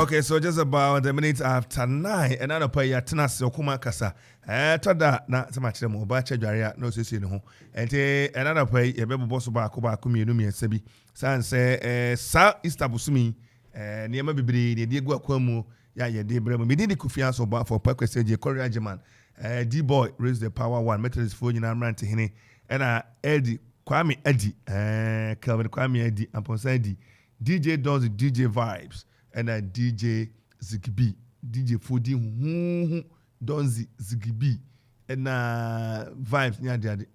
Okay, so just about a minute after 9, and I pay ya tenas Okoman Kasa. Tada na samachi mo ba chadwaria no sisi no ho. Ente another pay e bebo boso ba ko mienu miensa bi. San se sa Istabusumi niema bibiri ne de gu akwamu ya ye de bremu. Me di Kofi Ansong Baffour for kwese je Korea German. D-boy raise the power one Methodist for nyina mrante hene. Ena Eddie Kwame Eddie Kelvin Kwame Eddie Amponsa Eddie DJ does DJ vibes. And DJ Zigibi, DJ Fodi Donzi Zigibi, and vibes near the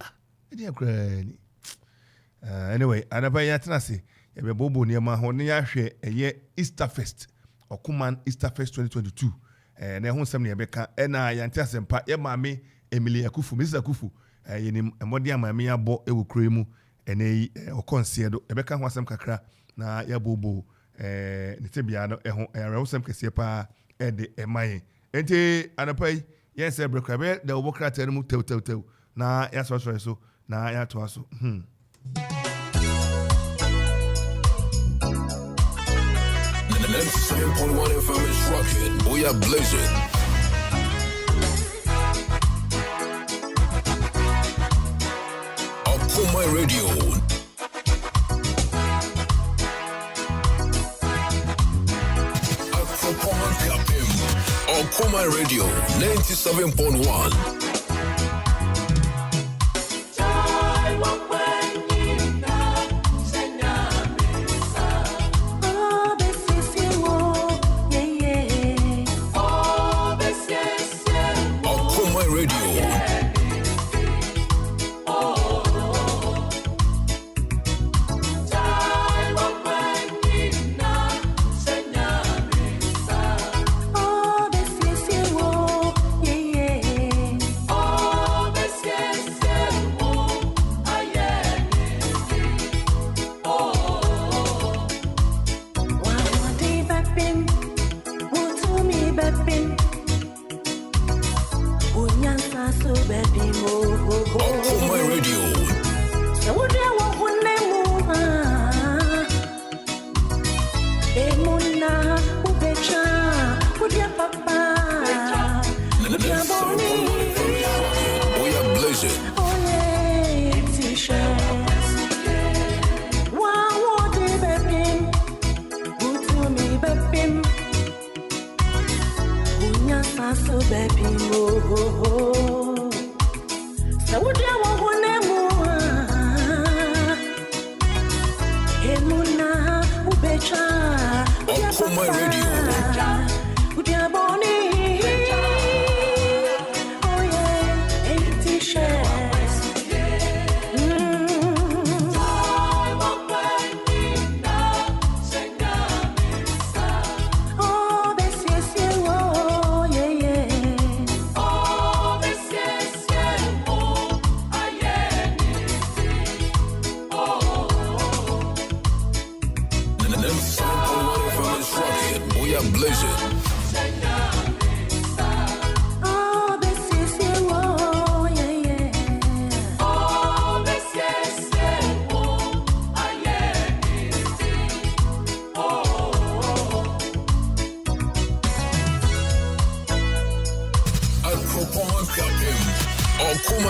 anyway, and about Yatanasi, a bobo near my Honia share a year Easter Fest or Okoman Easter Fest 2022. And I want some near Becca, and I anticipate pa Emami Emilia Kufu, Mr. Kufu, a modia mamia bo ewu kremu, and a concedo, a Becca was some kakra, na ya bobo. Nitebiano ehun kese pa de emaye enti anapai yes ebrekrabe the obokrata mu tew na ya so na ya to aso 97.1 FM is rocking. We are blazing. Okoman Radio. Okoman Radio 97.1.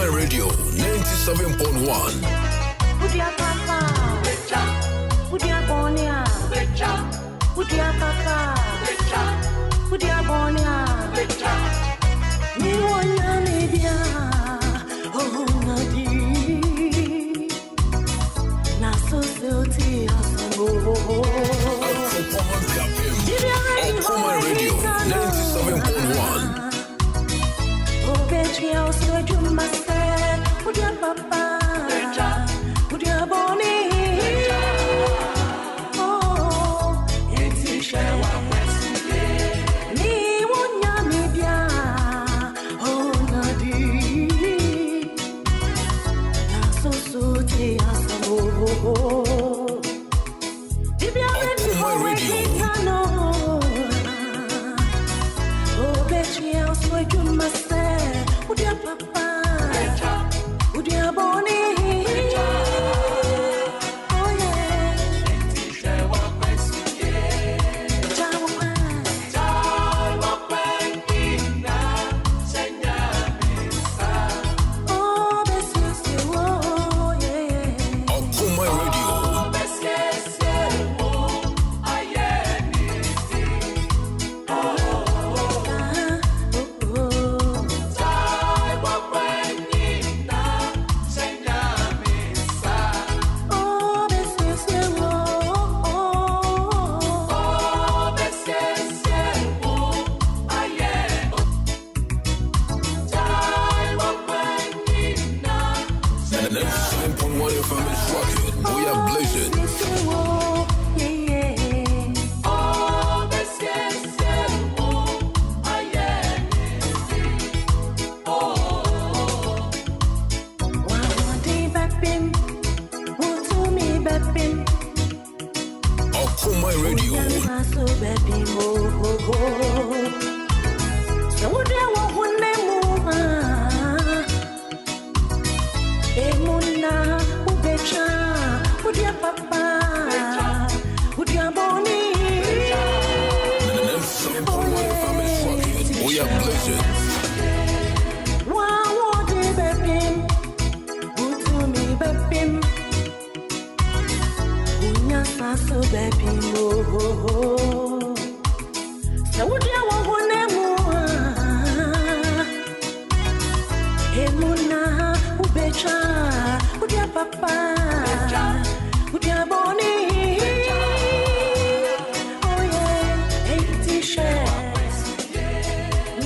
Okoman Radio 97.1. Udia papa, udia bonia, udia papa, udia bonia, ni wanya media, oh nadi, na society asamo. Okoman Radio 97.1. Oh betri also do master, udia papa, udia boni. Okoman Radio. Oh, betri also do master, udia papa, udia boni.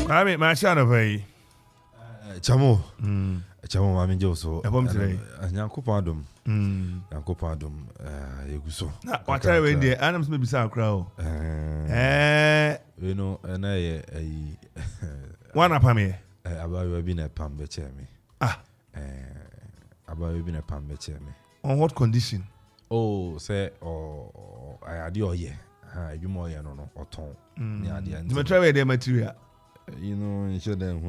I mean, my shadow pay. Chamo. Chamo mami Joso. A bomb today. Yankopadum. Yankopadum. Yeguso. What I read the animals may be sour crow. You know, and I one up on me. About you been a pam beche me. Ah. About you been a pam beche me. On what condition? Oh, say, oh, I had your year. You more, no, or tone. You try their material. You know, in Shodden,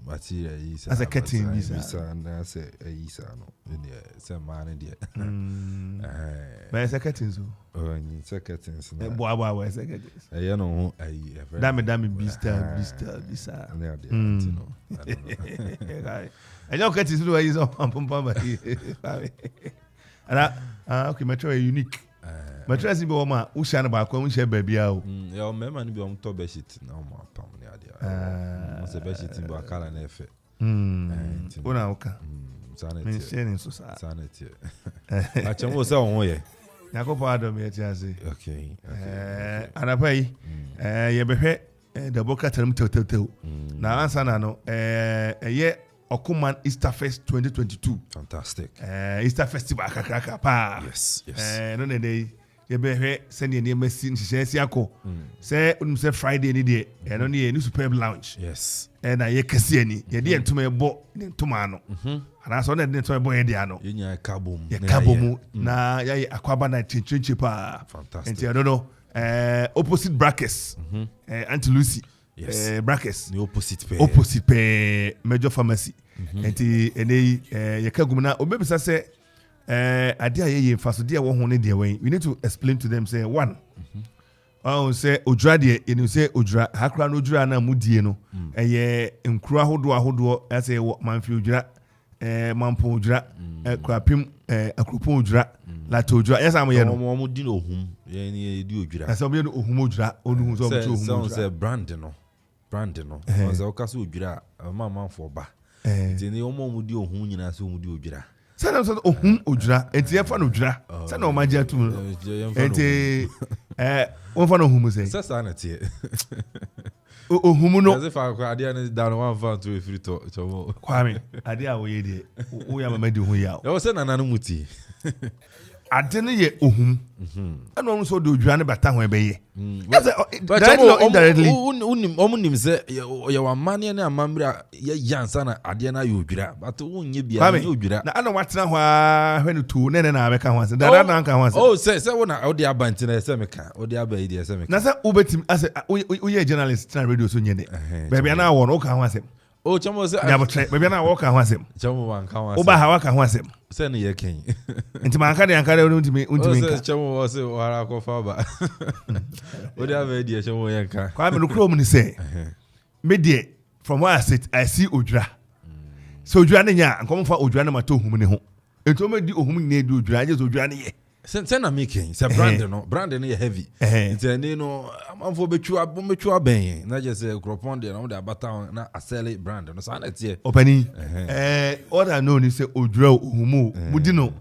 material is as a cutting visa, and I say a visa, no, some man, dear. But it's a cutting, so. Oh, in seconds, Boy, was a cutting. You know, Damn, visa. And they are there, I know cutting is on Pumpa. And okay, material unique. Material is Boma, Ushan about Comish baby. Your memory be on top sheet, no more palm. Must have been in Bacala and F. Unauka. Sanity. Sanity. I was on way. Nako pardon me, Jazzy. Okay. And I pay, you be the book at him to. Now, answer no, a year Okoman Easter Fest 2022. Fantastic. Easter Festival, Kakaka. Yes. No, day. You be sending your message, Siako. Say, say Friday, any day, and only a new superb lounge. Yes. And I Cassiani, you didn't to me a boat, to Mano. And I saw that to a boy, Diano. In your cabum. Ya kabomu na ya akwaba na chinchipa. Fantastic. And I don't know. Opposite brackets. Auntie Lucy. Yes. Brackets. The opposite pair. Opposite pair major pharmacy. And ya kagumna obebi say idea ye faso dia wo ho ne de we need to explain to them say one. Say odra de you say odra hakra no odra na mudie no eye nkura hodo as say manfi odra mampo odwira krapim akropon odwira lato odwira yes am ye no mo di no hum ye ni di odwira asa mo ye no ohum odwira onu so mo ohum odwira say brand no so okaso odwira mama for ba ti ni mo di ohum nyina so mo di odwira sana so ohum odwira enti ye fa no odwira sana o ma je atum enti o fa no ohum say sasa na tie ohum no as if ade na down one fan to free to chomo kwame ade a wo ye de wo ya mama di ohum ya o say na nanu muti ade ne ye ohum ana onu so do odwira ne bata ho ebe ye indirectly omunim say ye wa mane na amamra ye yansa na ade na ye odwira but wonye bia ye odwira na ana watena ho a hwe no tu ne na abeka ho ase dada na anka ho ase oh say wona odi abanti na se meka odi abai di se meka na say ubetim ase uye journalist na radio so nye de bebia na wo no ka ho ase oh chamo say ya botre bebia na wo ka ho ase chamo wan ka ho ase uba hawa ka ho ase say na ye ken nti man ka de anka de untimi nka chamo wo say wara ko fa ba odi abai di chamo ye nka kwa me no krom ni say me de from where I sit I see odwira so odwira ne nya nkom fa odwira na mato ohum ne ho ento me di ohum ne di odwira je so odwira ne ye Say na making say brand no ye heavy nti ni no amfo betwa ben na je say cropon de na dey abata na asele brand no say na tie opani all I know ni say odwira ohum mudi no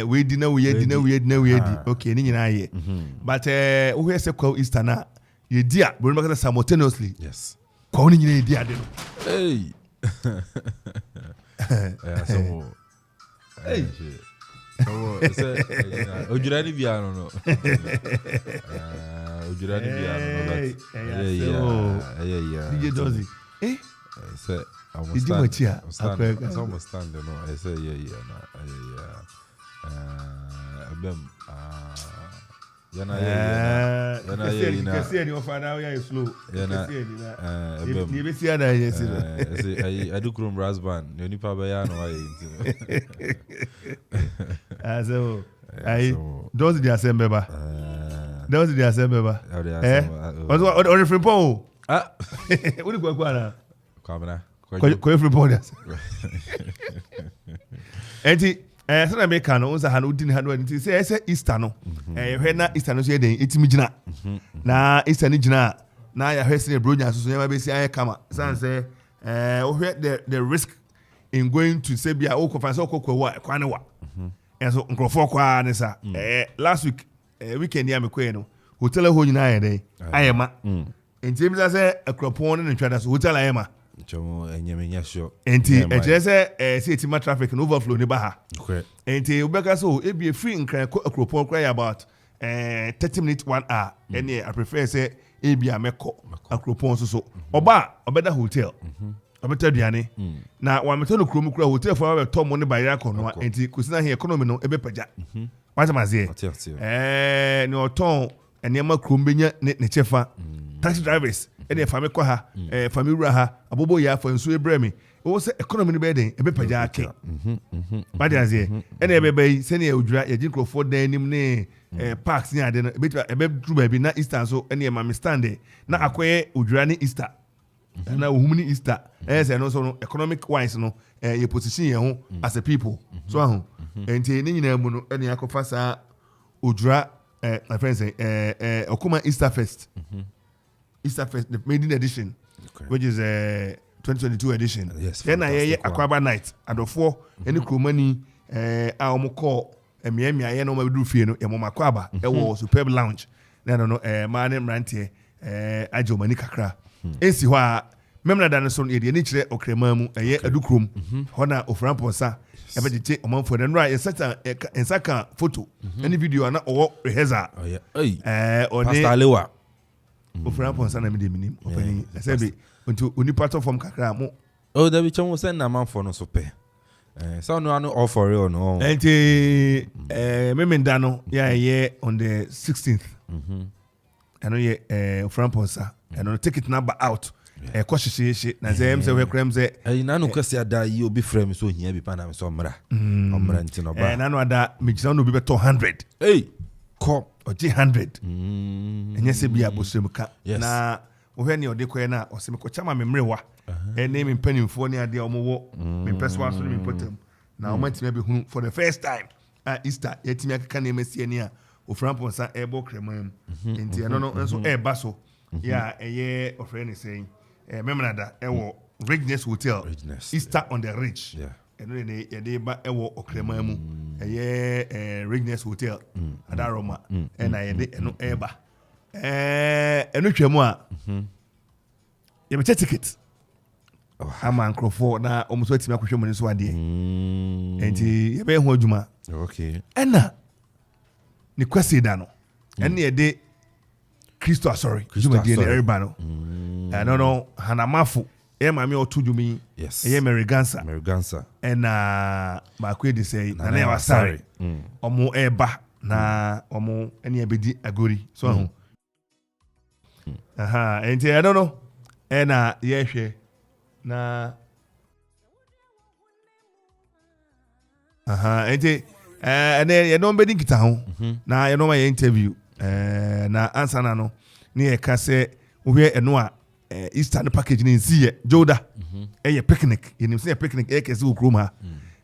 we di na we di okay ni nyina ye but wo hear say kwa Easter na ye di a bro make simultaneously yes kwa ni nyina ye di ade no hey so hey ojura ni bia no ojura ni bia no DJ Dozy say almost stand no I say abem yana see any of now ya slow ni be see ada yes say I do chrome brass band ni pa ba ya no ayi so ai Dozy the assembly ba Dozy the assembly ba on free pon what do go na kwamna ko free pon das enti sana me kan no unsa ha no din ha no enti say Easter no hwe na Easter no so ye den etimi gina na Easter ni gina na ya hwe se bronya so ya be si aye kama san say the risk in going to Serbia o ko fa so ko kwa ne wa and so nkrofo kwa ne sa last week weekend ya me kwe no hotel ho nyina aye den ayema enti mi say akropon ne ntwada so hotel ayema chomo enyemenya sure enti ejese see etima traffic no overflow ni ba ha okay enti ubeka so e be free nkran akropon kwa about 30 minutes 1 hour any I prefer say e be ameko akropon so oba obeda hotel obeta duane na wa meto no krom kura hotel for we to mo ne bayira kono enti kusina he economy no ebe paja wata mazie ni oton enema krom benya ne chefa taxi drivers ene fami kwa ha fami wura ha abobo ya fa nso ebremi wo se economy ni be den ebe paja ake madia ene ebe bai se ne odwura ye jinkrofo dan nim ne parks ni ade no ebe dru ba bi na Easter so ene ma me stand na akoye odwura ni Easter na ohum ni Easter se no so no economic wise no ye position ye ho as a people so ahu enti ni nyina mu no ene akofa sa odwura my friend say Okoman Easter Fest the maiden edition which is 2022 edition then I Akwaba night adofo any kromani a omko emiamia ye no ma du fie no e mo Akwaba e wo superb lounge na no man mrantie ajomani kakra ensi ho a memna dan so ye ni kire okrema mu eye adukrom ho na oframponsa e be jeje omanfo den ra ye sata ensaka photo any video na owo rehearsal Pastor Lewa oframponsa na me de minim opani sabe unto oni platform kakra mo da bi chomo send na man for no so pe so no anu all for real no enti memenda no ye on the 16th ano ye oframponsa and on ticket number out kwahyehyehye na zem se wekrem ze na no kwase ada yi obi frame so hia bi pa na so mra omra ntino ba na no ada mejina no bi beto 100 ko oji 100 enye se bia bosem ka na wo hwe ne ode koye na o se me ko chama memrewa name in penny for near the omo me person so me put them na o mantime be hunu for the first time Easter yetimi aka na emesi ani a oframpo sa ebo kremam enti eno no nso eba so ya eye ofre saying memnada ewo Richness Hotel Easter on the Ridge eno ne yede ba ewo okrema mu eye Richness Hotel adaroma na yede eno eba eno twemu a ye be ticket ama nkrofo na omuso atimi akohwe mu nso ade enti ye be ho adwuma ena ni kwesi da no ene yede Kristo sorry adwuma die na ereba no no hanamafu mami otudumi Mary Gansa ena makwe de say na na wasare omo eba na omo ene abedi agori so enti I don't know ena yehwe na enti ene ye no bedi kita ho na ye no ma ye interview na answer na no ne ye ka se ohwe eno a Easter no package ni nsi Joda eye picnic yenim se picnic e kese okroma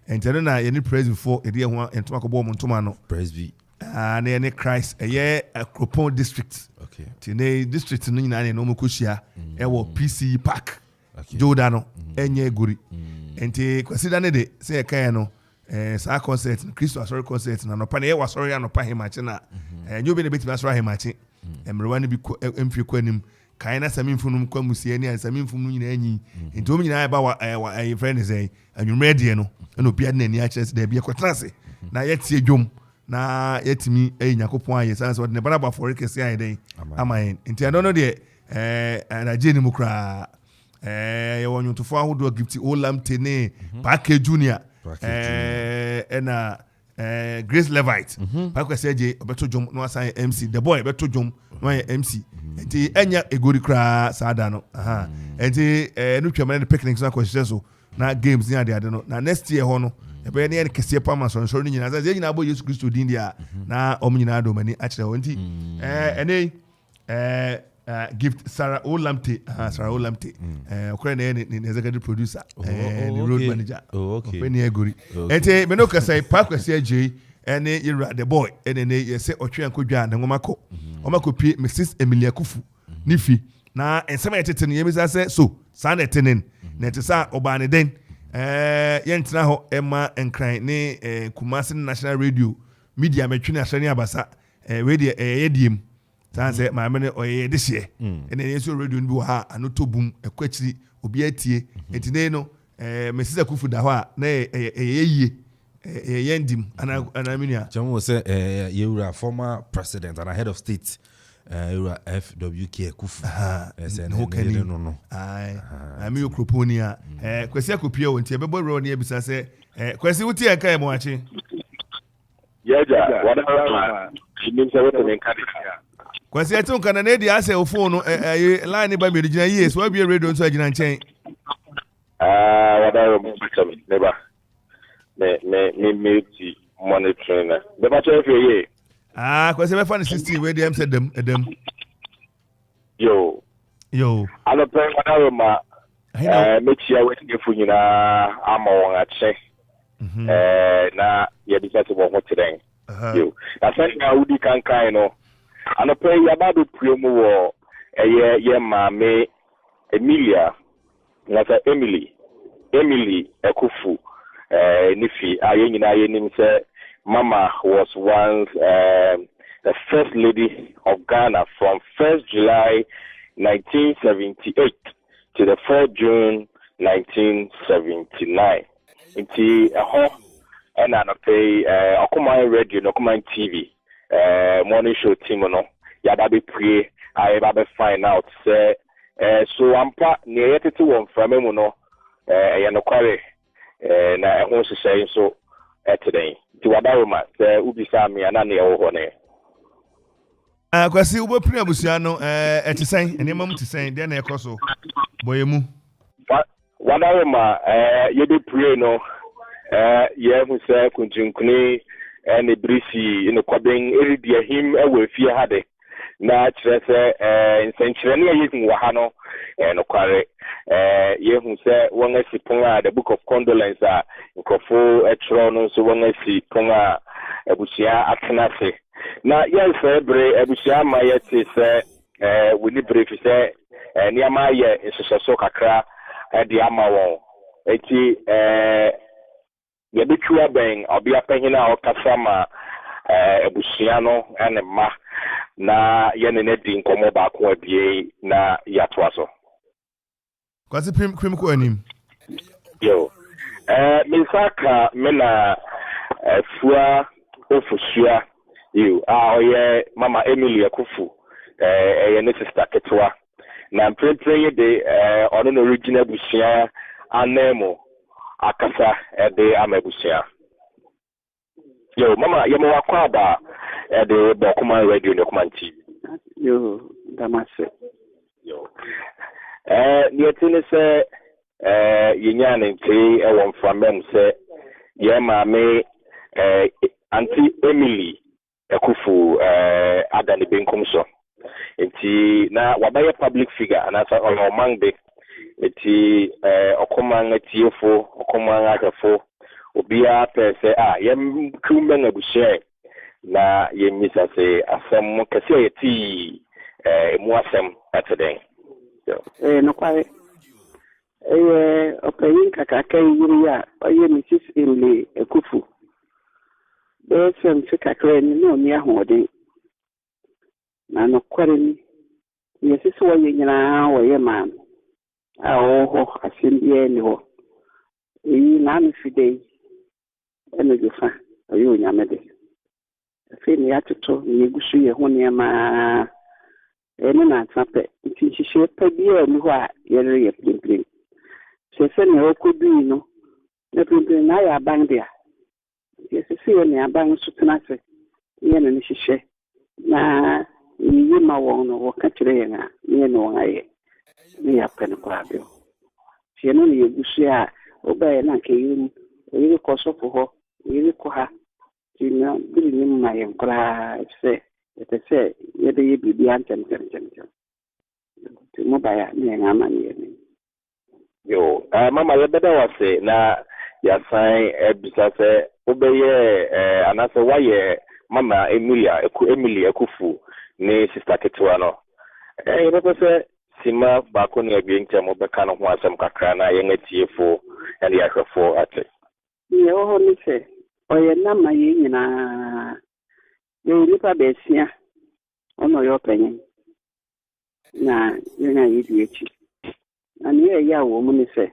enti na ye ni praise before e de ho entoma ko bo mo ntoma no praise be na ye Christ eye Akropon district tine district no nyina no mo koshia e wo PC Park Joda no enye guri enti kwasida ne de se e kan no sa concert Christo asori concert na no pa na ye wasori anopa hemache na nyobe ne betima asori hemache emrewa bi emfiri kwanim kaina samimfunum kwa musiani an samimfunum nyina anyi ntom nyina ba wa friend say anwumre de no na obi ade nani achese da bia kwatrase na yetie dwom na yetimi nyakopon aye sanse wode ne bana for kese aye den amayen nti adono de na jeni mukra ye wonyotofo ahodo gift olam tene package junior ena Grace Levite pakwese je obeto dwom no asan MC the boy obeto dwom no ye MC enti enya egori kra saada no enti no twema ne picnic so akwese so na games ni ade no na next year ho no ebe ne kese pa ma so ni nyina za nyina bo Yesu Kristo din dia na om nyina do mani a kire ho enti ene gift Sarah Olamte okre na ne executive producer the road manager Penny Egori enti me no kasa pa kwese aje ene yira the boy ene ne yese otwe ankodwa na ngomako omakopie Mrs Emilia Kufu nifi na ensema yetete ne yemisa se so sa na tenen na etesa obane den yentina ho ema enkran ne Kumasi National Radio media metwene asani abasa we de yediem sanse ma me ne oye de hye ene yeso radio nbi ha anoto bum ekwachiri obi atie etine no Mrs Kufu da ho a na yeye yendim ana minia jamu say yewura former president and head of state yewura FWK Kufu no ami okroponia kwesi akopia wonti ebebo ro ne ebisa se kwesi wuti aka e mo achi yeja wada nim se wote men kan kwesi etu kan na di ase o phone line ba me gina yes wa bi radio nso agina nchen wada ro mo bitami neba me ti monitoring na the batch of ye kwesi be fan 16 we dem say dem yo alo pe wada ro ma me chia we ti fu nyina ama won ache na ye bi se bo ho tren yo na say na udi kan no alo pe ya ba do promo wo ye ma me Emilia na say Emily Ekufu nifi aye nyina ye nim say Mama was once the first lady of Ghana from 1st July 1978 to the 4th June 1979. Inti ho and I pay Okoman Radio, Okoman TV, morning show team no. Yada be pray, I be find out say so ampa near yet to one from me no ya no kware na ho se so today. Ti wada roma say ubisa me ana na ye ho ne. Kwasi ubo pria busia no etisen enema mu tisen de na ekoso boyemu wada roma ye be pray no ye hu say kunjinkuni ene brisi ene kwaben eridi him ewe fie hade na kyerɛ sɛ nsɛnkyerɛnne a yɛhu wɔ ha no nokware yɛhu sɛ wɔn asi pon a the book of condolence a nkurɔfo ɛkyerɛw no nso wɔn asi pon a abusua atena ase na yɛnsɛ bere abusua ama yɛte sɛ woni bere fi sɛ nneɛma ayɛ nhyehyɛso kakra de ama wɔn eti yɛbɛtwi abɛn ɔbea panyin a ɔkasa ma abusua no ne mma na yɛne ne di nkɔmmɔ baako abie na yɛatoa so kwasi prim ko anim yo mensa ka me na fua ofusua yo a ɔyɛ mama Emily Akufu ɛyɛ ne sister ketewa na mprempren yi de ɔno no original abusua anemo akasa de ama abusua yo mama yɛma wakɔ aba de Okoman radio ne Okoman TV yo damase yo niɛte ne sɛ yɛnya ne nte ɛwɔ mframam sɛ yɛ maame Auntie Emily Akufu ada ne benkum so nti na wabɛyɛ public figure anasa ɔyɛ ɔman de nti Okoman atiefo Okoman ahwɛfo obiara pɛ sɛ yɛmkumɛn abusua na yɛmmisa sɛ asɛm kɛse a yɛtii mu asɛm ɛte dɛn nokware ɔpanyin kakraka yiri a ɔyɛ Mrs. Emily Akufu bɛyɛ sɛ mfe kakra ni na ɔni ahoɔden na nokware ni yɛsɛ sɛ wɔyɛ nyinaa wɔyɛ maame a ɔwɔ hɔ asɛm biara ni hɔ eyi naano fide yi ɛna dwofa ɔyɛ onyame de afei ne yɛatoto ne yɛgu so yɛ ho nneɛma ɛne na atena pɛ nti nhyehyɛ pa biara ni hɔ a yɛreyɛ plimplim sɛ sɛnea wɔkɔdui no na plimplim na ayɛ aban de a yɛsɛ sɛ yɛ ne aban so tena ase yɛ ne hyehyɛ na yiyi ma wɔn no wɔka kyerɛ yɛn a ne ne wɔn ayɛ ne yɛapɛ no koraa bɛo nti ɛno ne yɛgu so a wobɛyɛ na nka yɛm ɔyere kɔ sɔfo hɔ ɔyere kɔ ha nti na bere ne mu ma yɛn koraa sɛ yɛpɛ sɛ yɛbɛyɛ biribi antɛmtɛmtɛmtɛm nti mobaeɛ a ne yɛn ama ne yɛn yo mama yɛbɛda wase na yɛasan bisa sɛ wobɛyɛ anasɛ woayɛ mama Emily Akufu ne sister ketewa no yɛbɛpɛ sɛ sima baako ne abie nkyɛm wobɛka no ho asɛm kakra na yɛn atiefo ne yɛahwɛfo ate yɛwɔ hɔ ne sɛ ɔyɛ nama yɛn nyinaa yɛwɔ nnipa baasia ɔna ɔyɛ ɔpanyin na yɛn a yɛdi akyi na ne yɛyɛ a wɔ mu ne sɛ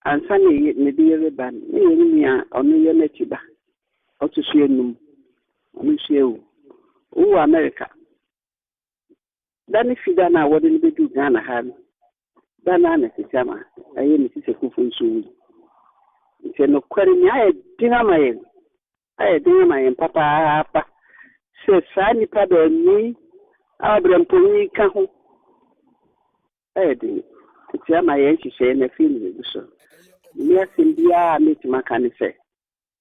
ansa ne de yɛreba no ne yɛn nua ɔno yɛ n'akyi ba ɔto so enum ɔno nso ewu owó America dani fida na wɔde no bɛdu Ghana ha no dana na sisi ama ɛyɛ ne sisi Akufu nso wu nti no kwari ni ayɛ din ama yɛn papaapa sɛ saa nipa baani a ɔbrɛmponyi ka ho ɛyɛ din nti ama yɛn hyehyɛ na fi ne gu so ne asɛm biara mɛtumi aka ne sɛ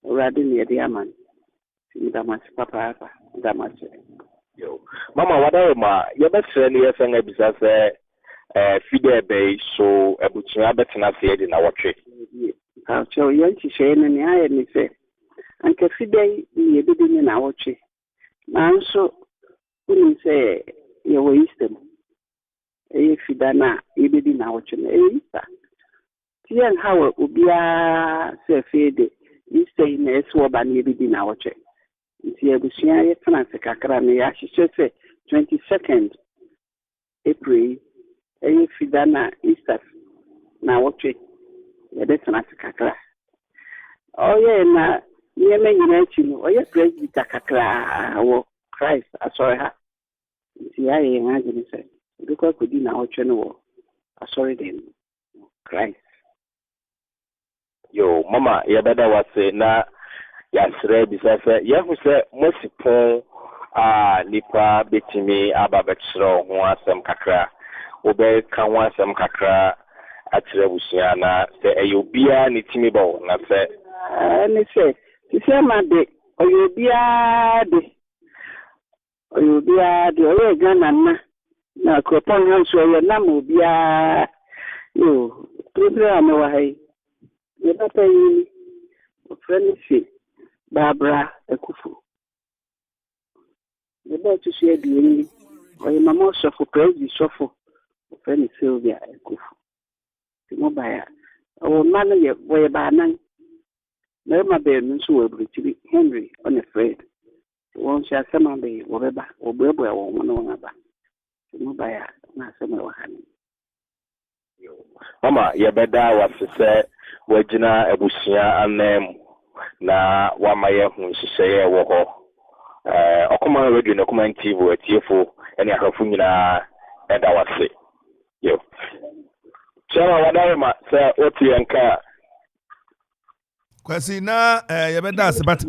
Awurade ne yɛde ama no nti damase papaapa damase yo mama wadawe ma yɛbɛsrɛ ne yɛsɛn abisa sɛ fide bɛyi so abusua bɛtena se yɛde na wɔtwe kyɛw yɛn hyehyɛ no ne ayɛ ne sɛ anka fide yi yɛbɛdi ne na wɔtwe nanso wonim sɛ yɛwɔ Easter mu ɛyɛ fida no a yɛbɛdi na wɔtwe no ɛyɛ Easter nti yɛnha wɔ obiara sɛ afei de Easter yi na ɛsɛ wɔba ne yɛbɛdi na wɔtwe nti abusua yɛtena ase kakra no yɛahyehyɛ sɛ 22nd April ɛyɛ fida na Easter na wɔtwe yɛbɛtena ase kakra ɔyɛ na nneɛma nyinaa akyi no ɔyɛ presbyter kakra wɔ Christ asɔre ha nti yɛayɛ yɛn adwene sɛ ɛbɛkɔ akɔdi na wɔtwe no wɔ asɔre den Christ yo mama yɛbɛda wase na yɛasrɛ bisa sɛ yɛhu sɛ mosipon a nipa betimi aba bɛkyerɛ ho asɛm kakra wobɛka ho asɛm kakra akyerɛ abusua na sɛ ɛyɛ obiara ne timi bɔ na sɛ ne sɛ sisi ama de ɔyɛ obiara de Obia the oye Ghana na Okoman Kasa ya na obia yo program wa hai ye papa yi friendship Barbara Ekufu ye ba tu share bi ni oye mama sofo praise sofo friend Sylvia Ekufu mo ba ya o man ye we ba nan na ma be nso we britibi Henry on a Fred won sha sama be wo beba wo bebo ya wo no ngaba mo ba ya na sama wa han mama ye beda wasese wagina ebusia anem na wamaye hu hyehyeye wo ho Okoman radio na Okoman TV atiefo ene ahafo nyina eda wase yo chama wadarema se otienka kwasi na yɛbɛda ase but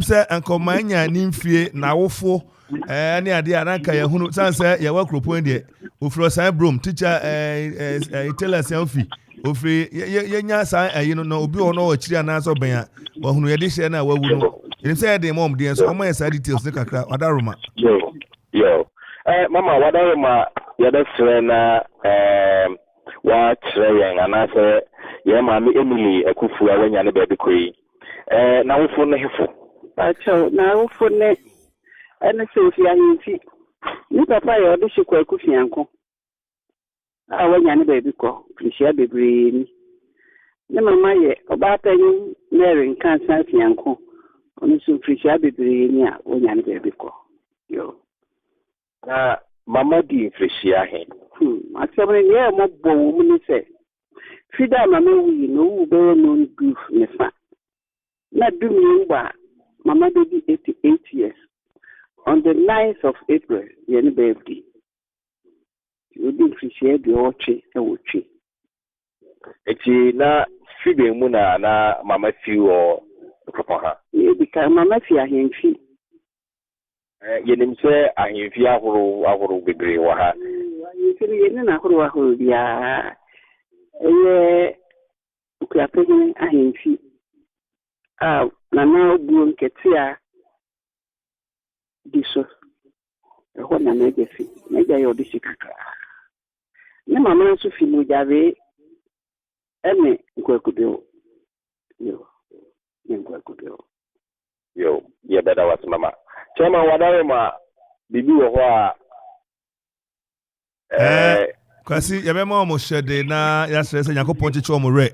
sɛ nkɔmanya nimfie na wofo ne ade aranka yɛhunu san sɛ yɛwɔ kropon deɛ ofiri san brom teacher tell san fi ofiri yɛnya san ayi no obi wɔ no ɔkyiri anaasɛ ɔbɛn a wahunu yɛde hyɛ na wawu no yɛnim sɛ yɛde mɔm deɛ so ɔma yɛ saa details ne kakra wadaroma yo mama wadaroma yɛbɛsrɛ na wa kyerɛ yɛn anaasɛ yɛ maame Emily Ekufu a wanya ne baabi kɔyi na wofo ne hefo acho na wofo ne ene se ofi ahinti ni papa yɛ ɔde hye kɔ Ekufu yanko a wanya ne baabi kɔ prisia bebree ni ne mama yɛ ɔbaapanyin Mary Nkansa Fianko ɔno so prisia bebree ni a wanya ne baabi kɔ yo na mama di prisia he asɛm ne yɛ mo bɔ wo mu ni sɛ Fida mama wi no wu be no goof ne fa na dumi ngba mama be 88 years on the 9th of April ye ne birthday we be appreciate the oche e wotwe eti na Fida mu na mama fi o propo ha ye bi ka mama fi ahemfi ye nim sɛ ahemfi ahoro bebree wa ha ye ne na ahoro bia ukapeni ahemfi na na obuo nkete a diso ho na na gefi na ja yo disi kakra ne mama nso fi mu jave ene nkwakudo yo ye beda was mama chama wadare ma bibi wo ho a kwasi yɛbɛma ɔmo hyɛde na yɛasrɛ sɛ Nyankopɔn kyekyɛ ɔmo rɛ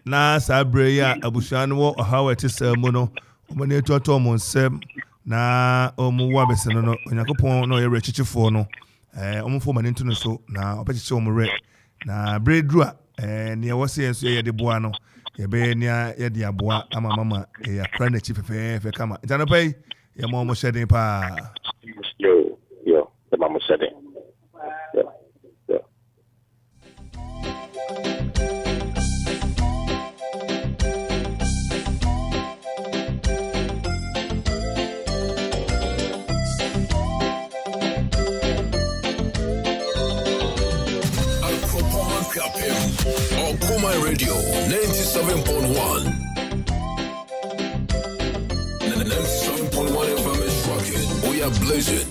na saa berɛ yi a abusua no wɔ ɔhaw ɛte saa mu no ɔmo ne ɛtɔtɔ ɔmo nsɛm na ɔmo wɔ abɛsɛ no Nyankopɔn na ɔyɛ werɛ kyekyefoɔ no ɔmo fo ma ne nto no so na ɔbɛkyekyɛ ɔmo rɛ na berɛ duru a neɛ ɛwɔ sɛ yɛn nso yɛde boa no yɛbɛyɛ nea yɛde aboa ama mama yɛakra n'akyi fɛfɛɛfɛ kama nti anɔpa yi yɛma ɔmo hyɛden paa yo yɛma ɔmo hyɛden Okoman Radio 97.1. 97.1 FM is rocking. We are blazing.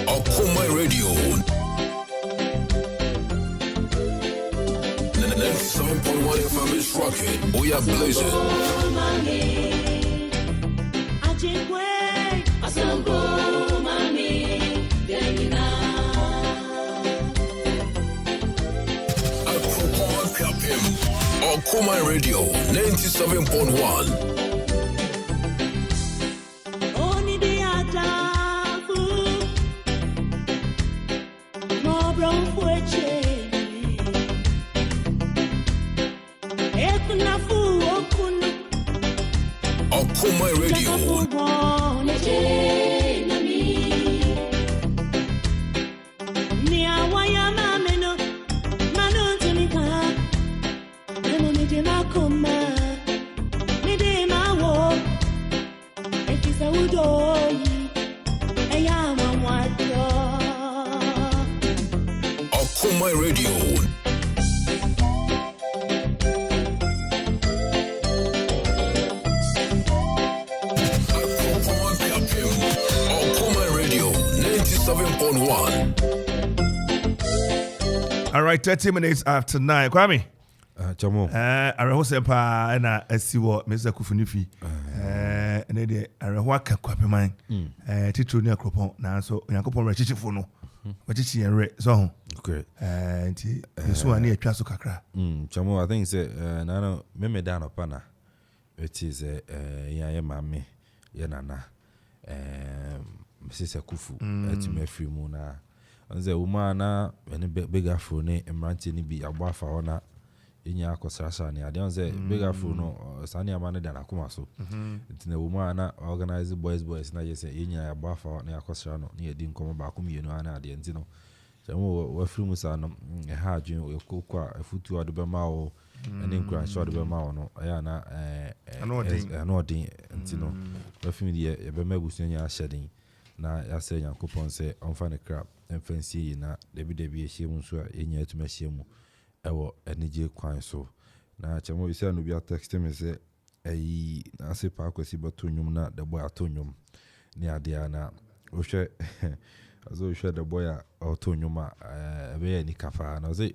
Okoman Radio 97.1 FM is rocking. We are blazing. Okoman Radio 97.1. Okoman Radio. Come on, Okoman Radio. Okoman Radio 97.1. All right, 30 minutes after 9. Kwame. Chamo. Areho sempa na asiwo Mr. Kufunifi. Ene de areho aka kwapeman. Titru ne akropon na so Yakopon rechichifo no. Wachichi yenre so. Okay. Nti nso ani atwa so kakra. Chamo, I think say na no me da no pa na. It is ya mame ye nana. Mrs. Kufu etime free mu na. Anze woman na ene big afro ne emranti ni bi agba afa ona enya akosrasa ne ade anze big afro no sani amane da nakoma so ntine woman na organize boys na yese enya agba afa na akosra no ne edi nkomo ba komienu ana ade ntino jamo wa free musa no ha adwen ekokwa afutu ade be ma wo ene nkran so ade be ma wo no aya na ano odin ntino wa free die e be mabusu nya ahyeden na yase Yakopon se onfa ne crap emfancy na debi ehiem so a enya atuma hiem ewo enije kwan so na chamo bisa no bia text me se ayi na se pa kwesi bato nyum na the boy ato nyum ni ade na ohwe azo ohwe the boy ato nyum a ebe ni kafa na ze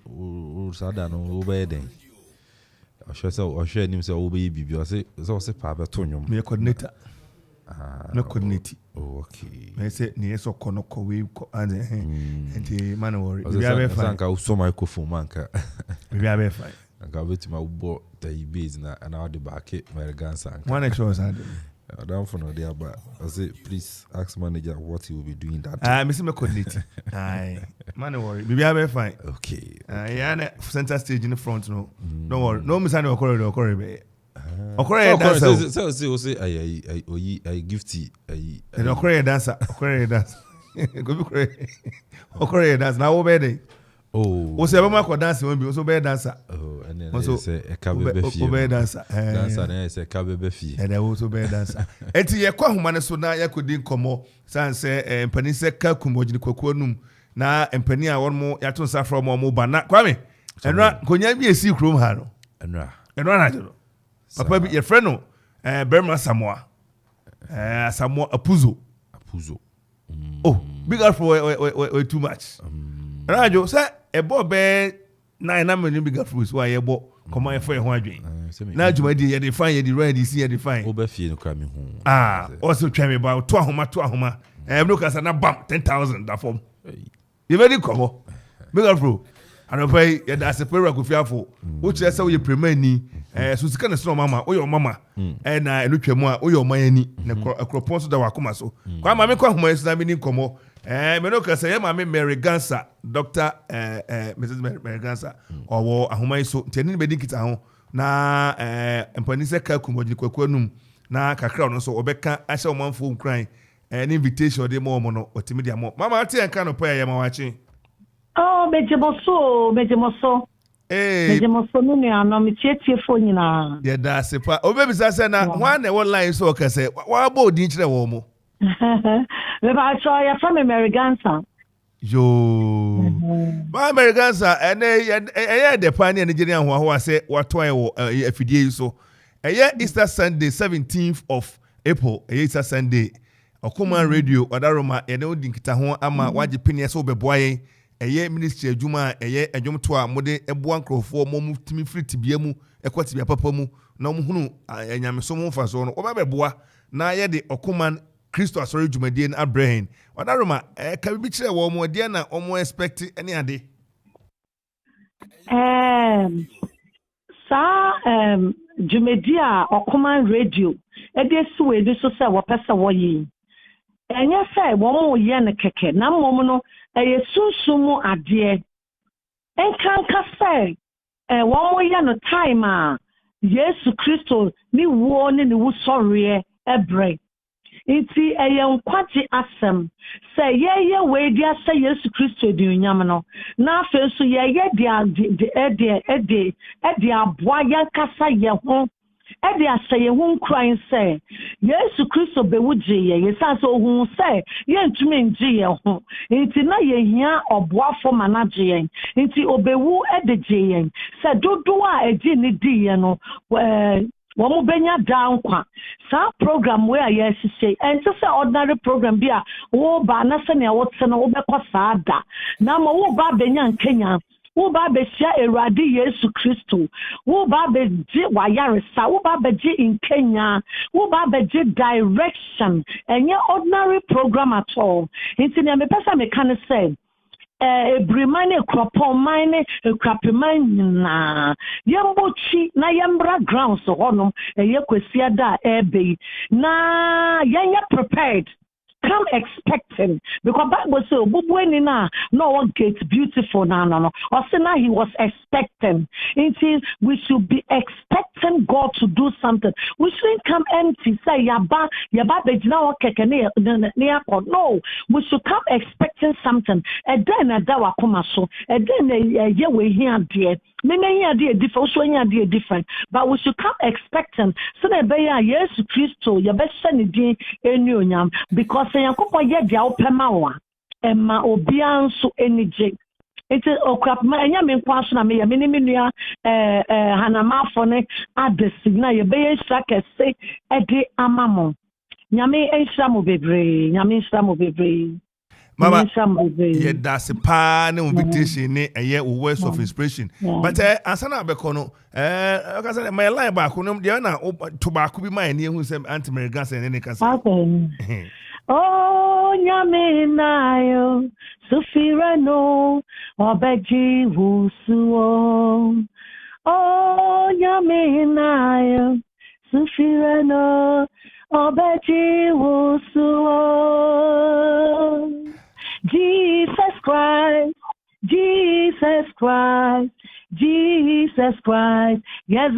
sada no obe den ohwe nim se obe bibi o se pa bato nyum Me coordinator. No coordinate. Oh, okay. Me say ni eso kono ko we and enti man worry. We are fine. Sanka so microphone manka. We are fine. Anka betima ubo the base na and all the back American sanka. One extra sad. I don't for no there but I say please ask manager what he will be doing that day. Me say me coordinate. Aye. Man worry. We are fine. Okay. Yeah na center stage in the front no. Don't worry. No me say no okore be. Okore dancer. So say I gifty I okore dancer. Go be okore dancer. Na wo be dey. Oh. O say be ma ko dance won bi o so be dancer. Oh, and then say e ka be fie. O be dancer. Dancer na say ka be fie. And then o so be dancer. Enti ye kwa homa ne so na yakodi nkomo san say empani se ka kumojini kwakuo num na empani a won mo yato nsa from mo ba na Kwame. Enra konya bi esi krom ha no. Enra na jero. Papa bi your friend no Berma Samoa Apuzo. Oh, big up for too much. Rajo say e bo be 9 million big up for so ye bo come on for ho adwen. Na juma di ye dey fine ye dey ready see ye dey fine. Oba fie no kra me hu. Also try me ba to ahoma. No kasa na bam 10,000 that form. You ready come? Big up for and pay ye da se pera Kofi afo. Wo kire say wo ye premier ni so sika na so mama wo ye mama na enu twam a wo ye oman ani na akropon so da wakoma so kwa mama kwa homa so na me ni komo me no ka say ye mama Mary Gansa Dr. Mrs. Mary Gansa owo ahoma so teni be dikita ho na empani se ka kumojini kwakwanum na kakra no so obeka ahye omanfo nkran an invitation de mo no otimi de mo mama ati enka no pa ye ma wachi. Oh, mejemoso. Mejemoso nuni ano michietie phone na. Ya da sepa. Obebi sasa na one e line so ka say wa bo din kire wo mo. Me ba cho ya from Americansa. Yo. Ba Americansa ene de pan ne Nigerian ho ase wato e wo afidie so. Eye Easter Sunday 17th of April. Easter Sunday. Okoman Radio Odaroma ene odin kita ho ama waje pini so beboaye. Eye ministry adwuma eye adwom to a mode eboa nkrofo mo mutimi free tibia mu ekwatibia papa mu na mo hunu anyameso mo mfa so no obabeboa na ye de Okoman Kristo asori dwumadie na Abraham Odaroma ka bi kire wo mo de na omo expect any ade dwumadie a Okoman Radio de suwe de so se wo pesa wo yi enye se wo mo ye ne keke na mom no eye sunsumu ade enkanka se wo mo ye no time a Yesu Kristo ni wo ne wu sorry ebre iti eye nkwati asem se ye we dia se Yesu Kristo di unyam no na afa so ye dia de aboa ya kasa ye ho Edi aseye hu nkran say Yesu Kristo bewuje ye yesa so hu say ye ntumi nje ye ho nti na ye hia oboafo manage ye nti obewu edeje ye say dodo a edi ni di ye no Wamu benya down kwa sa program we are yes say and just ordinary program bia wo ba na se na wo tse na wo be kwa sa da na ma wo ba benya Kenya wo ba be sia Erade Yesu Kristo wo ba be ji wa yaresa wo ba be ji in Kenya wo ba be ji direction enye ordinary program at all nti na me pesa me kan say Brimane Kropomine Krapimana Yambochi na Yambra grounds honum Yekwesiada ebe na yanya prepared. Come expecting because Bible says Bubweni na no one gets beautiful no. Or say now he was expecting. It is we should be expecting God to do something. We shouldn't come empty. Say yaba bejina kekene no. We should come expecting something. And then adawa kuma so. And then ye we hear dear. Many idea different, so any idea different. But we should come expecting. So that be yes Christo, your best send it in because Yankopo ye dia opemawa. Emma obian so energy. It is okrap ma enya me kwaso na me ya minimia hanama fone adesi na ye be nsra kese ede amamo. Nyame ensra mo bebre, nyame ensra mo bebre. Mama, yeah, that's a pan invitation, a words of inspiration. But Asana Becono, my line back on Diana tobacco be my near who said anti-American and any cousin. Oh, Yaminayo, Sufirano, Obeji Wusuo. Oh, Yaminayo, Sufirano, Obeji Wusuo. Jesus Christ, Jesus Christ, Jesus Christ, yes,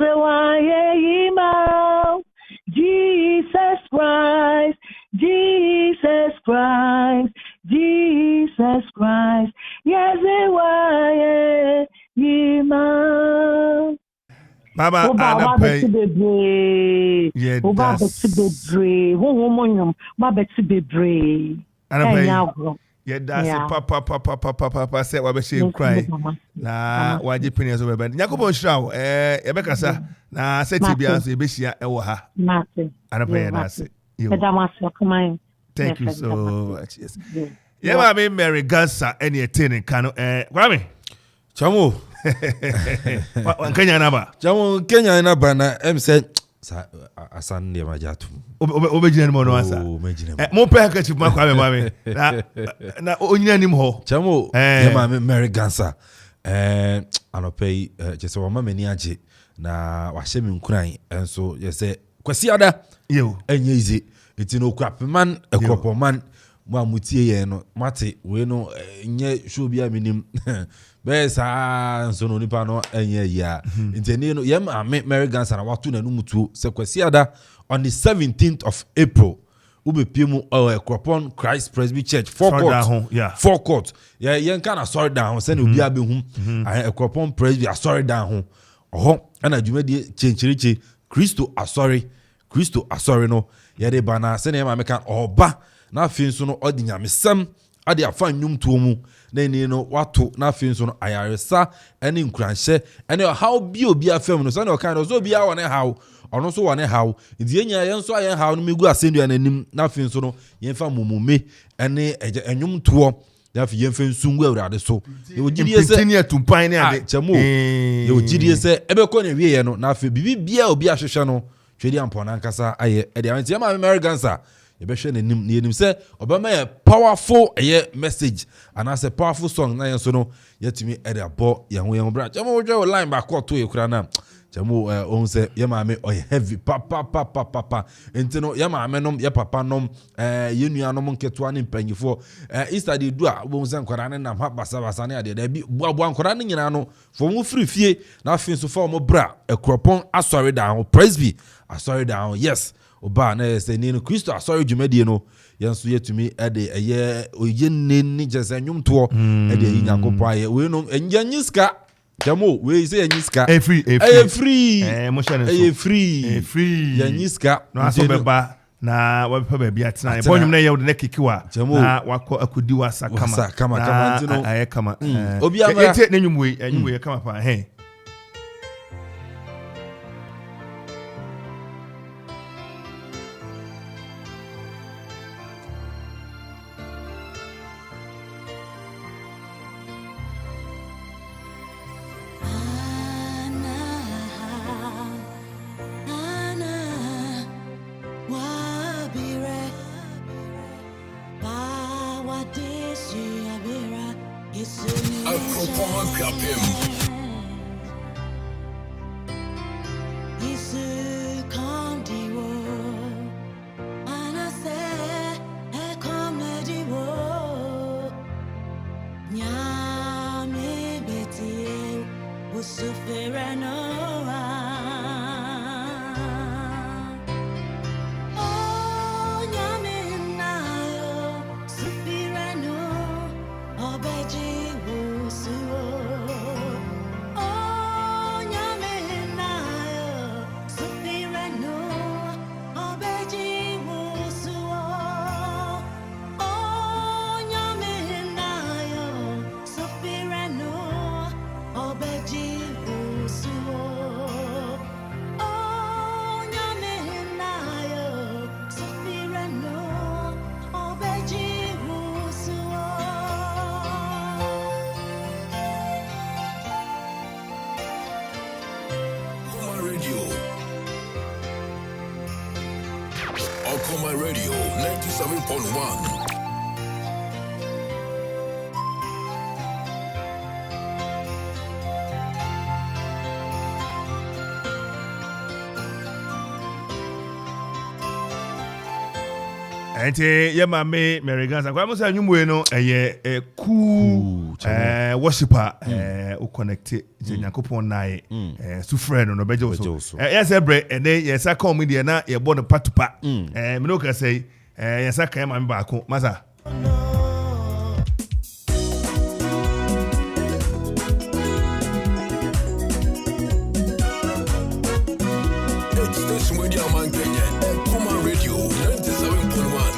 Jesus Christ, Jesus Christ, Jesus Christ, yes, Baba, Oba pay. Yeah, Yeah, that's papa said what she cry. Na waje pennies over bend. Yakobo Shraw, Ebekasa, na set to be answer Bishia Ewaha. Thank you so much. Yes. Yeah, I mean Mary Gansa any attending cano Grammy. Chamo. Kenya naba. Chamo Kenya naba na said asan de majatu. Obejine mo no answer. Mo pe handkerchief ma kwa me mame. Na onya nim ho. Chamo yeah ma Mary Gansa. Anopay just wa ma mani age na wa hye me nkuran enso ye say kwasi ada yo enye ize eti no kwapeman ekropoman mo amutie ye no mate we no nye show bia minim be sa nso no nipa no enye ya enti no yem Mary Gansa na watu na numutuo se kwasi ada on the 17th of April ubepiemu ekropon Christ Presby Church four court yeah yen kana sorry down se na obi abehu ekropon Presby sorry down ho ana dwumadi chenchiriche Kristo asori no yede bana se na ma kan oba na afin so no odi nyamesam ade afa nnwum tuo mu na ni no wato na afin so no ayaresa ene nkuranhye ene how bi obi afam no se na kan no so obi a wone how ono so wone how ndi enya yen so ayen how no megu asendu ananim na afin so no yen fa mumume ene enwum tuo ya fi yen fa nsungu awurade so ye ogidie se continue to pine ade chamo ye ogidie se ebekọ na wie ye no na afi bibi bia obi ahwehwe no twedi ampona nkasa aye e de anti ma Mary Gansa ye behwe nanim ne nim se obama ye powerful message and as a powerful song na yen so no yetimi e de abo ye ho ye bra chamo wo dwe line back to ye kura na chamo on se ye ma me o heavy papa entino ye ma me nom ye papa nom ye nua nom nketo ne mpanyifo Easter de du a wo se nkora ne nam ha basa ne ade da bi boabo nkora ne nyina no fo mu free fie na afin so fo mo bra ekropon asori down Presby asori down yes oba na se ni no Kristo asori dwumadie no yenso yetumi ade eye oye ne ni jese nwumto ade yi Nyankopon aye we no enyanyiska Jamo, we say Niska. Free. Free. Ya Niska. No aso beba na wabepa baby atena. Bonum na ye wo de kikiwa. Na wako akudi wasa kama. Ntino. Aye kama. Obi amara. Ete n'enwumwe kama pa he. Okoman Kasa. Okoman Radio 97.1. Ente ye mame Americans kwa musa nyumwe no eye cool worshiper o connect je Yakopon nae su friend no beje so yes ebre ene yes aka me de na ye bo no patupa me no ka say yes aka mame ba ko masa Station with your man Kenya. Okoman Radio 97.1.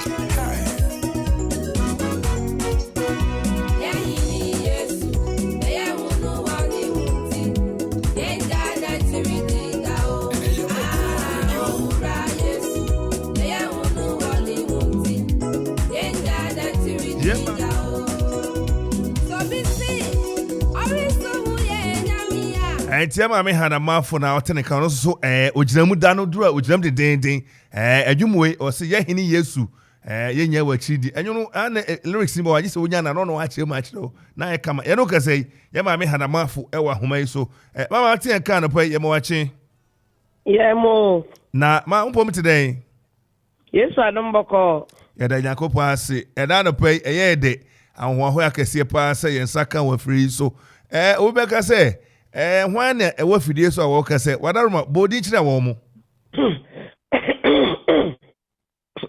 Enti ama me hana mafo na otene kan so ogiramu da no dura ogiram de den adwumwe o se ye hene Yesu ye nya wachidi enyo no ana lyrics ni ba waje se wonya na no wa chire ma chire na ye kama ye no ka sei ye ma me hana mafo e wa homa yi so mama te kan no pa ye ma wache ye mo na ma mpo mte den Yesu adom boko ye da Yakopon ase e da no pa ye de ahwo akese pa se ye nsaka wa free so obi ka se when e wa fidie so wo ka se wadaruma bodi chira wo mu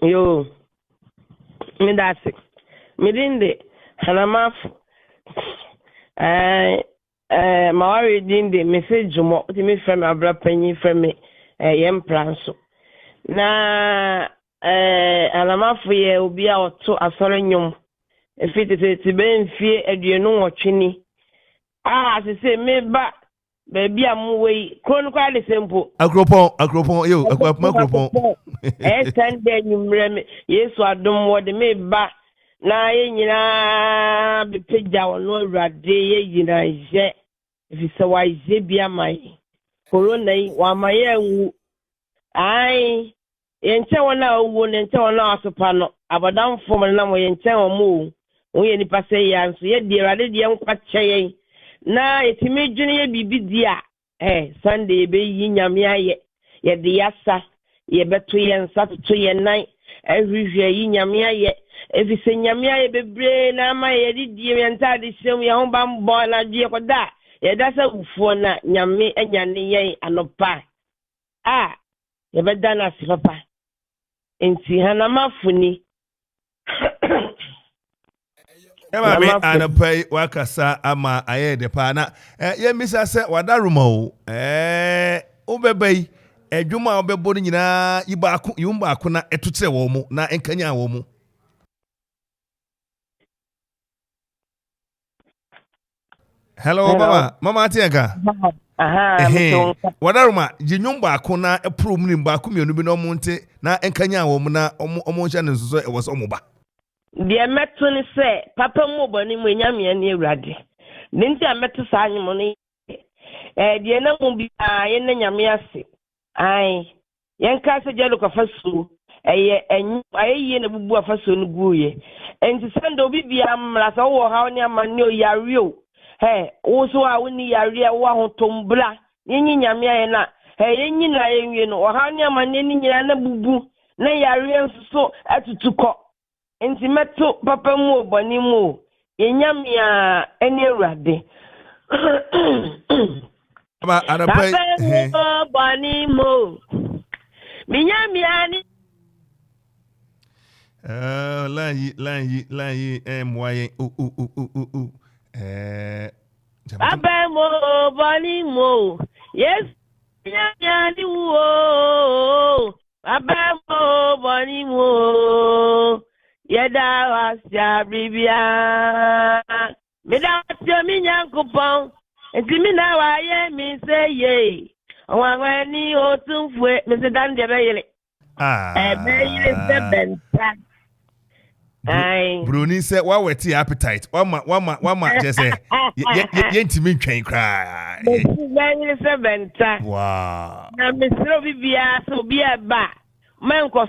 yo me dasi me dinde hanamaf mawari dinde message mo ti me frame abra panyi frame yem plan so na hanamaf ye obi a oto asore nyom efite ti ben fie aduenu wotwini se me ba baby amwe chronicle the simple akropon yo akropon Sunday nyumre Yesu adom wo de me ba na ye nyina be pagya wono awurade ye nyina je if se wa je bia mai corona yi wa maye anwu ai ye nche wona owo ne nche wona asopa no abadam fom na mo ye nche wo mo ye nipa se ya nso ye de awurade de nkwa kyeye na etime dwene ye bibi dia Sunday be yi nyame aye ye de yasa ye beto ye nsa to ye nan ehwehwe yi nyame aye efise nyame aye bebre na ama ye di ye ntade hyem ye ho bambo na die koda ye da sa ufuo na nyame anyane ye anopa ye beda na si papa enti hanamafuni Ema me anapai wakasa ama aye de pa na ye misa se wadaruma o obebai adwuma obebo nyina yimba ako na etute wo mu na enkanya wo mu. Hello mama atienka. Wadaruma jinyumba ako na eprom ni mba ako mienu bi no monte na enkanya wo mu na omo hya ne nsoso e wo so omo ba. The meto ni se papa mu boni mu nyame ne awurade. Ne nti ameto sa anyimo ni de na mu bi ye na nyame ase. Ai yen ka se jelo ko fasu aye na bubu afasu no guye. Enti sendo bi bia mra so wo ha oni amane o yare o. Wo so a woni yare wo ahotombra. Yenyi nyame aye na yenyi na yenwie no wo ha oni amane ni nyira na bubu na yare nso atutuko. Enti meto papa mu obani mu yenyamia eni awurade aba arapai obani mu minyamia ni lanyi mwaye papa mu obani mu yes minyamia ni wo papa mu obani mu Yeda wasya bibia Mida wasya minyankupon Enti mina waye mi se ye Wangweni otumfwe Misi dande beyele Beyele se benta Bruni se waweti appetite Wama jese Yentimi ntwen kra Beyele se benta Wow Na misiro bibia So bia ba Man ko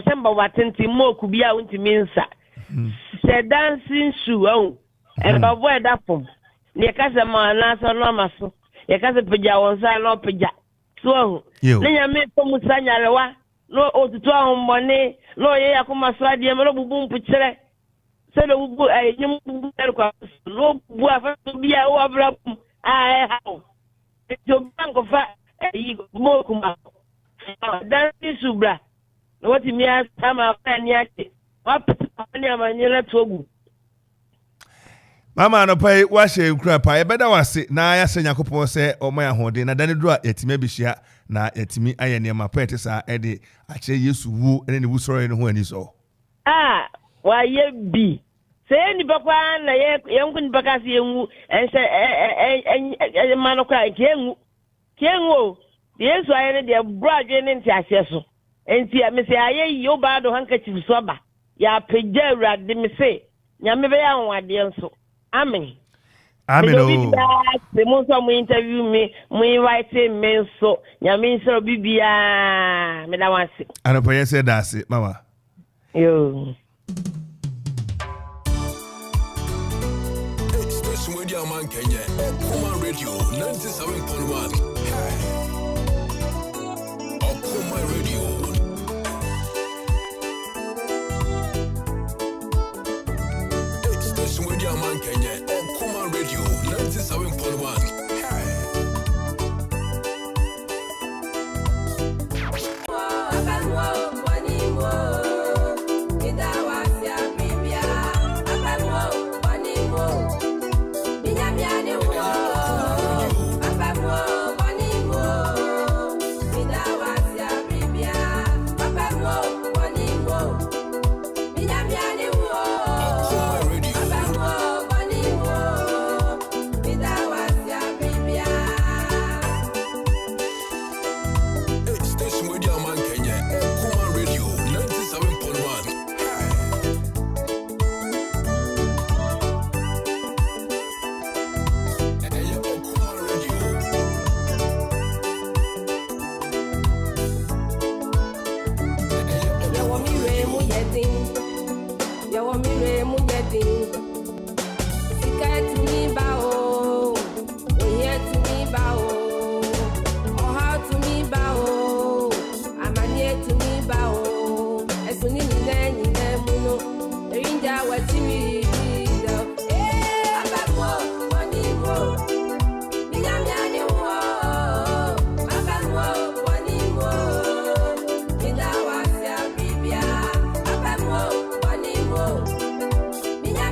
semba watenti mo kubia unti minsa. Se dancing shoe on. E ba boy da pom. Ne ka se ma na so no maso. Ye ka se peja wonsa no peja. So ne nya me pom sanyalewa. No otutu ahomone. No ye yakoma so ade me no bubu mpukyere. Se do bubu nyum bubu ko. No bubu afa bia wo abra pom. Ha. Jo banko fa yi mo kuma. Dancing shoe bra. What me ask ama ani ake wapani amanyela togu mama no pai wa hye nkura pa ebeda wase na ya se yakopon se omo ya hode na dane duro yatime bihia na yatimi aye ne ma pete sa ede ache Yesu wu ene ne wusoro ne ho ani so wa ye bi se ni bakwa na ye yenku ni bakasi yenwu ense manokra kenwu Yesu aye ne de broadwe ne nti ahye so enti me se aye yo ba do handkerchief so ba ya pegya awurade me se nyame be ya nwade nso amen se mo so mo interview me mo invite me so nyame nso bibia me da wanse anopo ye se da se mama yo Station with your man Kenya Okoman Radio 97.1 Okoman Radio with your man Kenya Okoman Radio 97.1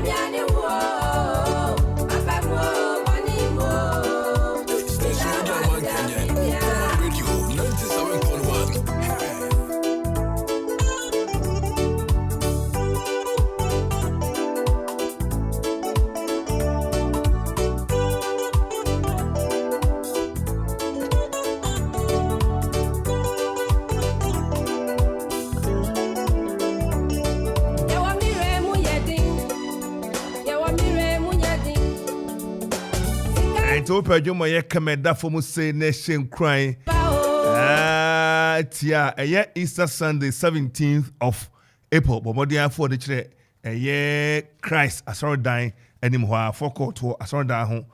Yeah. It's open you my commander for mu say nation crying. Tia Easter Sunday 17th of April. But more than for the church Christ I saw dying anymore for court to I saw down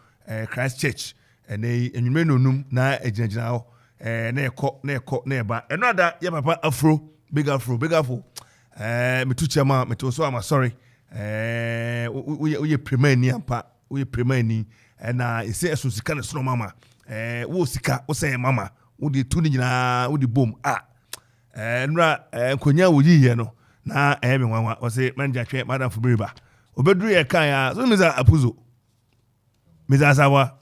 Christ Church and they and you may know na ejina na ba another ya papa afro big afro me tu chama me to so am sorry we premier ni ampa we premier ni na e say so sika na so mama wo sika wo say mama wo di tu ni nyina wo di bom nra nkonya wo yiye no na me nwanwa wo say manja twe madam fubiriba obeduru ye kan ya so me za apuzo me za sawa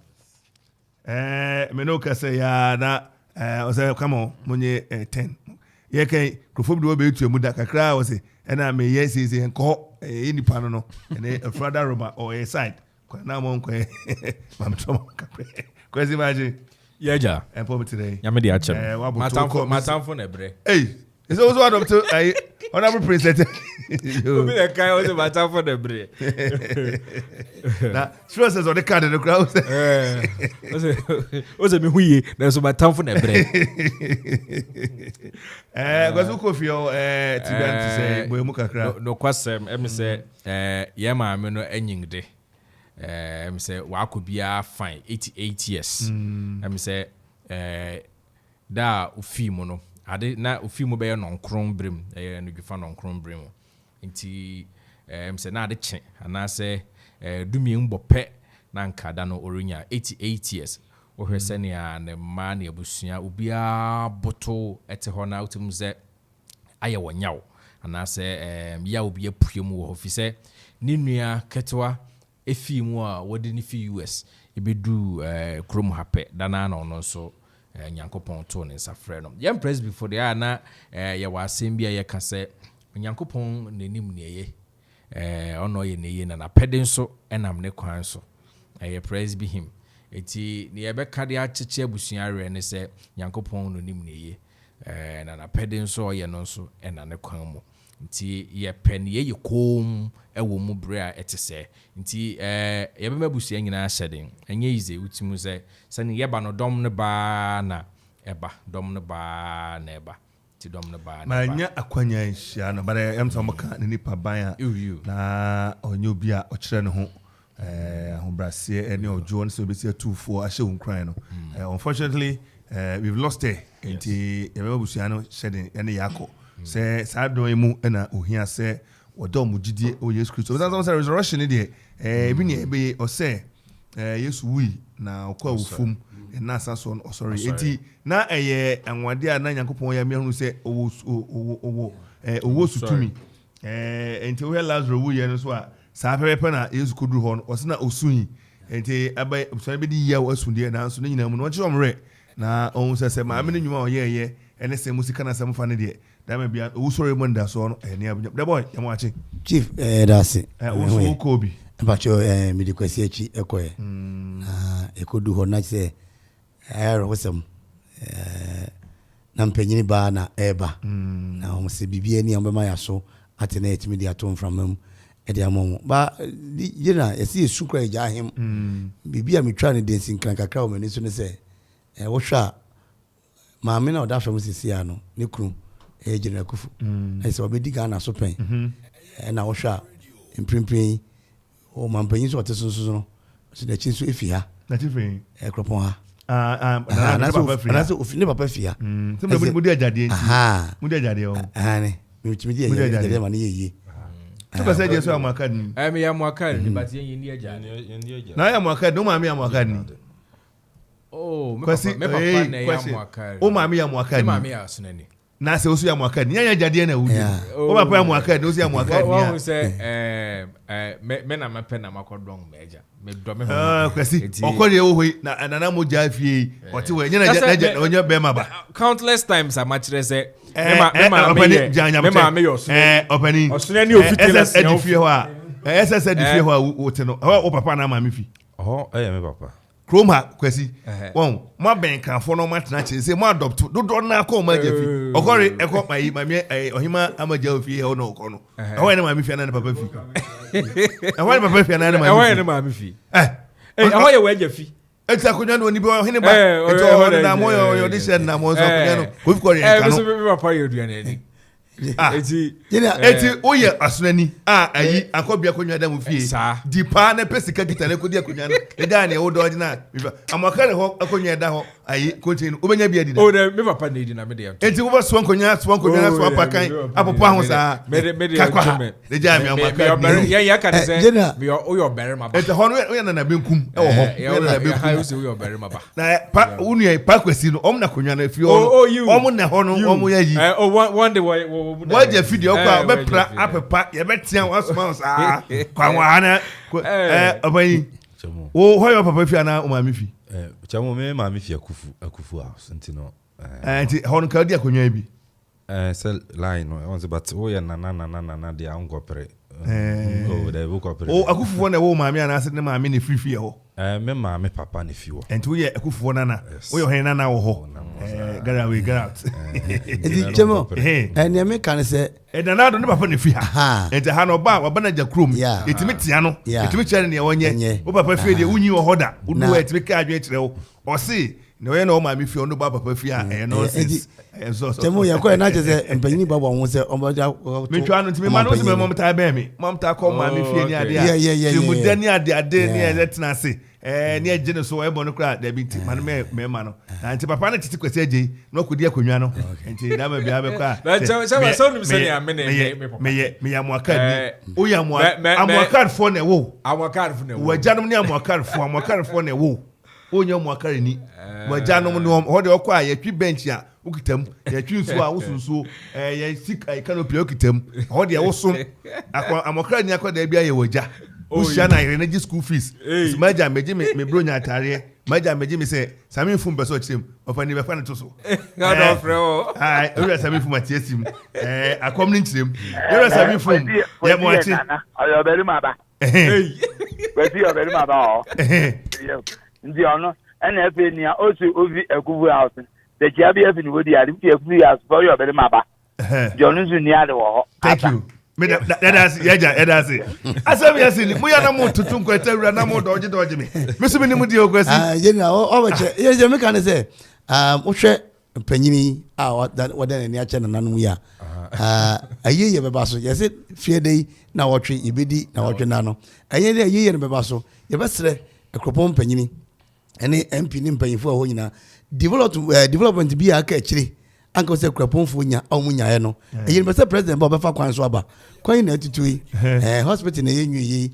me no ka say ya na o say come on munye 10 ye kan krofo bi do be tu emu da kakra wo say na me yes is enko any pano no and a father roba or a side na mo nko mam to kakra kwezi maji yeah and for today ya me dey achem matam for na bre hey it's also one of to honorable president you be the guy also matam for na bre na stresses on the card in the crowd also me huye na so matam for na bre gwazu Kofi tiban to say boy mu kakra no kwasem em say ye ma me no anyingde em say wa akobia fine 88 years em say da ofi mu no ade na ofi mu be ye nonkron brem no dwefa nonkron brem nti em say na ade che ana say dumi mbope na nkada no orinya 88 years ohwe senia ne ma na ebusua obia boto ete ho na utum ze aye wonyawo ana se ya obi apuem wo ofi se ni nua ketwa efi mu a wodi ni fi US ebedu krom hape dana na ono so nyankopon to ne safre no yam press before the na ye wa asembia ye ka se nyankopon nenim ne ye ono ye ne ye na peden so enam ne kwan so ye praise be him eti ne yebeka de acheche abusuare ne se nyankopon no nim ne ye na peden so ye no so ena ne kwan mu nti ye pen ye kom ewo mu bre a etese nti ye be mabusua nyina hyeden enye ize utimu se ne yeba no dom ne ba na eba dom ne ba na eba ti dom ne ba na manya akwanya nhia no bare em so moka ne nipa ban na onyo bi a okire ne ho ahobrasie ene ojo so be see 24 ahye unkran no unfortunately we've lost it nti ye mabusua no hyeden ene yako se sado emu na ohia se wodo mugidie o Yesu Kristo so say resurrection dey ebi ne ebe o say Yesu wi na okwa wufum na asaso no sorry enti na eye anwade a na Nyankopon ya mehunu se owo sutumi enti we Lazarus wu ye no so a sa pepe na Yesu koduru ho no o se na osuyi enti aba so be di ya wasunde na so nyina mu no chi omre na on se ma me nyuma o ye ene se musika na sam fa ne de dama bia o sorry monda so no ene abunya the boy ya mo achi chief that's o so Kobi bacho mi di kwesi achi ekoye na ekodu ho na se wosem na mpanyini ba na eba na o se bibie ni ambema ya so atena etimi di atom from ede amom ba yina esi esukra eja him bibia mitwa ne densin krankakra o mani so ne se wo hwa maame na oda fam sisi ya no ne kru General Kufu ese obedi Ghana so pen na wo hwa imprimprin o mampanyin so oteso no so da chinso efia na tifin kropon ha na so ofine papa fia so me mudi ajade enti mudi ajade o ne me timidi ajade ma ne yeye so ba say je so amaka ni me ya amaka ni but yen ni ajade na ya amaka no ma me amaka ni oh me papa na ya amaka o ma me ya amaka ni ma me ya sunani na se osu ya mwaka ni nya jade na wudi o ba pa ya mwaka ni osu ya mwaka ni ya say me na mape na makodong meja me do me kwesi okori e wo na mo ja fie oti we nya na onye be ma ba countless times a match say me ma me yo opening osune ni ofitele ss fie ho a ss fie ho a wote no o papa na ma me fi me papa Chroma kwesi won ma ben kanfo no matena che say ma adopt do na ko ma jafi okori eko mai ma me ohima amaja ofi he no ko no e ne ma me fi na ne papa fi e ne papa fi na ne ma me fi e ne ma me fi e ho ye wa jafi Eti akonya no ni bi o hene ba. Eti o na mo yo audition na mo so akonya no. Kofi Korea kan no. So me papa yo duane ni. Eti oye asunani ayi akobia akonya da mu fie. Di pa na pesika kita na kodi akonya no. E da na e wo do ordinary. Amakare ho akonya da ho ayi continue. Obenya bia di da. O me papa na di na me de. Eti wo so akonya so apakan apopo ho sa. Me de de jam ya amakare. Ya ka de say me o yo bere ma ba. Eti ho no we na benkum e wo ho. Ya na benkum. Ha yo bere ma ba. Na pa unu e pa kwesi no om na akonya na fie ho. Om na ho no om ya yi. One day what the video kwa be pra apepa ye betia wasoma sa kwa wana obayi wo ho yo papa fi na o ma mi fi chamo me ma mi fi akufu house ntino nti ho no ka di akonwa bi sell line no on but wo ye na dia ngopere oh da wo kopere akufu na wo ma mi ana se ne ma mi ne fifi ho me ma me papa ne fi wo nti wo ye akufu na wo yo hen na wo ho get out edi chemo ene me kan se Nana don't papa ne fi ha. Enti ha no ba wa bana ja krom. Etimi tia no. Etimi kire ne wonye. Wo papa fi de wunyi wo hoda. Udu etimi ka adwe kire wo. O se ne we na o ma mi fi onu ba papa fi a nonsense. So. Temo ya ko na je se empanyini ba wo se o ba ja. Me twa no ntimi ma no se me mom ta ba mi. Mom ta ko ma mi fi ni ade a. Ti mu dani ade ni e tena se. Ni eje ne so e bo no kra da bi ti ma no me ma no. Na nti papa na titi kwese eje no kodi akonwa no. Nti da ba bia be kwa. Na cha so nim se ni me ya mwakad ni o ya amwakad fo na wo amwakad fo na wo wajanom ni amwakad fo na wo o nya amwakad ni wajanom no ho de okwa ya twi bench a ukitam ya twi nso a wosunso ya sika canopy ukitam ho de wosom amwakad ni akwa da bia ya waja o sha na energy school fees maja meji me bronya atare maja meji me say sami fun beso chim ofani be fan to so god of real ai o sami fun matiesim akom ni chim o sami fun ye mo ati ayo beri ma ba we ti o beri ma ba o ndi ono na efe ni o si ovi ekuvu house de kia bi efe ni wodi ade fi ekuvu house for yo beri ma ba jonu zu ni ade wo ho thank you me that's yaja asem yasini mu ya na mu tutun ko etawura na mu doje me so ni mu di okwasi ye na o bache ye me kan say wo hwe panyini wadan ni ache na nanu ya aye ye beba so ye se fie dei na wotwe ibedi na wotwe na no aye ye ne beba so ye besre ekropon panyini ene MP ni mpanyifo a ho nyina development bi aka akire anka se kraponfo nya omunya no eyin be se president ba befa kwan so aba kwan na atutui hospital na yenwi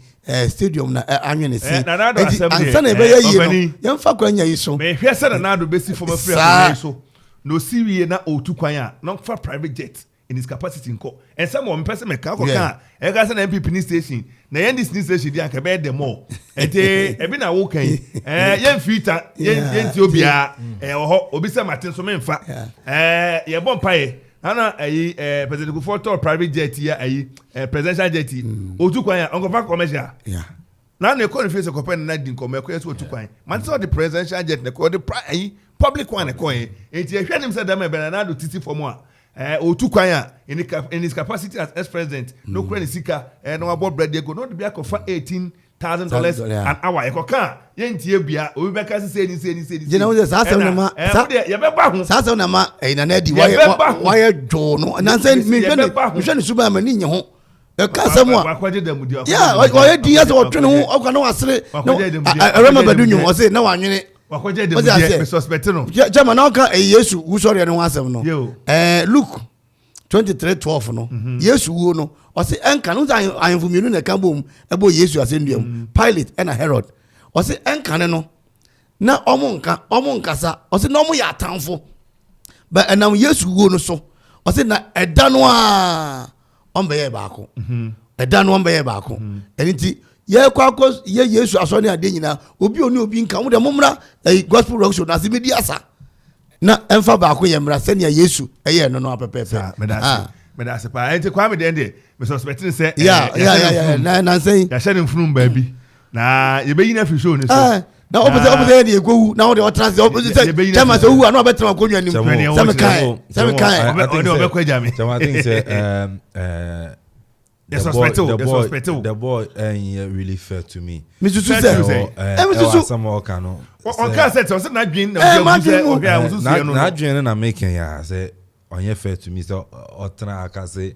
stadium na anwene si ansa na be yi no yemfa kwan nya yi so me hwe se na nado besi for ma free so no siwie na otu kwan a no for private jet in his capacity nko and some one person me ka ko ka e ga se na MPP station na yen this station dia ka be dem all ente e bi na wo kan yen fita yen ti obia ho obi se matin so me mfa ye bon pae ana ayi president go for private jet ya ayi presidential jet otu kwan ya onko fa commercial na na ko face ko pen na din ko me ko yeso otu kwan man so the presidential jet na ko the public one ko enti e hwanim se dem be na do titi for mo otu kwan ya in his capacity as ex-president no kwan sika no about bread dey go no be akofa $18,000 an hour e ko kan yentie bia obi be ka se ni je na wo sa na ma ye be ba ho sa na ma na di why jo no na say me hwe ni suba ma ni nye ho e ka sa mo ya why di ya so twene ho akwa na wasere rema badunyu o say na wanwene wakoje de me suspect no jama na ka Yesu wu sorry no asem no Luke 23:12 no Yesu wu no o say enka no ayenfu mienu na ka bom ebo Yesu asenduam Pilate and Herod o say enka ne no na omunkasa o say no omu ya atamfo ba enam Yesu wu no so o say na eda no a ombeye baako eda no ombeye baako eniti ye kwakos ye Yesu asoni ade nyina obi oni obi nka mo de momra gospel rock show na se medi asa na emfa baako ye mra se ne Yesu eye no no apepepe me da se pa enti kwa me de me suspecting say na say ya share mfunu ba bi na ye be yina fi show ni so na opose de egwu na wo de otrans opose say chama say wu anu obetra konwa nim se me kai o de obekwa jame so I think say The boy ain't really fair to me. Mr. Susan, some more cano. On cassette, or not being not dreaming and making ya say on your fair to me. So, or I can say,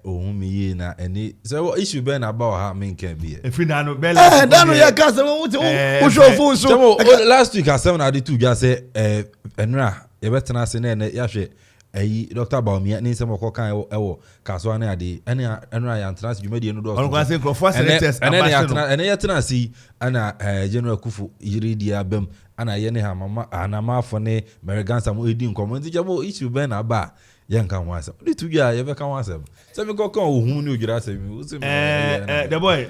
oh, me na any. So, what issue been about how men can be? If we know Bella, last week, I 7 I did 2 guys say, Enra, you better not say, Yashe. Doctor about me, need some of Kokan or Caswana, any and trans you made you know. I'm going to say, and I see General Kufu, Iridia Bem, and I any hammer, and a mafone, American some wedding community, issue Ben Abba, young can once. The 2 years ever come once. So we go who knew you say, the boy,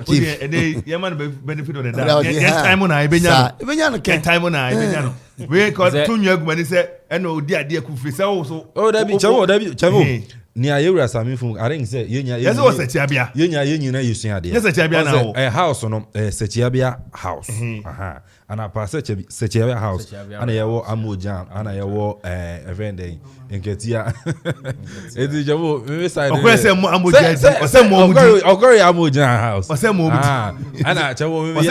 Yaman benefit of the time on I, Benyan, time on I, we call 2 young when he said, and oh dear Kufi, so that be Chavo. Near you as I'm from, I didn't say, yes, it was a Chabia. You see, yes, a Chabia now, a house on a Sechabia house. And I pass such a Sechabia house, and I wore Amujan, and I wore a vending in Ketia. It is your side. Some Amujan house, or some movie. And I tell you,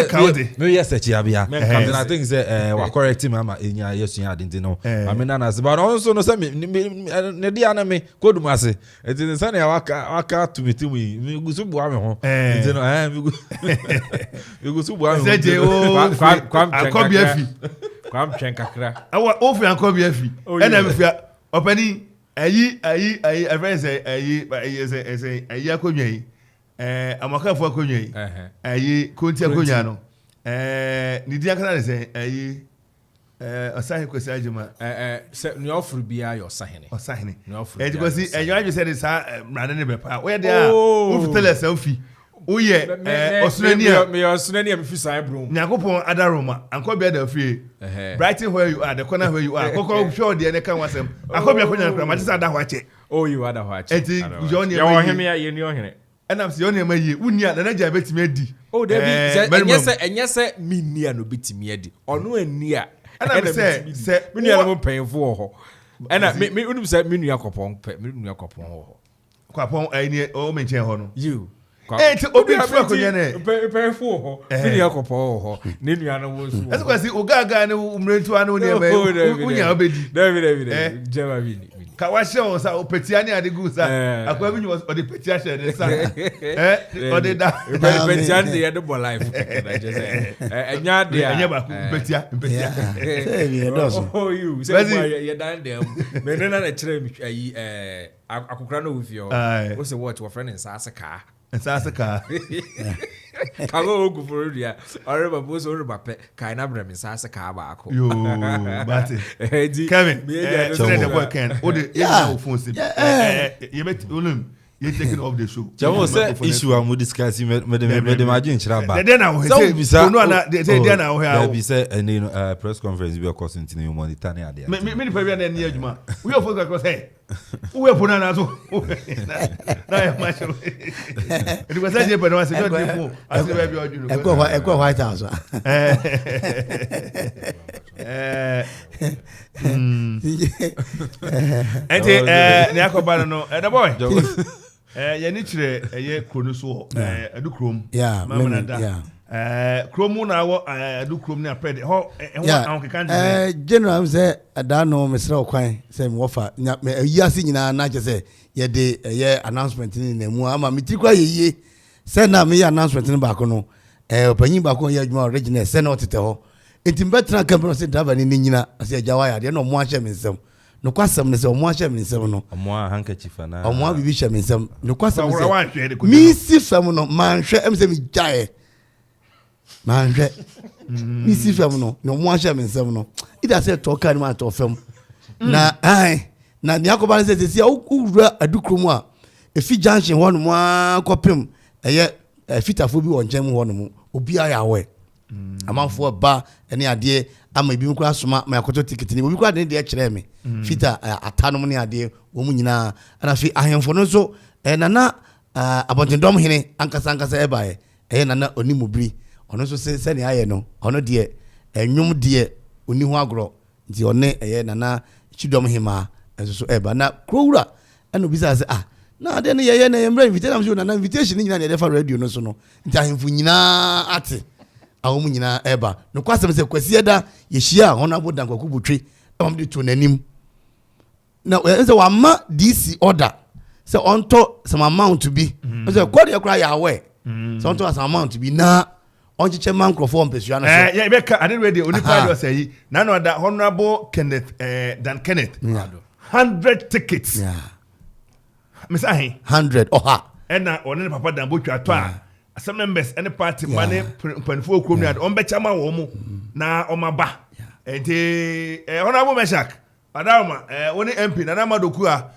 yes, Sechabia. And I think that correct Mamma in your yes, I didn't know. I mean, but also no some Nediana me, good master. It is sunny. I can't to me. We go to Buamo. You go to Buamo. Uncle Biafi. Kwam Chenkakra. Our offer Uncle Biafi. And if you are opening a friend say a Yakoye, a Maka for Koye, a Kuntia Kunyano, Nidiaka say a sign Kosajima, no offer be your sign or sign. No offer. And you see, and you said it's running a where they are. Who tell us selfie. Oh yeah, Australia, me Australia, me fisa broom. Nyakopon Adaroma, Uncle Beda free. Brighton where you are, the corner where you are. Koko sure the neck was him. Uncle Biakonya, I just had that watch it. Oh, you had a watch. And Johnny, you are him here, you know him. And I'm the only man you wouldn't yet, and I bet me. Oh, there and yes, me near no bit me, or no near. And I say, me near paying for her. And I me wouldn't say me near Copon, me near Copon. Copon, I near all mention honor. You. It's obi fuck yene pay for ni akopo ho ni nuano wo so that's why see ogaga ne umrentu anu ne me unya obedi David jema bi ni ka wa show sa opetia ne ade gu sa akwa bi was ode petia share ne sa ode da petia ne de bo life na je say enya de enya ba petia oh you say you dan dem me na kire mi ayi akokra no wo fi o wo say what your friend in Sasaka. And Sasaka. Kago go for dia. Ore babo so ore bape. Kai na bra me Sasaka ba ako. Yo, but Kevin, the boy can. O the yeah phone sim. You met ulum. You taking off the show. Jamo say issue am discussing me imagine chira ba. Then now say no na they now here. Be say any press conference be course into you monitor na there. Me pay na near adwuma. We of course say we put na so. Na ya match. It was say but no say don't dey as we be odwunu. Ekwa White House. Ente ne akoba no the boy. Ya ni kire ye krono so adu krom. Yeah, krom na wo adu krom na pred ho an kan general say da no mesra okwan say me wofa me ayase nyina na je say ye de ye announcement ni na mu ama mitikwa ye say na me announcement ni ba ko no opanyin ba ko ye adwuma original say na otete ho entimbetra campaign say driver ni nyina say ajawa ya de no mo ahye me nsem no kwasam ne se omo ahye me nsem no omo handkerchief na omo abibi hye me nsem no kwasam se mi si fam no manhwe em se mi jae manhwe mi si fam no no omo ahye me nsem no ida se to kan ma to fam na ai na ni akoba se se ura adukromu a efi junction ho no mo akopem eye fitafo bi won jem ho no mo obi ayawe amanfo ba ene ade ama bi nkura soma ma yakoto ticket ni obi kwa de kire me fita atanom ne ade wo mu nyina ana fi ahemfo no so nana abotendom hene ankasa ebae nana onimubri ono so se ne aye no ono de enwum de oni ho agro nti one nana chidom hema eso so eba na krowura ana obi sa se na de ne ye na yemra invitation na invitation nyina na de fa radio no so no nti ahemfu nyina ate awo mu nyina eba no kwasem se kwasi da ye hia honorable dankwaku butwe am de to nanim na say wa ma DC order say onto some amount to be say kwode ye kra ya we say onto some amount to be na onche chairman microphone pesua no so yeah be ka ade radio onipa do say yi na no da honorable Kenneth Dan Kenneth 100 tickets yeah Miss Ahin 100 oha ena one papa dan bo twa to a some members any party money panfo okrom na on be chama wo mu na o maba enti honorable Meshak adama woni MP na Madoku a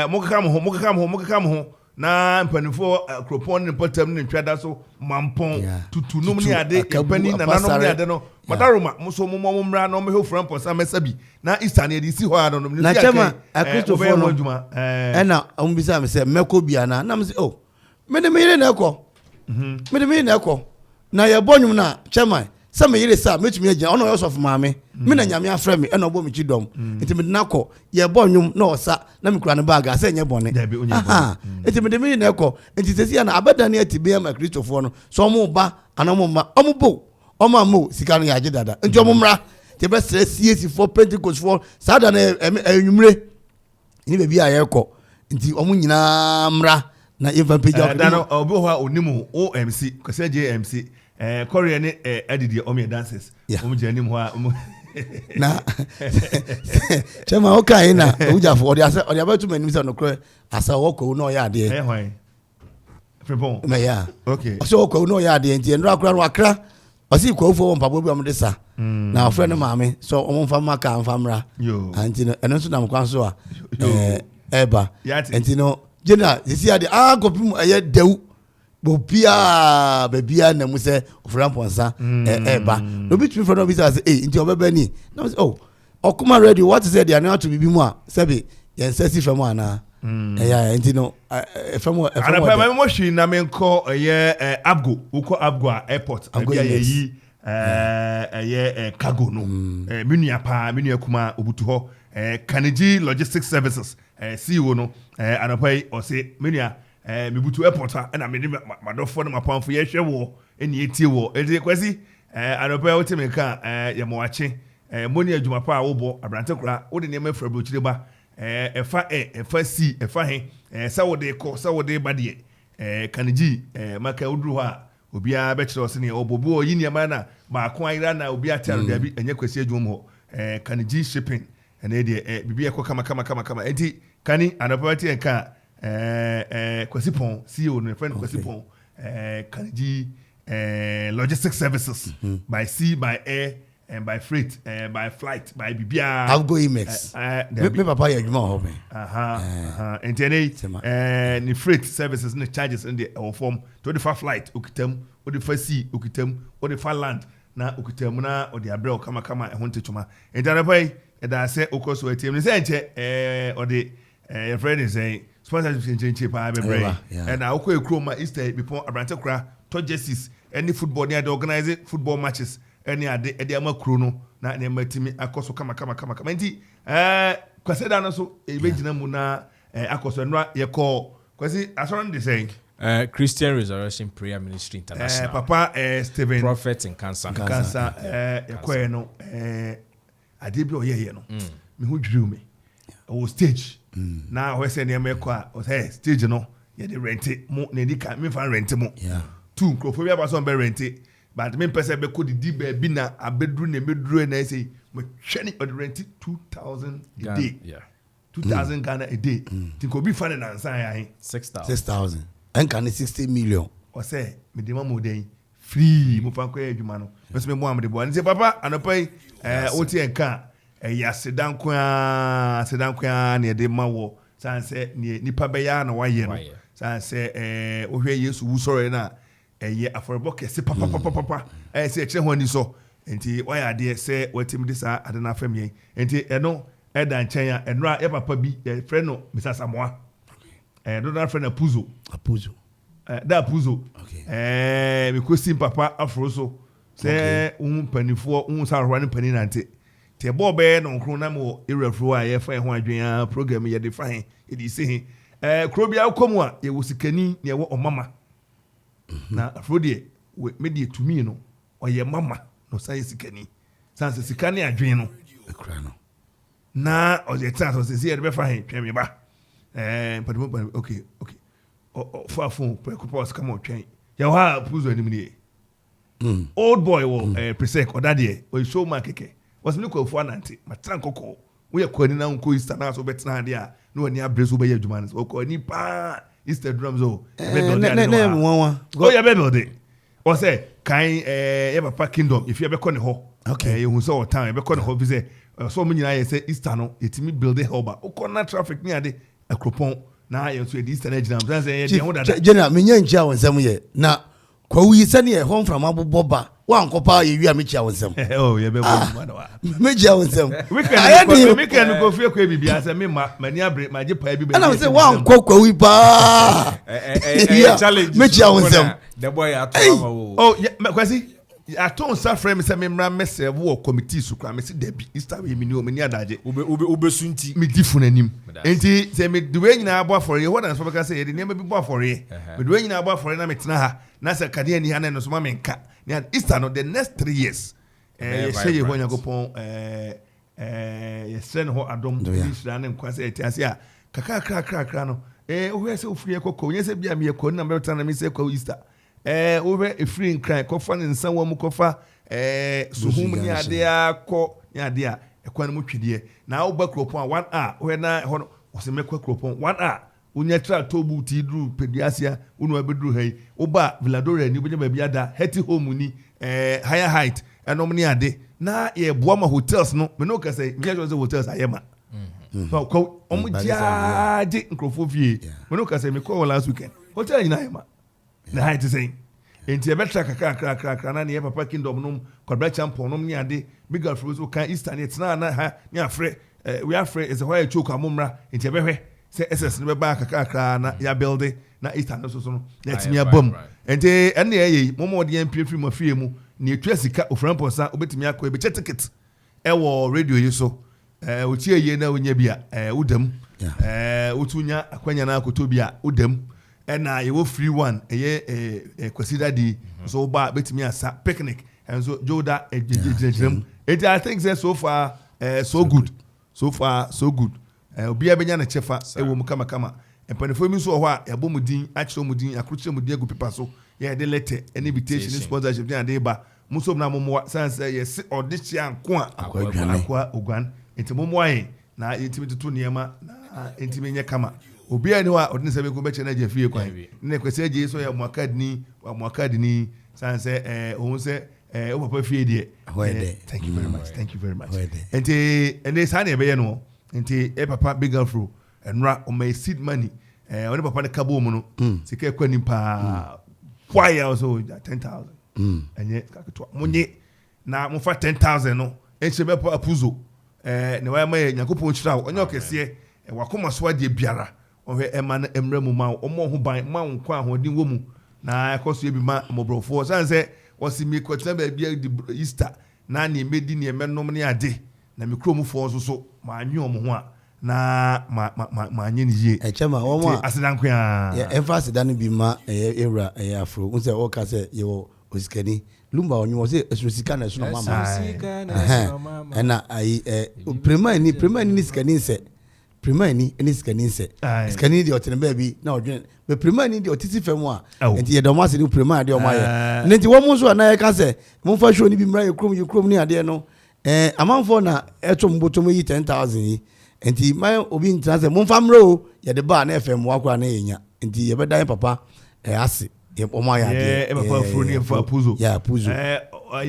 mokaka mo ho na mpanifo kropon ne potam ne ntwada so mampon tutunum ne ade pani na nanom ne ade no madaroma muso mo mra no me hofran posa mesabi na Easter ne di si ho adon no na chema Christopher no ena ombisa me se meko bia na me se oh me de me yire na ekọ na ye bonyum na chema se me yire sa metumi agina ono yo sof maame me na nyame afre me ena obo me chidom enti me na kọ ye bonyum na osa na me kura ne bag ase nye bone enti me de me na ekọ enti sesi na abadane atibe ma Christopher no so mo ba anamo ma omo bo omo amo sika no ya age dada enti omo mra te be stress for Pentecost for sada na enwumre ni be bia ye kọ enti omo nyina mra na even page dano obi ho onimu OMC kwase JMC Korea ne adidi omo dancers omo janim ho na chema okay na ujafo odi abatu manim se no kro asa woko no ya ade hwan frepon me ya okay so woko no ya ade nti ndra akra no akra osi kwofo mpabo bi amde sa na ofre no maame so omo mfa maka mfamra anti no eno so na mkwan so a eba anti no general sisi ade akopim eye dew bobia na mu se ofre mponsa eba no bitumi for no bi say nti obeba ni na say oh Okoman radio what is there na to bibi mu a sebe yen sesi fam ana yeah nti no fam ana pa mo hwi na me nko ye abgo uko abgo airport abia yi cargo no menua pa menua kuma obutu ho Kaniji Logistics Services CEO no anapai o se menua mebutu airport na me madofo na mapamfo ye hwe wo eni etie wo edi kwasi anapai o teme ka ye mo wache moni adwuma pa wo bo abrante kura wo de ne mafra brochire ba efa si efa he sawode ko sawode bade Kaniji maka udru ha obia be kire osene obobu oyi ne ma na ba ko ayira na obia taro da bi enye kwasi adwuma ho Kaniji shipping ene de bibia ko kama enti kani anapati enka kwasi pon CEO no friend kwasi pon Kaniji Logistics Services by sea, by air, and by freight, by flight, by bibia. I'll go Imex. Me papa ya juma ho me. And then the freight services and the charges in the form 25 flight ukitem, or the first sea ukitem, or the far land na ukitem na or the abrel kama ehonte chuma. And then I da say okoso etim ne say or the your friend is saying sponsorship change pa be brain. And I okọ ekroma Easter before abrante kra to justice any football near the organize football matches any ade amakro no na ne matimi akoso kama nti kwase da no so ebegina mu na akoso nra ye call kwase asoran de saying Christian Resurrection Prayer Ministry International papa Stephen Prophet in Kasa yakọ no ade bi oyeye no me hu dwiru me o stage na ho se ne mekọ a o say stage no ye de rent mo na di ka me fan rent mo two crofo bi abaso be rent but me pese be ko di ba bi na abedru na medru na say mo hwani o de rent 2000 a day 2000 Ghana a day think obi fan na nsan ya 6000 and can 60 million o say me de mo den free mo fan ko adwuma no pese me mo am de bo ani say papa anopai o ti enka ya sedan kwa na de mawo san se nipa be ya na waye no san se o hwe Yesu wu soro na ye aforebo kese papa se kire ho ni so enti waya de se watim de sa ade na fam yen enti eno eda nchen ya enra ye papa bi ye friend no misasa moa do na friend apuzo da apuzo mi ko sim papa afro so se panifo sa ro ne pani nante te bo be no nkro na mo erefro a ye fa ho adwen program ye de fa he e di se krobia ukomwa ye wosikani ne wo omama na afrodie we medie tumi no oye mama no sai sikani sanse sikani adwen no ekra no na oye tsa so se ye be fa hen twen me ba okay for phone prekopos come on twen ya wa puzo anim ni old boy wo presec odade o show ma keke was me ko for nanti matran kokko we kwani na nko Easter na so betna de a no ani abreso be adwuma no ko ni pa Easter drums o be build na won go ya be build o say kan e papa kingdom if you be ko ne ho okay you so time e be ko ne ho bi say so me nyina ye say Easter no yetimi build helba o ko na traffic ni ade akropon na ye so Easter na gina am say ye de ho dada general me nya ntia wonsam ye na kwawi sane ye hon from aboboba wa nkopa ye wi a me chia wonsam oh ye be bo ma wa me chia wonsam weekend go fie kwa bibia say me mani abre ma je pa bi be ana say wa nkọ kwawi pa challenge me chia wonsam the boy atoma wo oh yeah kwasi aton sa frame say me mra message wo committee su kwa me say debi Easter we me ni o me ni adaje ube sunti me di funanim enti say me the way nyina abo for ye what am supposed to say the name be bo for ye me the way nyina abo for na me tena ha na say kade ani ha na no so ma me nka ni Easter no the next 3 years ye say ye ho nyagopon ye send ho adom Israel na nkwa say etiase a kaka no o he say ofiri ekoko nye say bia me ekoko na me tena me say kwa Easter over a free cry kofa ne nsa wo mu kofa suhum ni ade akọ ni ade a ekwan mu twede na wo ba kropon 1 hour we na ho o se mekwa kropon 1 hour unya tra tobu ti dru pediasia unu abedru hai wo ba Villadora ni bonya ba bia da heti home ni higher height enom ni ade na ye boa ma hotels no me no ka say me just hotels ayema so ko omu jaade nkrofo vie me no ka say me call last weekend hotel ina ayema na height saying enti e betra kaka na ne papa kingdom no kwabra champion no ni ade bigger for so kan Easter ni tena na ha ni afre we afre is why choke amumra enti e behwe se SS no be ba kaka na ya build na Easter no so no let me abom enti ene ye momo de MP free ma fie mu ni etua sika oframposa obetimi akọ e be ticket e wo radio yi so otie ye na onya bia udam otunya akwanya na akoto bia udam na ye wo free one consider the so ba betimi asa picnic and so joda ejejejem it I think so far so good obi abenya na chefa e wo mu kama empanefo mi so ho a yabo mudin akire mudin akrochire mudin agu paper so ye de letter an invitation sponsorship dey ade ba muso na momo sanse yes audition anko akwa ogwan enti momo ayi na intimi tutu niema na intimi nye kama obi ani wa odin se be ko be che na je fie kwan ne kwese je so ya mwakadini sanse ohun se o papa fie de thank you very much enti sa na be ye no enti papa big afro enra o my seed money oni papa ne kabo mu no sika ekwa ni pa why also 10,000 enye kaketwa munye na mufa 10,000 no enche be pa puzo ne wa ma yakopon chira onye okese wakoma so ade biara ohwe ema na emra mu ma omo ho ban ma nkwa ahodin wo mu na akoso ebi ma mobrofo sanse wasi mi kwatena ba bia Easter na ne medi ne menom ne ade na mikrom fo so ma anwe omo ho a na ma anye ne yie echema omo asidan kwa ya emphasize no bi ma era afro unse o ka se ye osikani lumba onyo se esika na so na mama na ai prima ni sikani se prima ni sikani se sikani di otene baby na odwen be prima ni di otiti fam a enti ye domase ni prima de o ma ye nti wo mu so na ye ka se mo fa show ni bi mra ye krom ni ade no amanfo na etom botom yi 10,000 yi enti my obi ntra se mo fa mro ye de ba na fm wakwa na yenya enti ye beda papa ase ye o ma ya de papa fru ni fa puzo ya puzo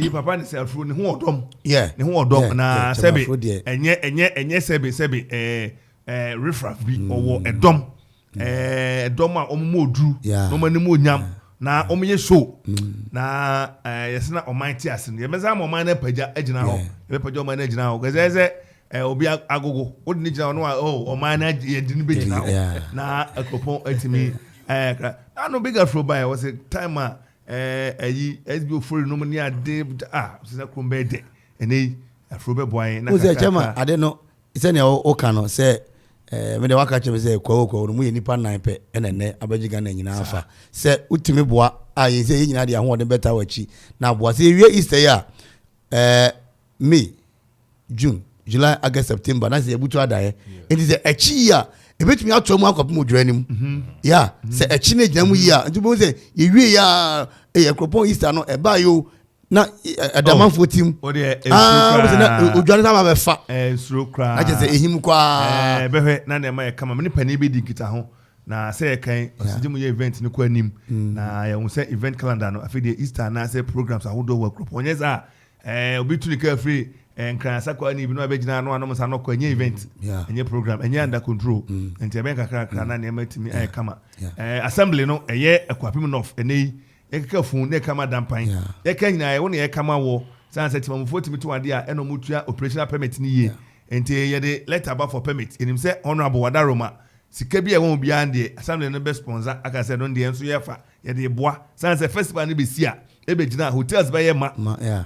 yi papa ni se fru ni ho odom yeah ni ho odom na sebe enye sebe refraf bi owo edom edom a omo odru no mani mo nyam na omo ye show na yesna omanti ase ye meza mo man na paja agina ho ye paja oman na agina ho gezeze obi agogo odi ni gina no oman na ye dini be gina ho na akopon atimi no bigger for by was a time ayi SBO for no money ade sisa krombe de ene afro be boy na ka chama ade no ise ne o kano say me de waka che me say kwa no mu nipa nan pe ene abajiga na nyina afa se utimi boa a ye say nyina de ho de beta wachi na boa se wie Easter ya May June July August September na se ebutu adaye enti se echi ya ebetumi atwa mu akopem odwanim ya se echi na gyamu ya nti bo se ye wie ya ekropon Easter no eba yo na adamanfo tim odwane sama be fa suro kra na je se ehim kwa behwe na na ma kama me pani be dikita ho na se kan osidimu ye event ni kwa nim na ya se event calendar no afi de Easter na se programs ahodo wa group onye za obi tu ni ka free nkransa kwa ni bi no abegina no anom sa no kwa nye event enye program enye under control enti ebe kakra na na matimi kama assembly no eye akwapim nof enei ekeka fun ne kama dampan eka nyina ye wona ye kama wo sanse timamfo timi to ade a eno mutua operational permit ni ye enti ye de letter ba for permit enim se honorable wadaroma sika bi e won bia ande assembly no be sponsor aka se don de enso ye fa ye de boa sanse festival ni be sia ebe gina hotels ba ye ma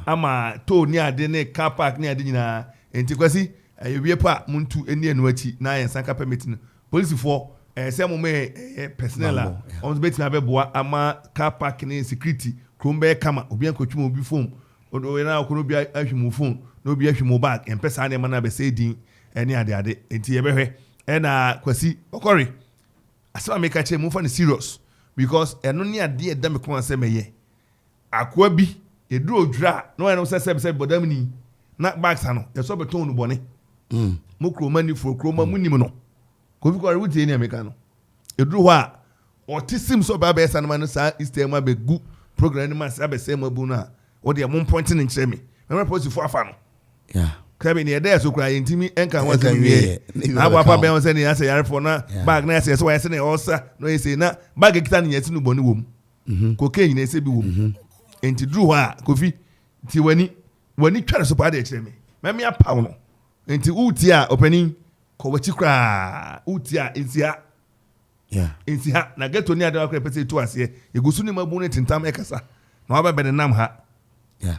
ama to ni ade ne car park ni ade nyina enti kwasi ewie pa muntu eni enu achi na ye sanka permit no police for say mo me personnel on beti ma be boa ama car park ni security krombe kama obi ankotwu obi phone odo na okono bi ahwemu phone no obi ahwemu bag empesa na na be say din eni ade enti ye behwe na kwasi okori asema make che mo fa ni serious because eno ni ade da me ko say meye akwa bi eduro odwura no eno say bodam ni na bags ano ye so beton no bone mo kroma ni fo kroma munim no Kofi kwa wuti ni America no eduru ho a otisim so ba be sanama no sa Easter ma be gu program ni ma sa be se ma bu na o de mo point ni nkyere me me post fo afa no kabe ni ede so kura yintimi enka wa se wie abo apa be on se ni ase yare fo na bag na ase so wa se na osa no ese na bag kita ni yeti no boni wom cocaine na ese bi wom enti duru ho a Kofi ti wani tware so pa de kyere me apa no enti uti a opening ko wachi kra utia insia insia na geto ni ade akra pese to ase egusu ni mabu ne tintam ekasa na waba bene nam ha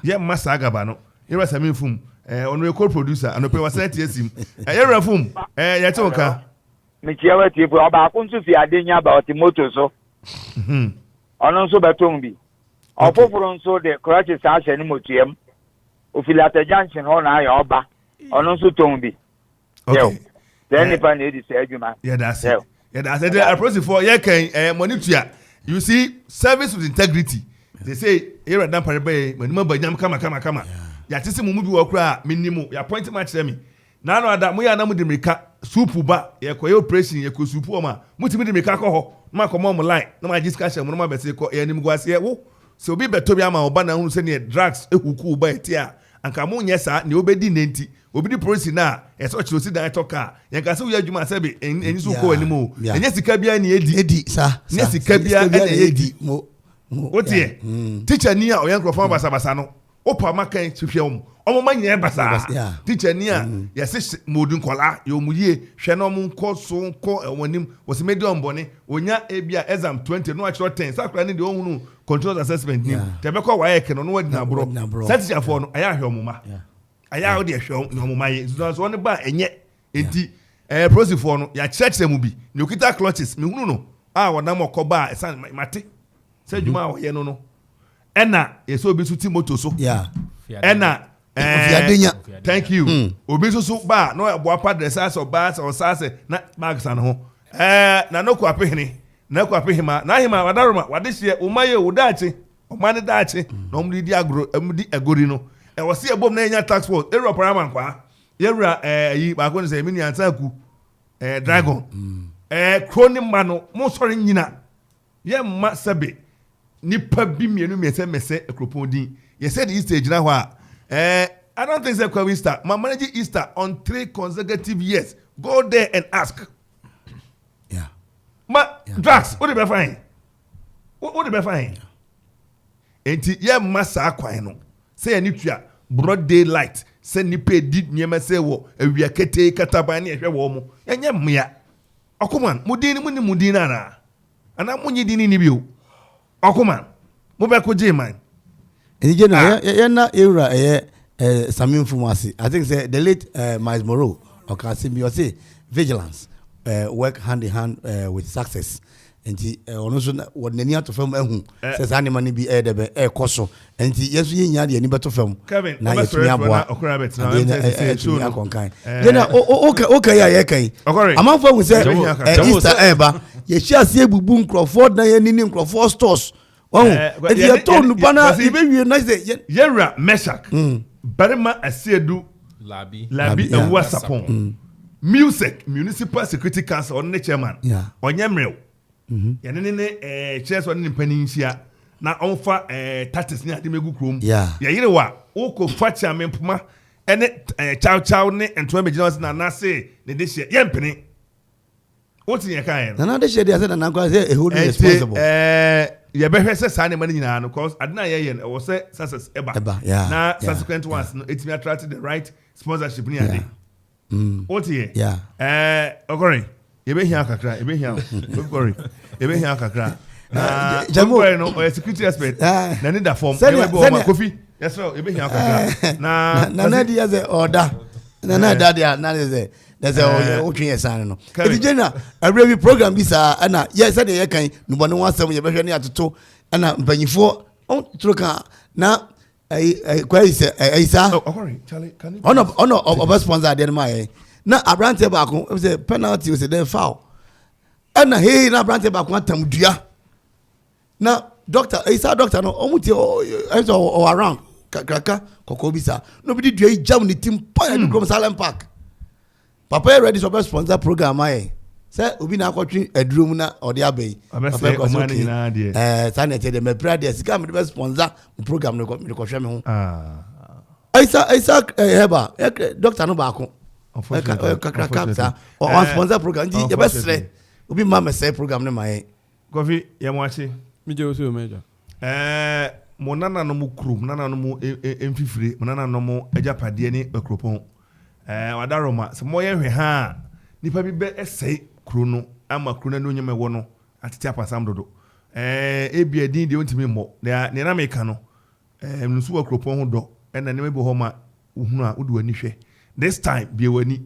ye masa agaba no yera sami fum ono e co-producer anope wasanti esim yera fum ye te oka me kiawa tie po aba akunsu fi ade nya ba otimoto so ono so beton bi ofoforo nso de crutches a hye ni motuem ofilata junction ho na ayo oba ono so ton bi okay then if I need to say you man. Yeah, that's it. The approach for money to you see service with integrity. They say here at Damparebe when Mabajam kama. Ya tisi mu bi wakura minimum ya point match them. Na no ada mu ya na mu de meka soup ba ya koye operation ya ko soup o ma mutimi de meka ko ho ma ko mo line na ma discussion mo ma be se ko ya nim guase wo so bi beto bi ama oba na hunu se ne drugs ehuku ba etia anka mu nye sa ne obedi nenti obi di police na eso chirosi dan toka yanka se uya djuma se be eni so ko animu enye sika bia na edi sa ne sika bia na edi mo otie teacher ni a oyan krofon basa no opa makan hwehwe omo manye basa teacher ni a yesi modun kola yo muye hwe no mo nko so nko ewonim wose medium bone onya ebia exam 20 no achiro 10 sakra ni de ohunu control assessment ni tebeko wa yeke no no wadi na bro teacher for no aya hwe omuma aya odi ehwe no omuma ye so one ba enye enti process for no ya church mu bi ni okita clutches me hunu no a wonam okoba esan mate se djuma wo ye no ena yeso obi su timoto so ena thank you obi so ba no abo pa dress so ba so sase na bags an ho na no ko apehene na ko apehima na hima wadaroma wadehye umaye udachi omane dachi na omdi di agro emdi agori no e wose ebom na enya tax force ero paraman kwa yewura yi ba ko ne se mini antaku dragon kroni mano mo sori nyina ye ma sabe nipa bi mienu mese ekropodin you said Easter ejina ho a I don't think say Kofi Easter my manage Easter on 3 consecutive years go there and ask drugs what be fine what be fine enti ye masa akwan no say any tua broad daylight say nipa di nyema say wo awia kete kataban na ehwe wo mo enye mmia Okoman mudini muni mudina na ana munyi dini ni bio Okoman mo be ko man enje na na era Samin Fumasi I think say the late Miles Moreau okay say me say vigilance work hand in hand with success. Nti ono so wo nani atofam ahu se sa ne mane bi edebe ekoso nti yeso yenya de ani beto fam na yetumi aboa okura bet na yetumi akonkan then okay ya yekan amanfo hu se Easter eba ye hia ebubu Nkroford na ye nini Nkroford stores nti ye to nupa na ye bewie na se yera Meshak barema asiedu labi enwa sapon music municipal security council on the chairman onyemrew ne chairs on nimpaninhia na onfa tatis ni ade megu krom ya yire wa oko facha mempuma ene chow ne ento megina na na se ne de hye yempene oti ye kan na de hye de ase na kwa say hold responsible ye behwe se sa ne mani nyina no cause adena ye wo se success eba na subsequent ones no it me attract the right sponsorship ni ade oti ye okore ebehia kakra ebehia kakra jambo no security expert na need that form ebe Kofi yes well ebehia kakra na dia ze order na dia na ze there's a otwe san no e jena a review program bi sa na yes said ye kan no bone wasam ye behwe ne atoto na mpanyifo on troka na kwa isa ono sponsor there my na abrante ba ko say penalty was then foul na hey na abrante ba ko atamdua na doctor isa doctor no omuti o around kaka kokobisa nobody dua jam ni team pa na Krom Salem Park papa ready to sponsor program ai say obi na akotwe adurom na ode abai papa ko so sanete de me brother sika me sponsor program no ko hwe me ho isa heba doctor no ba ko kakra on sponsor program di the best obi mama say program ne mai Kofi ye mo achi mi je oso meja mo nana no mu krum nana no mu emfifire mo nana no mu ajapade ne akropon wadaroma se mo ye hwe ha nipa bi be esei kru no ama kru na no nyame wo no atete apasam dodo ebia din de ontimi mo ne na meka no nsu akropon ho do na ne mebo ho ma uhunu a udu ani hwe this time be wani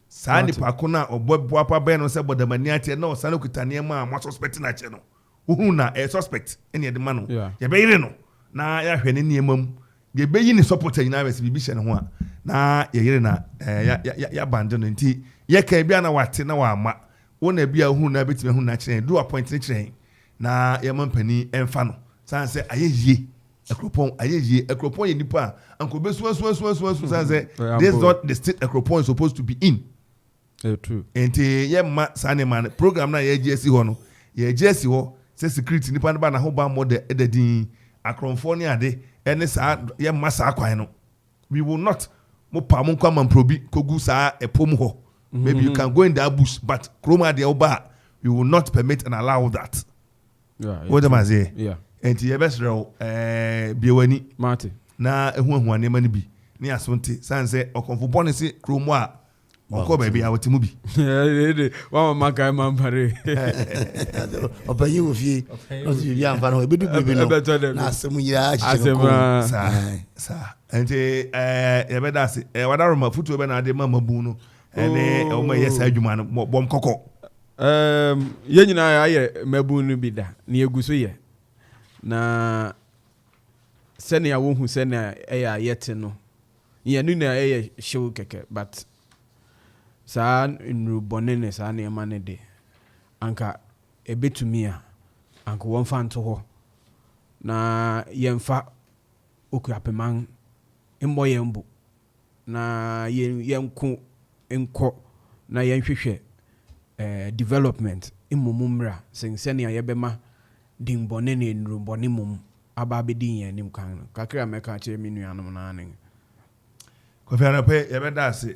saa nipa ko na obo apa be no se bodamani ate na osane kutane ma mo suspect na che no uhunu na suspect ene de ma no ye be yire no na ya hwe ne niemam ye be yi ni supporter nyina bese bibi hye ne ho a na ye yire na ya bande no nti ye ka bia na wate na wa ama wona bia uhunu na betime hu na kire do appoint ne kire na ye mampani emfa no san se ayeye Akropon ayeye Akropon ye nipa anko be so san se this is what the state Akropon is supposed to be in. True. Enti ye ma sane man program na ye GSC ho no ye GSC ho se security nipa na ba na ho ba mo de edadin Akronfo ni ade ene sa ye ma sa kwan no we will not mo pa mo kwa man probi kogu sa epom ho. Maybe you can go in the bush but Kroma de oba we will not permit and allow that. What am I saying? Yeah. Enti ye besro biewani mate na ehu ne mani bi ni asonte sanse okonfo bone se kromo a onko ba bi a watimu bi wa ma kai man pare obanyi wo fie no si bi amfa no ebedu bi no na asemu yira sa enti ye beda se wadaroma futu be na ade mama bu no ene o ma yesa adwuma no bom kokko ye nyina aye mabu no bi da na eguso ye na sene wo hu sene eya yete no ye nu na eya show keke but sa nru bonene sa na ema ne de anka ebetumi a anka won fa nto ho na yemfa okuapeman embo yembo na yenku enko na yenhwehwe development imumumra sene yebema din bonene nru bonimum aba bedin ya nim kan kakra meka che mi nuanom na anen Kofi anape ye beda se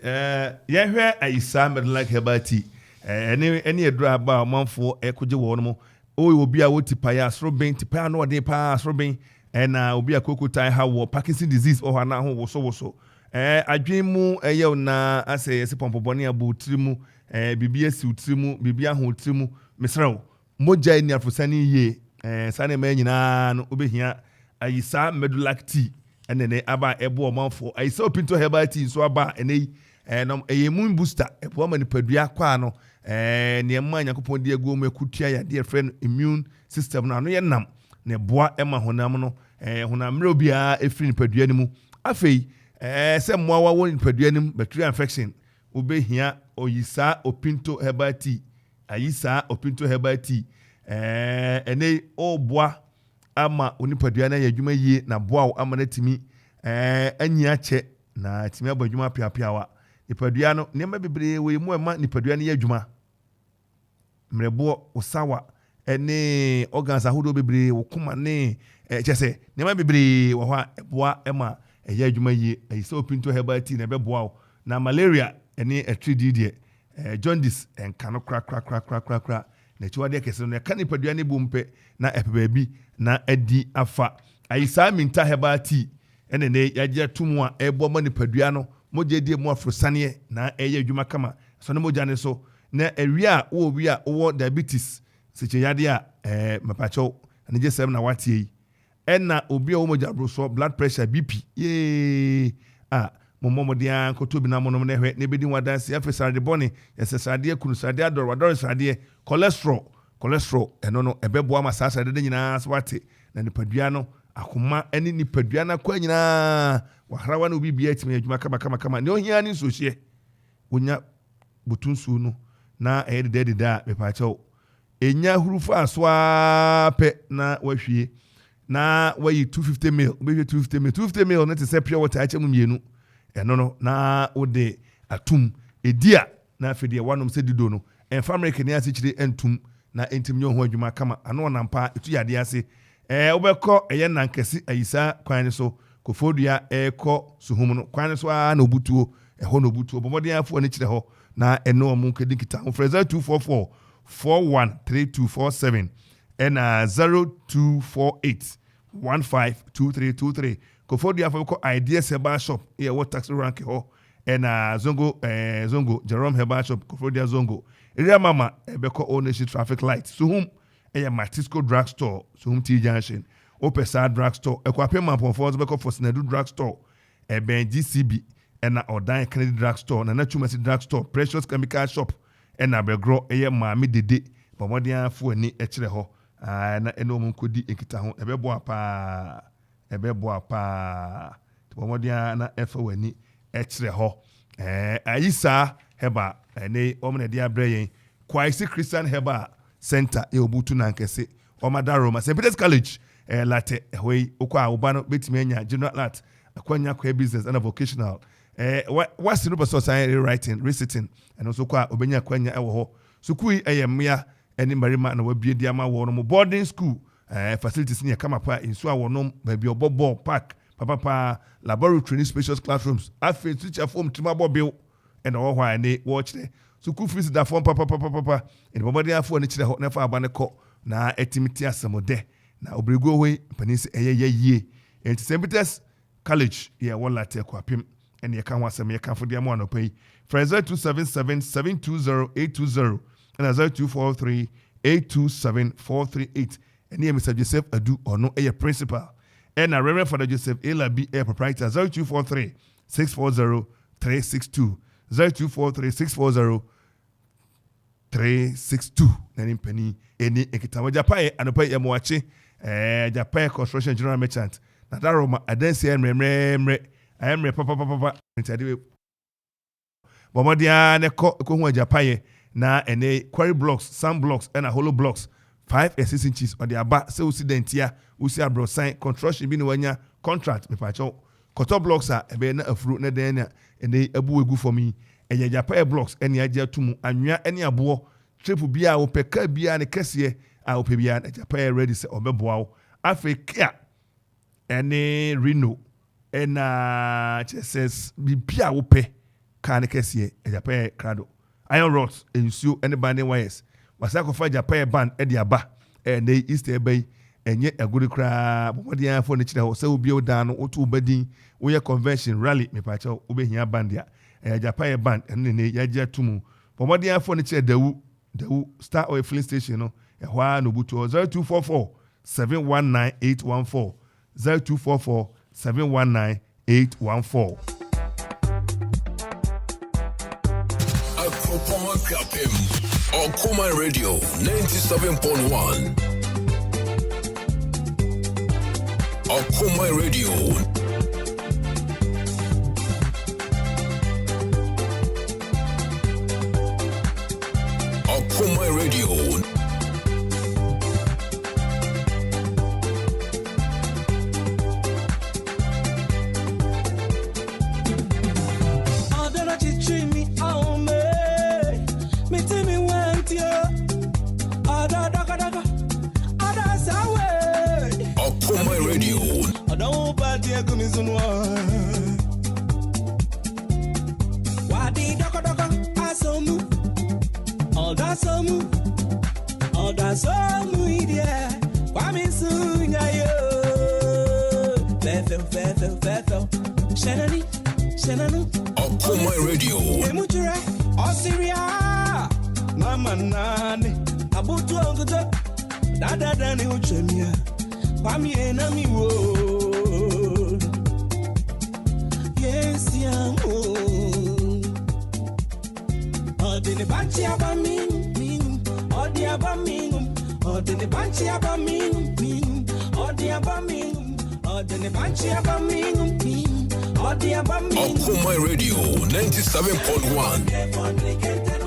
ye hwe ayisa med like hebati ene edura ba manfo ekoje wo no mo obi a woti pa ya soro ben tipa na ode pa soro ben na obi a kokutai ha wo Parkinson disease o na ho woso adwen mu ye na ase yesi pompobone abu trimu bibi esi utrimu bibi aho utrimu mesrew moja ni afusani ye sane ma nyina no obehia ayisa medulac tea enene aba ebo omanfo ayisa opinto herbal tea so aba enei nom eyemun booster ebo ma nipadua kwa no nneɛma Nyankopɔn de agu mu akutua ya de friend immune system no ano yɛ nam na boa ɛma honam no honam mmerɛ obiara ɛfiri nipadua no mu afei sɛ mmoa wawɔ nipadua no mu bacterial infection wobɛhia oyisa opinto herbal tea ayisa opinto herbal tea ɛne ɔboa ama onipadua no yɛ adwuma yie na boa wo ama no timi anyi akyɛ na timi abɔ adwuma piapiawa nipadua no nneɛma bebree wɔ mu ɛma nipadua no yɛ adwuma mmerɛboɔ osawa ɛne organs ahodoɔ bebree wɔ kuma ne kyɛ sɛ nneɛma bebree wɔ hɔ a ɛboa ɛma ɛyɛ adwuma yie ayisa opinto herbal tea na ɛbɛboa wo na malaria ɛne ɛtiri deɛ jaundice ɛnka no krakrakrakrakra na ɛkyiwadeɛ kɛse no ɛka nipadua ne bom pɛ na ɛpɛ baabi na adi afa ayisa minta herbal tea ɛne ne yɛagye to mu a ɛbɔ ma nipadua no mogya die mu aforosaneɛ na ɛyɛ adwuma kama so ne mogya ne so na awia a wowɔ diabetes sikyeyade a mapakyɛw ne gye sɛm na watie yi ɛna obi a wɔ mogya boroso blood pressure BP momɔmɔden nkoto bi na monom na hwɛ ne bɛdi wadanse afɛ sarade bɔne yɛsɛ sarade kunu sarade adɔre sarade cholesterol ɛno no ɛbɛboa ma saa sarade nyinaa so wate na nipadua no akoma ɛne nipadua no akɔ nyinaa wahrawa no obi bia atimi adwuma kama ne ohia ne nsohye wonya botun su no na ɛyɛ deda a bɛpaakyɛw enya hurufa asoa pɛ na wahwie na wayi 250 ml wobɛhwɛ 250 ml no te sɛ pure water akyɛ mu mmienu ɛno no na wode atum edia na afei deɛ wanom sɛ dido no ɛmfa America ne ase kyire entum na entim nyɛ ho adwuma kama ano nampa etu yade ase wobɛkɔ ɛyɛ nankɛse ayisa kwan ne so kofodua ɛkɔ suhum no kwan ne so a na obutuo ɛhɔ na obutuo bɔmɔden afo ne kyerɛ hɔ na ɛno ɔmo nkedi kita ho frɛza 244 413247 ɛna 0248 152323 kofodi afọ ko ideas herbal shop here what taxi rank ho ɛna zongo Jerome herbal shop kofodi zongo area mama ebeko ownership traffic light suhum Matisco drugstore suhum T junction opesa drugstore ekwape mampon beko for Sinedu drugstore GCB ɛna Odan Kennedy drugstore na Nachumasi drugstore Precious chemical shop ɛna begro maami dede bomodian afo ani ɛkyerɛ hɔ na ɛno mu kodi ekita ho ɛbɛboa paa tibɔmɔden na ɛfa wani ɛkyerɛ hɔ ayisa heba ɛne ɔmo de abrɛ yɛn Kwaisi Christian Heba Center obutu nankɛse ɔmada Roma St. Peter's College latte ɛhɔ okɔ a woba no betimi anya general art akwanya kwa business and vocational what's the person saying writing reciting and also kwa obenya kwanya ɛwɔ hɔ sukui mmea ɛne marima na wabie di ama wɔ no boarding school facilities near kama pa inso a wɔnom baabi ɔbɔ park papa laboratory spacious classrooms afei teacher form tima bɔ bill ɛna wɔ hɔ a ne watch there school fees da form papa ɛna bɔbɔden afɔ ne kyerɛ hɔ na fa aba ne kɔ na ɛtimiti asɛmode na obrego hɔ panin sɛ ɛyɛ yie ɛnti St. Peter's College yɛ wɔ latte kwapem ɛna yɛka ho asɛm yɛka fo de ama anɔpa yi Fraser 277720820 ɛna 0243827438 ɛne yɛ Mr. Joseph Adu ɔno ɛyɛ principal ɛna Reverend Father Joseph Elabi ɛyɛ proprietor 0243640362 0243640362 na ne mpani ɛni ekitawa Japan anɔpa yɛ moache Japan construction general merchant na daroma adansi mremre papa ntade bomodia ne ko hu Japan na ene quarry blocks sand blocks and hollow blocks 5 and 6 inches on the aba se usidentia usi abrosan construction bi ne wanya contract me pacho koto blocks a ebe na afuru na den na ene abu egu for me eye Japan blocks ene agye atumu anwea ene abo trip bia wo peka bia ne kese a wo pe bia na Japan ready se obeboa wo Africa ene Reno ena Jesus bibia wo pe ka ne kese Japan krado iron rods ensuo ene banding wires wasako fa Japan band e dia ba na Easter bay enye agudi kra bomodi an fo ne kire ho se obi o dan no otu badin wo ye convention rally me pa cha obehia band ya Japan band ene ne yaje tumu bomodi an fo ne kire dawu Star Oil filling station no e ho a no butu 0244 719814 0244 719814 Okoman Kasa. Okoman Radio 97.1. Okoman Radio. Okoman Radio. Okoman Radio. I don't party a commission. Why did I saw me? All that's some media. Why me soon? Fair. Shannon. Okoman Radio. Emutura, Australia. Mama nani. Abutu onguto. Dada ni uchemia. Pami enami wo. Yes yamu. Odini banchi abaming. Odi abaming. Odini banchi abaming. Odi abaming. Odini banchi abaming. Odi abaming. Okoman Radio 97.1.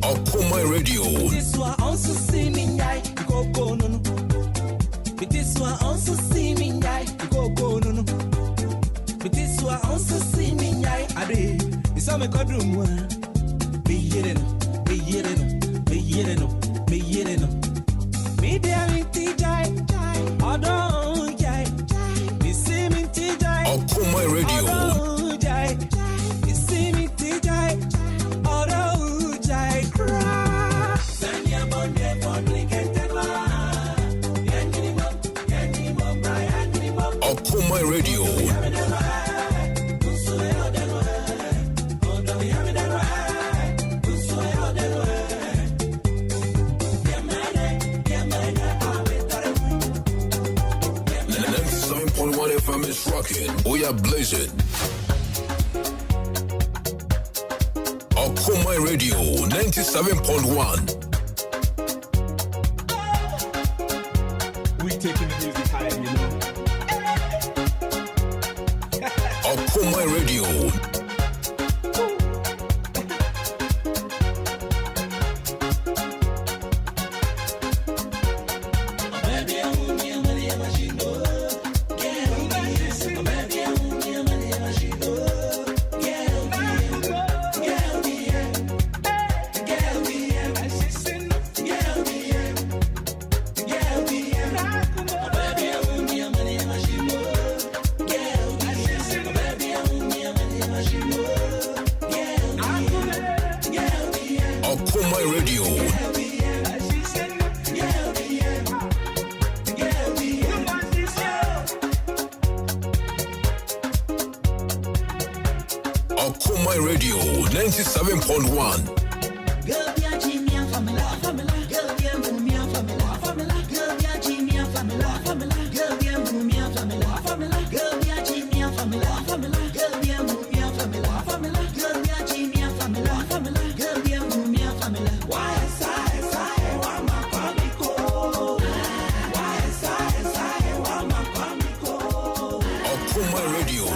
Okoman Radio. This one also see me die. Go no. This one also see me die. Go no. This one also see me die. Ade, it's all me kodrum one. Be yelling. Me there me tijai. Odo jai. Me see me tijai. Okoman Radio. Odo jai. Me see me tijai. Odo jai. Sanya bonde complicated one. Okoman Radio. FM is rocking. We are blazing. Okoman Radio 97.1. We taking the music higher, you know. Okoman Radio. Okoman Radio 97.1. Okoman Radio.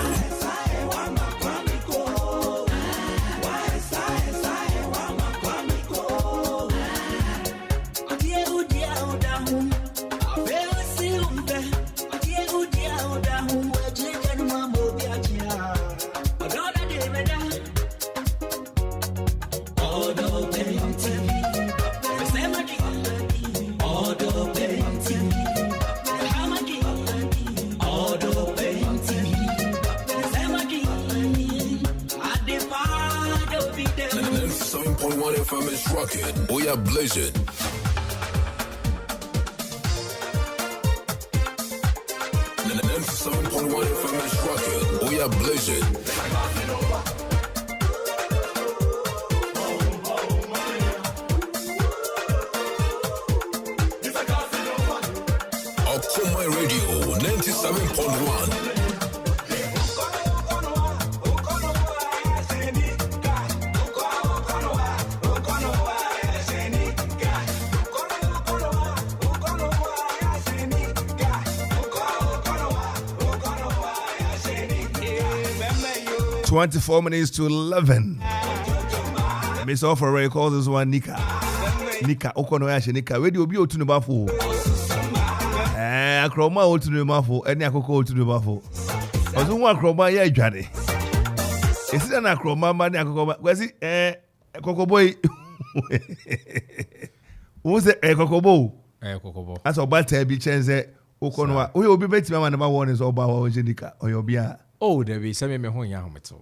is rocking. We are blazing. 97.1 FM is rocking. We are blazing. Okoman Radio 97.1. $24 minutes to 11. Miss Offer calls this one Nika. Nika Okono Yashi Nika. Where do you be to the Baffour? Akroma old to the Baffour. Any Akoko to the Baffour. I was one Akroma, yeah, Johnny. Is it an Akroma, man? Akoko, was it Coco Boy? Who's it? Cocobo? Cocobo. That's all bad to be chance. Okono. We will be better man. Number one is all about Jenica or your beer. Oh, there be some me hon ya hometo.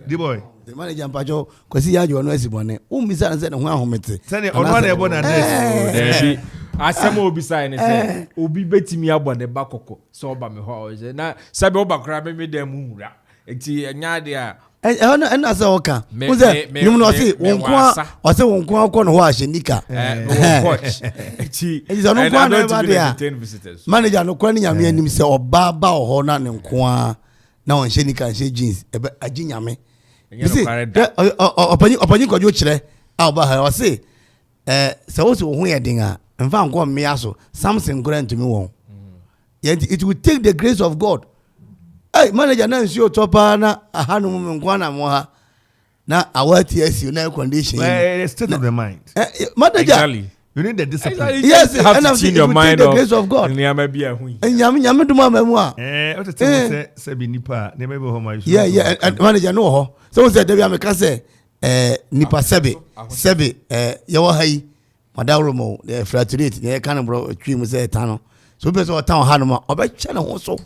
The boy. The manager Pajo, because he had your noisy bonnet. Misa and said, "One homete." Send it on one airborne address. Asem obi sign say obi betimi abon the bakoko so oba me ho na sabe oba kra me dem nwura enti enya de a and as oka who say you know say wonko o say wonko akọ no ho ahye nika coach enti is no kwa na ba dia manager no kwa ni nyame anim say oba ba ho na ne nko a na on hye nika hye jeans ebe agi nyame opani kojo kire a oba ha o say say wo so ho ye din a mfa nko mmea so something grant to me won it will take the grace of God. Hey, manager na nsi otopa na ahanu mu nko na mo ha na awati asi na condition state of the mind. Manager exactly. You need the discipline. Yes, you have to change your mind the grace of God. Nyame bia hu nyame dum amamu a what the say be nipa na be ho my. Yeah, manager no ho so say dey am ka say nipa sebe ye wo hai madawromo the fraterate the kind bro twi mu say tano so be so town ha no ma oba che na ho so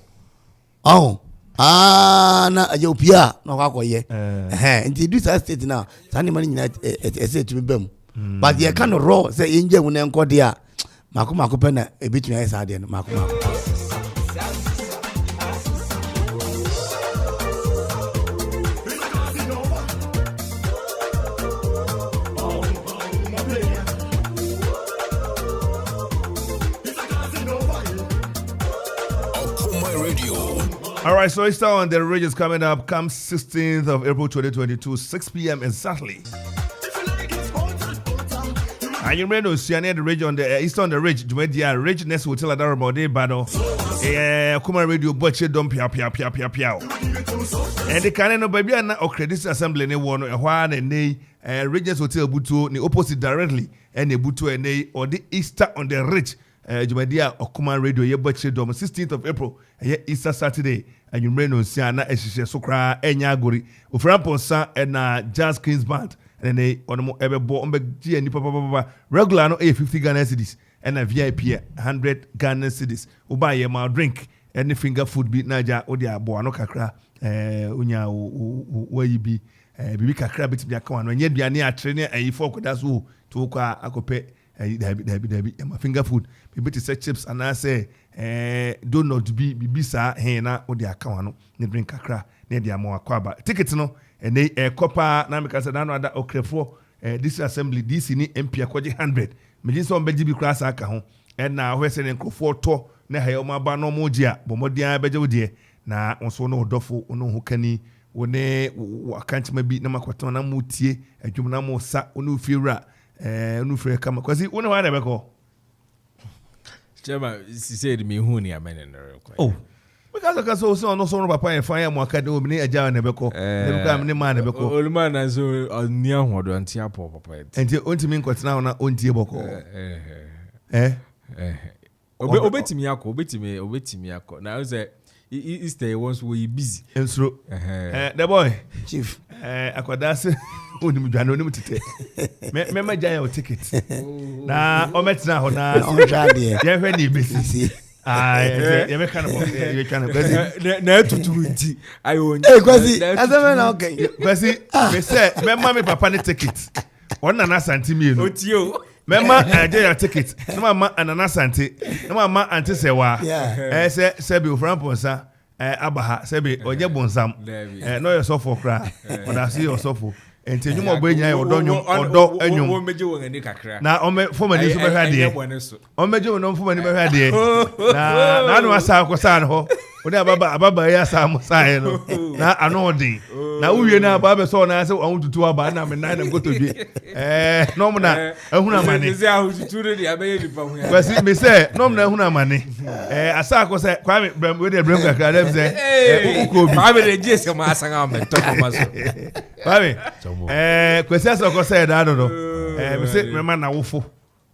na ajopia na kwakoye nti do state now sani mani nyina say to me bam but ye kind raw say inje mu na nkode a mako pe na ebitumi ay sa de no mako All right, so Easter on the Ridge is coming up. Come 16th of April 2022, 6 p.m. exactly. And you remember near the Ridge on the Easter on the Ridge, Jumedia Ridge Nest Hotel at Arabode Bado. Okoman Radio Butcher Dom Pia. And the kind of baby and credit assembly ne one a while and they Ridge Hotel Butu, the opposite directly, and the Butu and they or the Easter on the Ridge. Jumedia Okoman Radio ye Butcher Dom 16th of April, Easter Saturday. And you remember Siana Eshisha Sokra Enyaguri, Uframponsa and Jazz Kings Band. And they on the ever born G and Papa regular no 50 Ghana cedis and a VIP 100 Ghana cedis. Ubuy a mal drink any finger food beat Naja Odia Boano Kakra Unya where you be Bibi Kakra bit Biakan when yet be a near trainer and you folk that's who to Akope Debbie my finger food. Bibi to say chips and I say do not be Bibisa Hena Odia Kawano, ne drink Kakra, ne dia mo akwaba. Tickets no. And they copper na me kasa na ada okrefo this assembly this ni MP akwaje 100 me so beji bi class aka ho and na we se nkofo to na ha ma ba no mo gia bomodian beje wodie na onso no odofo ono ho kani woni akantima bi na makoto na mutie adwum na mo sa ono fiewura ono fere kama kwasi woni wa na beko chema si said me hu ni amene no because so no so papa e fan ya mo aka de obi ni aja na beko ne beko am ne ma na beko oluma na so oni ahodo anti apo papa enti ontimi nkotena na ontie boko obetimi akọ na say Easter once we busy ensro the boy chief akwada onim dwane onim tete me ma jan your ticket na o metina ho na on jade ye hwe ni besi ye me kan bo ye kan na tutu nti ayo kwasi azama na okay kwasi me say me ma me papa ne ticket One anasante me no. Otio. Mema aje your ticket. No mama ananasante. No mama anti sewa. Say be oframponsa abaha say be onye bonsam. No your suffer cry. But I see your suffer. Enti nyum obenya odo enyum. Wo meje won ani kakra. Na ome fomani so behwa de. Omeje won fomani behwa de. Na no asa akosa no. Oni ababa ya sa musae no. Na ano odin. Na uwie na aba be so na se won tutu aba na me nan na gotodwe. No mo na ehuna mane. Ze ahu tutu re dia be nipa hu ya. Kwasi me say no mo na ehuna mane. Asa akosa kwa me we dey brem kakra dem say ukobi. Kwa me dey jese ma asanga me to ma so. Kwa me kwasi asa akosa da no. Me say me ma na wofo.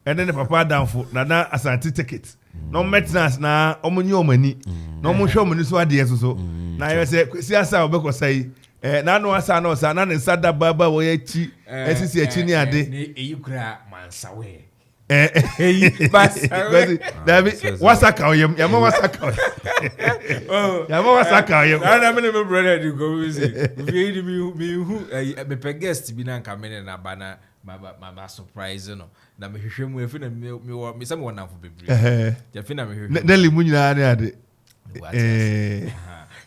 Ene ne papa danfo na asante ticket. No maintenance na omunyi omani. No mo hwe omani so ade so. Na ye say kwasi asa obekọsa yi. Na no asa no sa na ne sada baba wo yachi esisi achi ni ade. Ne eyukra mansawe. Eyi basi. David wasaka oyem yama wasaka. Yama wasaka oyem. Na me me brother di go we say. We me hu me pe guest bi na nka me na bana ma surprise no. Na me hwehwe mu efi na me say me wona fo bebre. Ya fi na me hwehwe. Na limu nyina ne ade.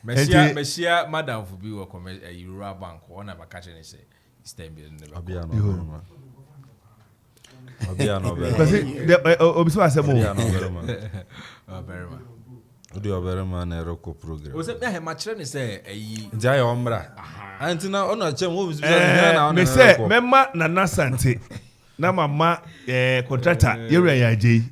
Mesia madam for be work Euro bank on a catch and say stay in the Obiso asemo. Very much. Odi oberema na eroko program. O se me ma kire ni say Ndia ya omra. Anti na ono chem wo bisu na me say memma na nasante. Na mama contractor Yere Yaje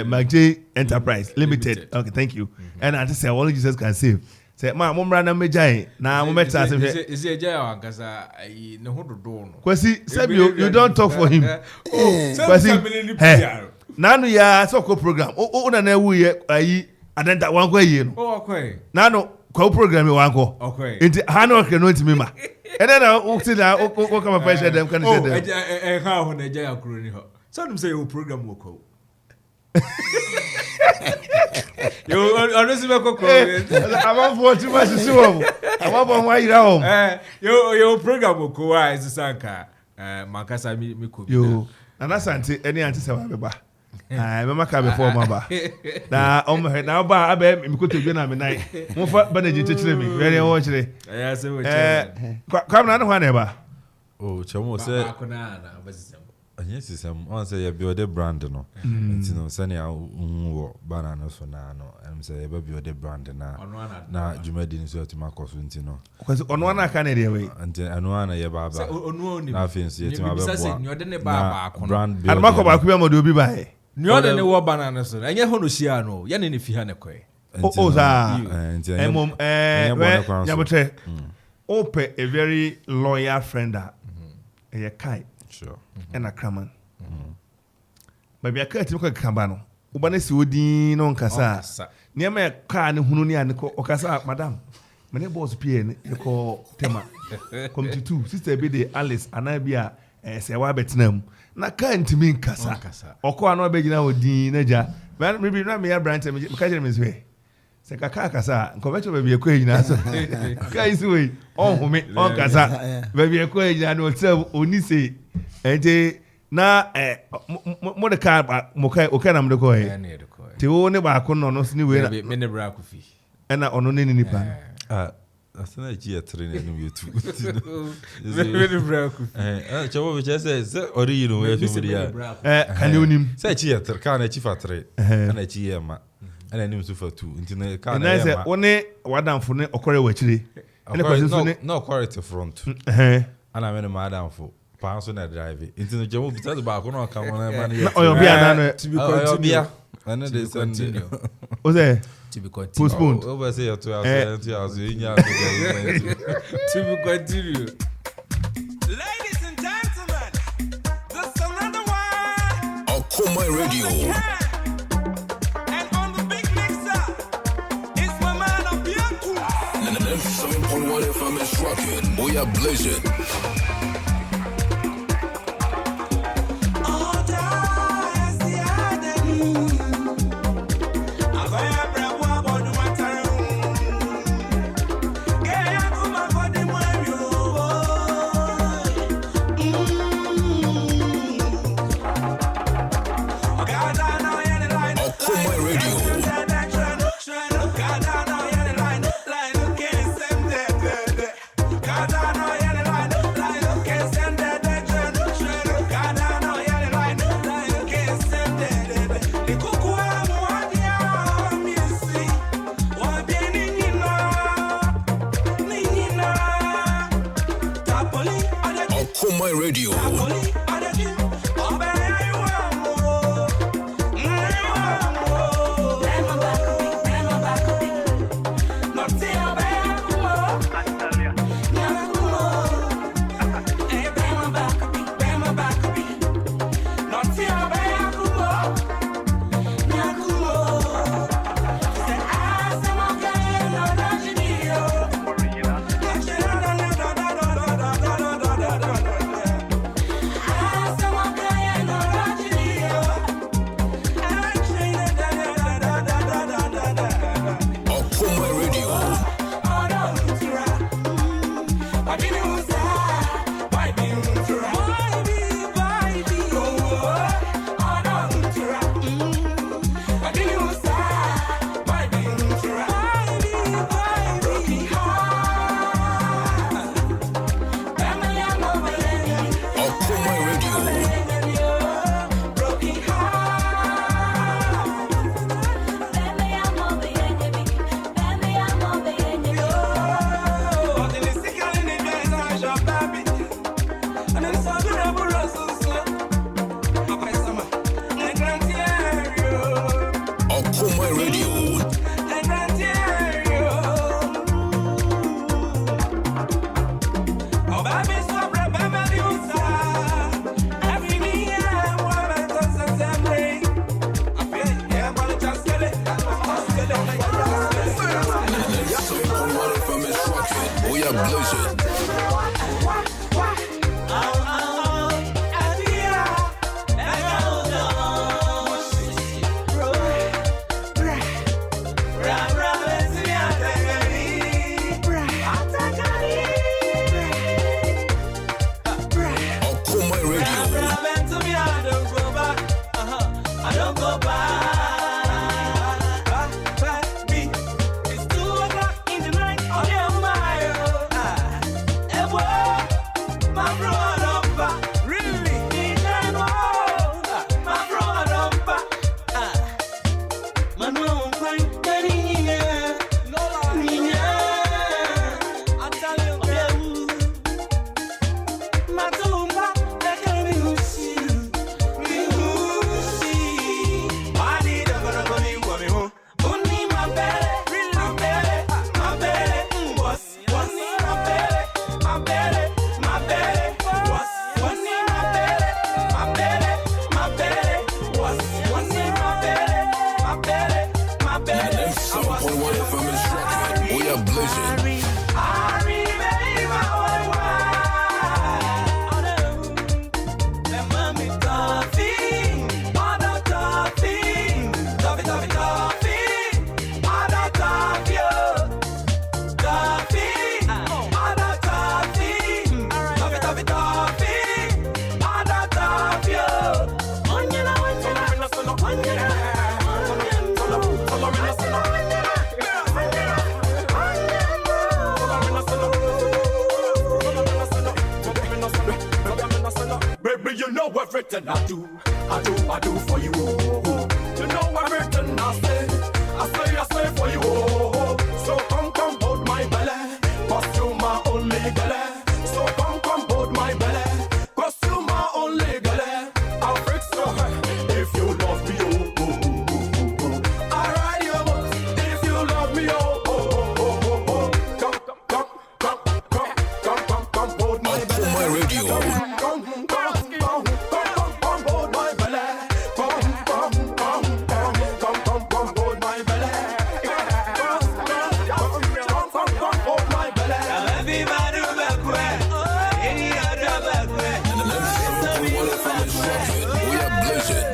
Magj Enterprise Limited. Okay, thank you. And I just say all Jesus can save. Say ma momra na mejai na mometa say is e jai wankasa ne hododo no. Kwasi say you don't talk for him. Kwasi nanu ya soko program. O na na wuye ayi adenta wanko yi no. Oh okay. Nanu kwa program wanko. Okay. Inti hano ke no ntimi ma. Ene na ukti na o kama pressure dem kan say dem. Ha ho na jai akuro ni ho. So dem say your program woko. Yo honestly me koko. Aba for too much si wo. Aba bo wa ira hom. Yo program woko wa is sanka. Makasa mi ko. Yo. Nana Santi any anti se wa beba. Me maka before ma ba. Na na ba abe mi ko todwe na me nai. Mo fa banaji chechire mi. Very wo chire. Se wo chire. Kwa na no na ba. Oh, chamo se. Akona na bazisem. Anya system on say you build a brand no. Nti no sane a wo banana so na no. Em say you build a brand na jumadi ni so atima koso nti no. Because ono na aka na dey we. Nti anu na ye baba. Na fensi atima be bo. Ni ode ne baba akona. Brand build. Anma ko ba ku be mo de obi ba he. Ni ode ne wo banana so. Enye ho no hia no. Ye ne fi ha ne kwe. O za. Nti yabotre. Ope a very loyal friend a kai. Sure. And a craman. Maybe a cat look at Cabano. Ubanesi Udi non Casa. Near my car and Hununia and Okasa, Madame. Many boss PN, you call Tema. Come to two, Sister Bede, Alice, and I be a Sewa Betnam. Na kind to me, Casa. Or call no begging out Dean Neja. But maybe not me a branch and catching his way. Sekaka Casa, convention may be a queen. Guys, way. Oh, me, on Casa. Maybe a queen and will serve Unise. Ente na mo de ka mo kai o kana mo de ko e ti wo ne ba ko no no sini we na me ne bra ko fi e na ono ne ni nipa asana ji etre ne no yetu me ne bra ko chawo be say ori you know we fi dia kan onim say chi etre kan na chi fatre na chi yema ana nim su fatu nti na kan na yema wo ne wadamfo ne okore wachire ene kwase so ne no quality front ana me ne madamfo Pass on that drive. Into the job, because about no come on. To be continued. And they continue. What's that? To be continued. Postponed. Over say 2 hours, 2 hours. To be continued. Ladies and gentlemen, this is another one. Okoman Radio. And on the big mixer, it's my man of Bianco. 97.1 FM is rocking. We are blazing. don't go back. It's 2 o'clock in the night. Oh, yeah, my brother, really? My brother, my no fine, I tell you, my tumba, that can be see. I need a good only my belly, my belly, my belly, what's my belly, my belly, my belly, what's only my belly, my belly, my belly, what's only my belly, my belly, my belly. 7.1 FM instruction. We are blazing. Baby, you know everything I do for you. You know everything I say for you. So come hold my belly, 'cause you my only belly. So come hold my belly, 'cause you my only belly. I'll fix your hair if you love me, I'll ride your boat if you love me, Come hold my belly. My radio. We are blazing.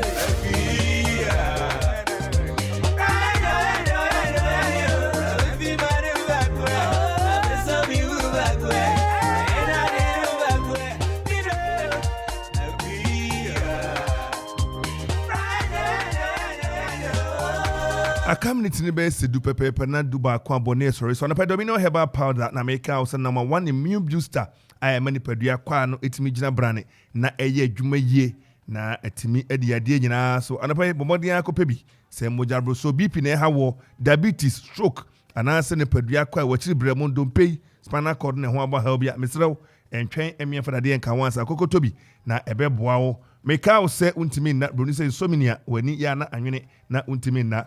A community in base do pepe na do ba kwa bonnet sorry. So na domino herbal powder na make house number 1 immune booster. I am manipedua kwa no etimi gina brane na eye adwuma yie na etimi edi ade nyina so anapa bomodin akopa bi se mojabro so BP na ha wo diabetes stroke anase ne pedua kwa wachiri bremo dompe spinal cord ne ho aba ha bia mesrew entwen emia fadade enka wansa kokoto bi na ebeboa wo make house se untimi na broni se so minia wani ya na anwene na untimi na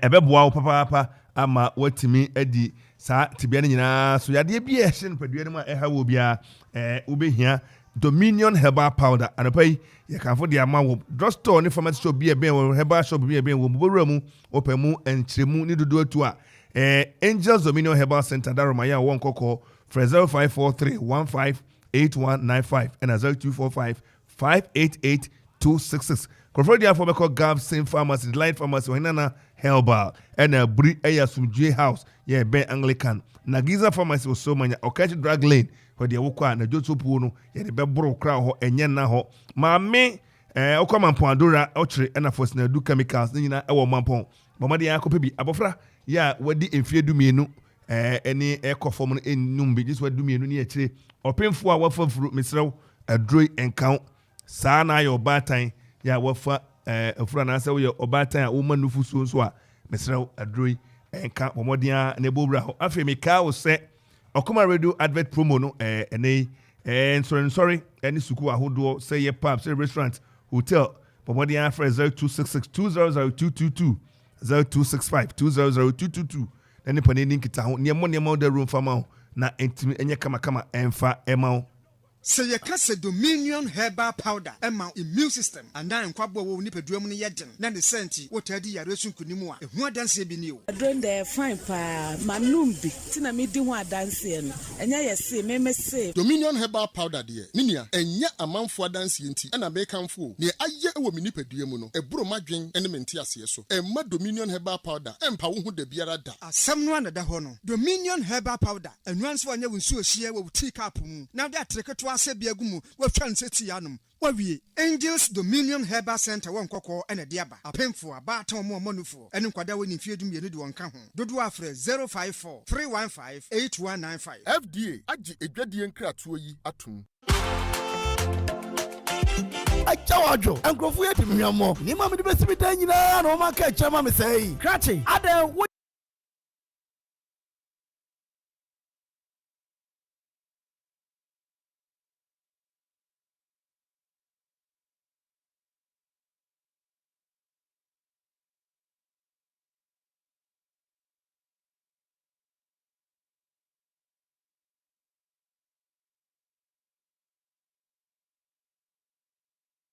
ebeboa wo papa ama watimi edi sa tibia ne nyina so yade bi e hye npadua ne ma ha wo bia ubehia Dominion herbal powder anapai ye kanfo de ama wo drugstore ne pharmacy shop bi e ben wo herbal shop bi e ben wo bobowura mu opemu enkyeremu ne dodo atu a Angels Dominion Herbal Center daroma ya won kokko 0543158195 and 0245588266 Kofrodia for Beko Gav Same Pharmacy Light Pharmacy Hinana Herbal and a Bri Eya Sumje House yeah Ben Anglican Nagiza Pharmacy was so many Okachi Drug Lane where the Wokwa na Jotu Puno yeah the Bebro Crow ho enye na ho Mame Okoman Pandora Ochre and a force na do chemicals nina ewo mampon Mama de akopebi abofra ya wadi emfie dumienu any ecoform enum bi just wadi dumienu ni akire opemfo a wafafuru misrew adroi encount saa na your batan ya wafa afura na asa wo obatan a wo manufu so a misrew adroi enka pomodia na ebobra ho afi me ka wo se Okoman radio advert promo no sorry any suku ahodo say ye pub say restaurant hotel pomodia for 0266200222 0265200222 nani paneni nkita ho niemo the room fama na entimi enye kama emfa ema Say ye kase Dominion herbal powder ema immune system and then kwabo wo nipadua mu ne yeden na ne senti wotadi yare sunkunimu a ehu adanse bi ni o adron de fine pa manum bi tina me di ho adanse no enya ye se me se Dominion herbal powder de ninia enya amanfo adanse enti na be kanfo ne aye ewo me nipadua mu no eburo madwen ene mente ase so emma Dominion herbal powder empa wo hu da biara da asem no anada ho no Dominion herbal powder enwanso anya wonsu ohie wo tea cup mu na da treketo se bia gumu wa twa nseti yanom wa wie Angels Dominion Herbal Center won kokko ene de aba apemfo aba ton mo manufo ene nkwada woni mfie dum yenu de won ka ho dodo afre 054 315 8195 FDA agi edwadie nkratoɔ yi atum Achawajo enkrofo ye timnyamo ni ma me de besibita nyina na o ma ka chama me sei krache adan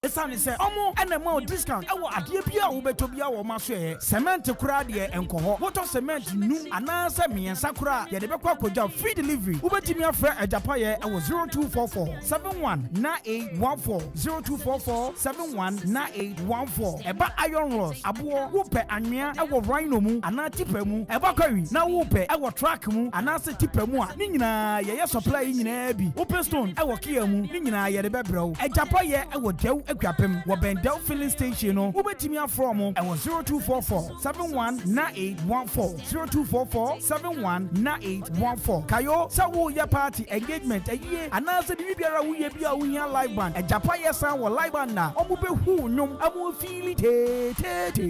Esani se omo enema discount ewo adie bia wo beto bia wo ma so e cement kura de enkoho water cement nu ana se miensa kura ye de bekwa akoja free delivery wo betimi afra ajapa ye ewo 0244 719814 0244 719814 eba iron rods abo wo pe anwea ewo rhino mu ana tipa mu eba kwawi na wo pe ewo track mu ana se tipa mu a ni nyina ye supply nyina bi open stone ewo kia mu ni nyina ye de bebrew ajapa ye ewo dew Ekwapem Wabendel filling station no ubetimi afro mo ewo 0244 719814 0244 719814 kayo sa wo ya party engagement aye anase bibiara wo ye bia wo hia live band ejapa ye san wo live band na omo be hu nyom amo feel te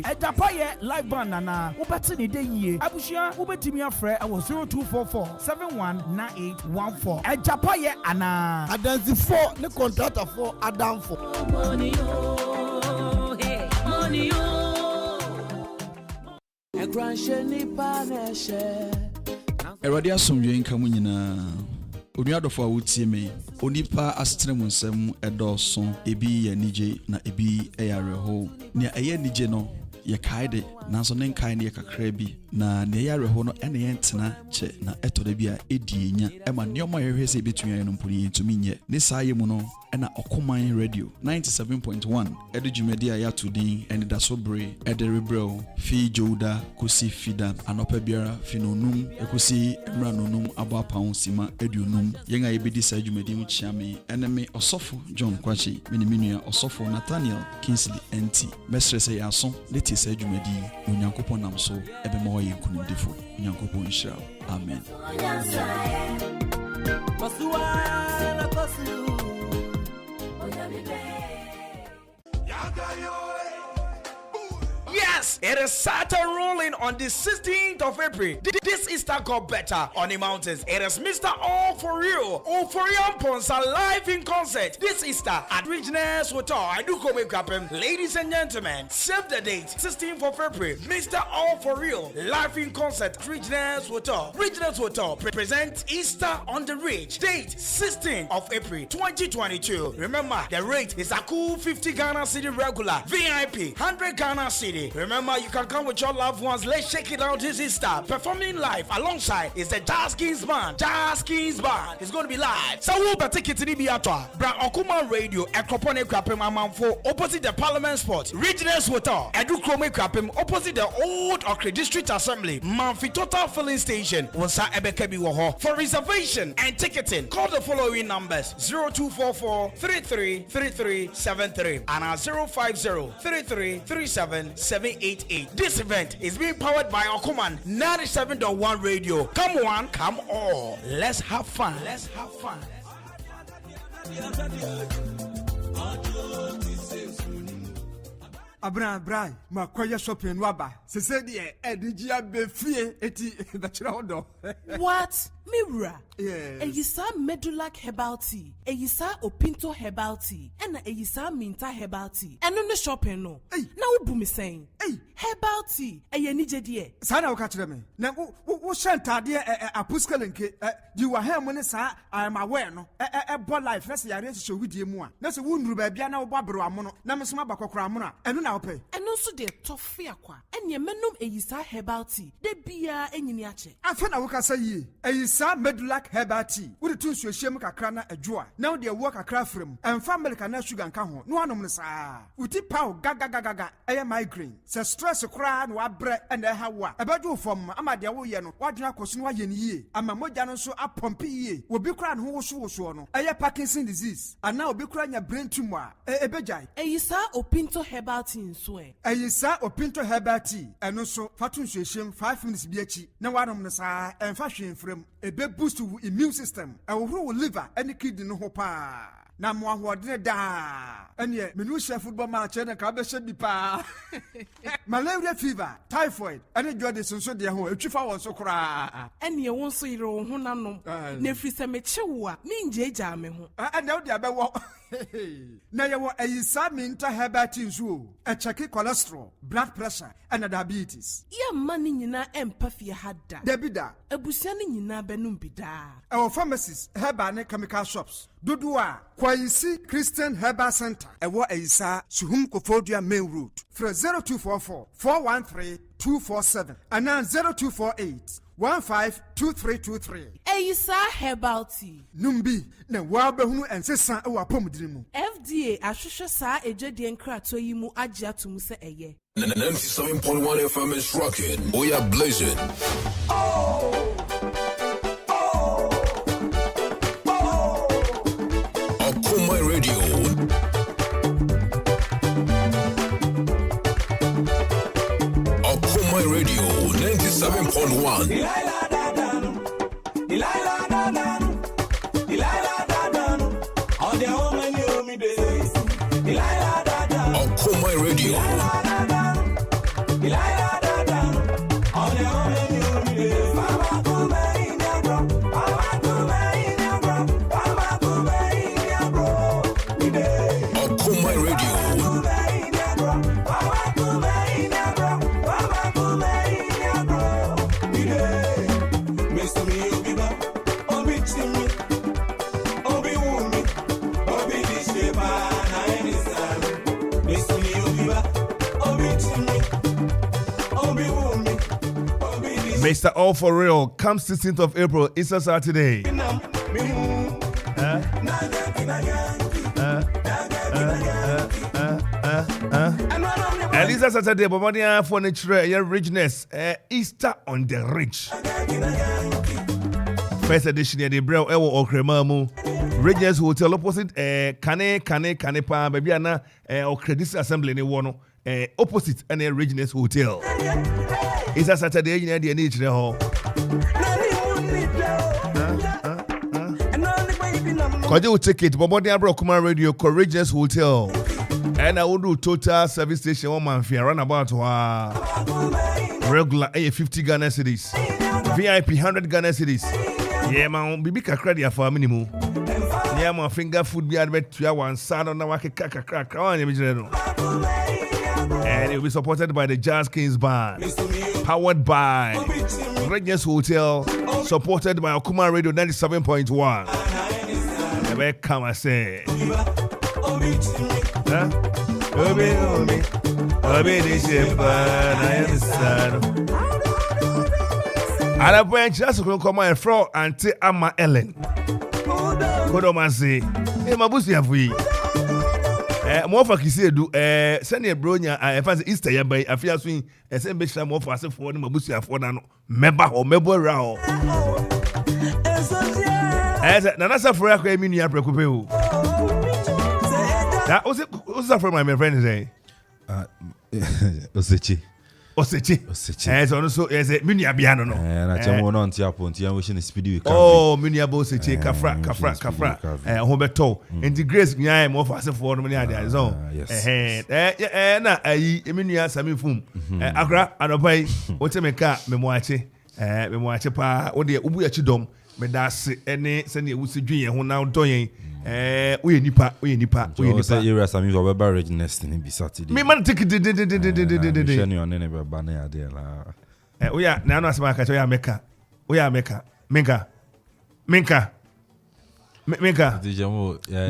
ejapa ye live band na ubeti ne de yie abushia ubetimi afre ewo 0244 719814 ejapa ye ana adansi 4 ne contractor 4 adam 4 Money, oh, hey, money, oh. A grand shiny paneshe. Eradi asomdwe nka mu nyina. Onuadofo a wotie me. Onipa asetre mu nsem edoso ebi ye nije na ebi eyareho. Ne eye nije no ye kaide nanso ne nkai ne kakra bi na ne yareho no ene yentena che na etode bi a edienya ema neoma yehwese betumi ayo no mpuni yentumi nye ne saaye mu no ena Okoman Radio 97.1 edu jumedi a yatudin ene dasobre ederebrel fi joda kosi fida anopa biara finonum ekosi emranonum abapaun sima edunum yenga yebedi sa jumedi mu chiame eneme osofo John Kwachi miniminu osofo Nathaniel Kingsley NT mesrese yaso leti sa jumedi onyankopon namso ebema waye kunudefo onyankopon nhyira amen. Yes, it is Saturn rolling on the 16th of April. This Easter got better on the mountains. It is Mr. All For Real, Oforian Ponsa live in concert this Easter at Regionals Hotel. I do come wake up, ladies and gentlemen. Save the date, 16th of April. Mr. All For Real live in concert at Regionals Hotel. Regionals Hotel presents Easter on the Ridge. Date 16th of April 2022. Remember, the rate is a cool 50 Ghana Cedi regular, VIP 100 Ghana Cedi. Remember, you can come with your loved ones. Let's shake it out this Easter. Performing live alongside is the Jazz Kings Band. Jazz Kings Band is going to be live. So we'll be taking to the Biatwa. Bra Okoman Radio, Ekropone Krapem Amamfo, opposite the Parliament Sport. Regionals Hotel, Edu Krome Krapem, opposite the Old Okre District Assembly. Manfi Total Filling Station, Wonsa Ebekebi Woho. For reservation and ticketing, call the following numbers: 0244 333373 and 050 3337 This event is being powered by Okoman 97.1 Radio. Come on, come all. Let's have fun. Let's have fun. Abra makwaya shopping waba sese de edigia befie eti bachira hodo. What? Mirror. Yes. Eyisa Medulac Herbal Tea. Eyisa Opinto Herbal Tea. And Eyisa Minta Herbal Tea. And on the shopping no. Hey. Now who me saying? Hey. Herbal Tea. Eye nije die. Sana wakachire me. Na wo shanta de apuskelenke di wa ha mo ne sa I am aware no. Bo life na se yare so widie mu a. Na se wo nuru ba bia na wo babro amono. Na me so mabakokora amono. Eno na wo pe. Eno ɛno nso de tɔfe akwa ɛne menom eyisa herbal tea de bia enyini ache afa na wokasa yie eyisa medulac herbal tea wode to nsuo hyiam kakra na adwoa na wode ɛwɔ kakra frem ɛmfa milk na sugar nka ho no anom no saa uti pow gaga ɛyɛ migraine sɛ stress koraa na wabrɛ ɛna ɛha wo a ɛbɛdwo fam ama de wo yɛ no wadwena koso no wayɛ ne yie ama mogya no nso apɔmpe yie obi koraa ne ho woso no ɛyɛ Parkinson disease ana obi koraa nya brain tumor ebegyae eyisa opinto herbal tea nso eyisa opinto herbal tea ɛno so fato nsuo hyiam 5 minutes bi akyi na wanom no saa ɛmfa hwe mfrem ebe boost wo immune system ɛworo wo liver ɛne kidney no ho paa na mo ahoɔdene daa ɛneɛ menu hyɛ football match ɛne ka bɛhyɛ bi paa malaria fever typhoid ɛne jaundice nso deɛ ho atwifa wɔn so koraa ɛneɛ wo nso yere wo ho nanom na ɛfiri sɛ mekye wo a mengyagyaa me ho ɛnɛ wode abɛwɔ na yɛwɔ ayisa minta herbal tea nso o ɛkyɛke cholesterol blood pressure ɛna diabetes yɛmma ne nyinaa ɛmpa fie ha da dabi da abusua ne nyinaa bɛnom bi daa ɛwɔ pharmacies herbal ne chemical shops dodo a Kwayisi Christian Herbal Center ɛwɔ ayisa Suhum Kofodua Main Road frɛ 0244 413 247 anaa 0248 152323 eyisa herbal tea numbi na wabɛhunu ɛnsesa ɛwɔ apɔmudiri mu FDA ahwehwɛ saa ejadie nkrato yi mu agye atum sɛ ɛyɛ 97.1 FM is rocking. We are blazing. Okoman Radio. Okoman Radio 97.1. Okoman Radio. Mr. All For Real comes 16th of April. It's a Saturday. And it's a Saturday, but money for nature, richness, Easter on the rich. First edition of the Brel Ewo Okremamu. Richness Hotel opposite Kane Pa, baby Anna, or Credit Assembly in one opposite any Richness Hotel. It's a Saturday, you know, the need to hall. Could you take it? But Okoman Radio, Courageous Hotel. And I will do total service station 1 month here, run about regular 50 Ghana cedis, VIP 100 Ghana cedis. Yeah, man, Bibi Kakra for a minimum. Yeah, my finger food be admit to one side on the market crack. And it will be supported by the Jazz Kings Band. Powered by Regis Hotel, supported by Okoman Radio 97.1. Never come and say, I went just to come and fro Auntie Amma Ellen. Kodomasi, hey, my busi have we. More for Kisi do send a bronya fancy Easter ya by a fear swing and send Bishop more for us for the Mabusia for no member or member row. As Nanasa for a community preoccupation. That was it from my friend today. Osechi. As also as a Munia Biano. And I tell one on Tiaponti, I'm wishing a speedy. Oh, Munia Bosechi, Kafra, Hobeto, and the grace Nya more for us for many ideas. Oh, yes. Eminia Sami Fum, Agra, and obey, Otemeka, Memoache pa, or the Ubuya Chidom, Medas, any Sandy Usi, who now doing. We nipa. Say you are some of a nest in Saturday. Me man take it. We are now not smart. We are Meka. Minka. Me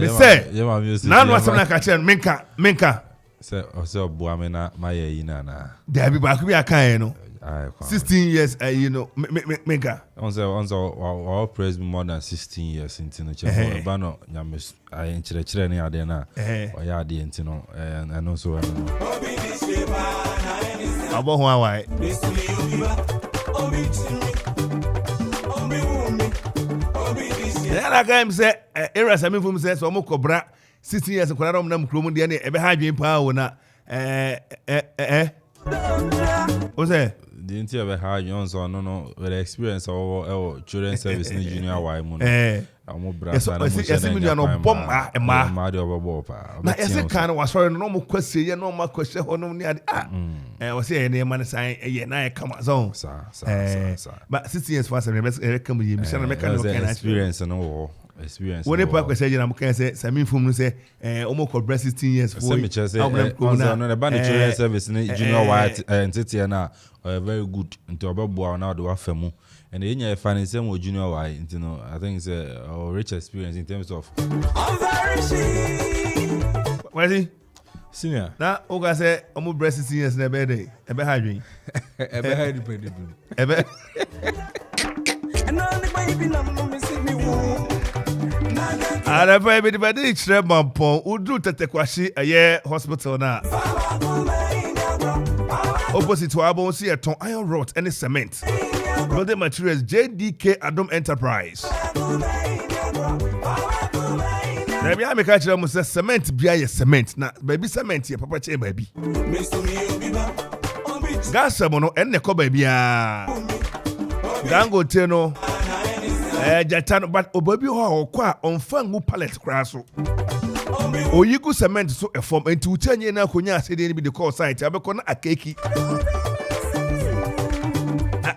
say. Now what's like a chair? Minka. So Buamena Maya Inana. There be back we are kind, 16 years, mega. All praise more than 16 years into the channel. Bano, Yamis, I ain't training Adena, or Yadi, and also. About why? I can say, Eras, I mean, from says, Omoko Bra, 16 years of Koram Nam Krumudian, ever had you in power. What's that? Didn't you ever have yours or no, with the experience of children's service in junior Y moon? I'm more brass. Yes, I'm no bomb, and my mother of a bopa. Now, as a kind of was for a normal question, no more question or no near. I was saying, near man sign, and I come as on, sir. But 16 years fast, I come with you, Mr. Experience and all. Experience. When a park say, I'm going to say, Sammy from say, almost for 16 years for me. The band children's service in junior white entity and now very good into a babu now do a femu. And the India finance same with junior white, you know, I think it's a rich experience in terms of. What is he? Senior. Now, Oga say, almost 16 years in a bed day. Ever had you? Ever had you? Ever. I never been by the Tremont Pong, who do Tatekwashi a year hospital now. Opposite to Abonsi at Ton Iron Rod and cement. Building materials JDK Adam Enterprise. Maybe I make a catch almost cement be cement. Now, baby cement here, Papa Che baby. Gas Samono and the baby. Dango Teno. Jatano, but Obabi ho kwa on fangu pallet crasso. O yigu cement so a form and 10 years now kunya said be the call site. Abekona a keki.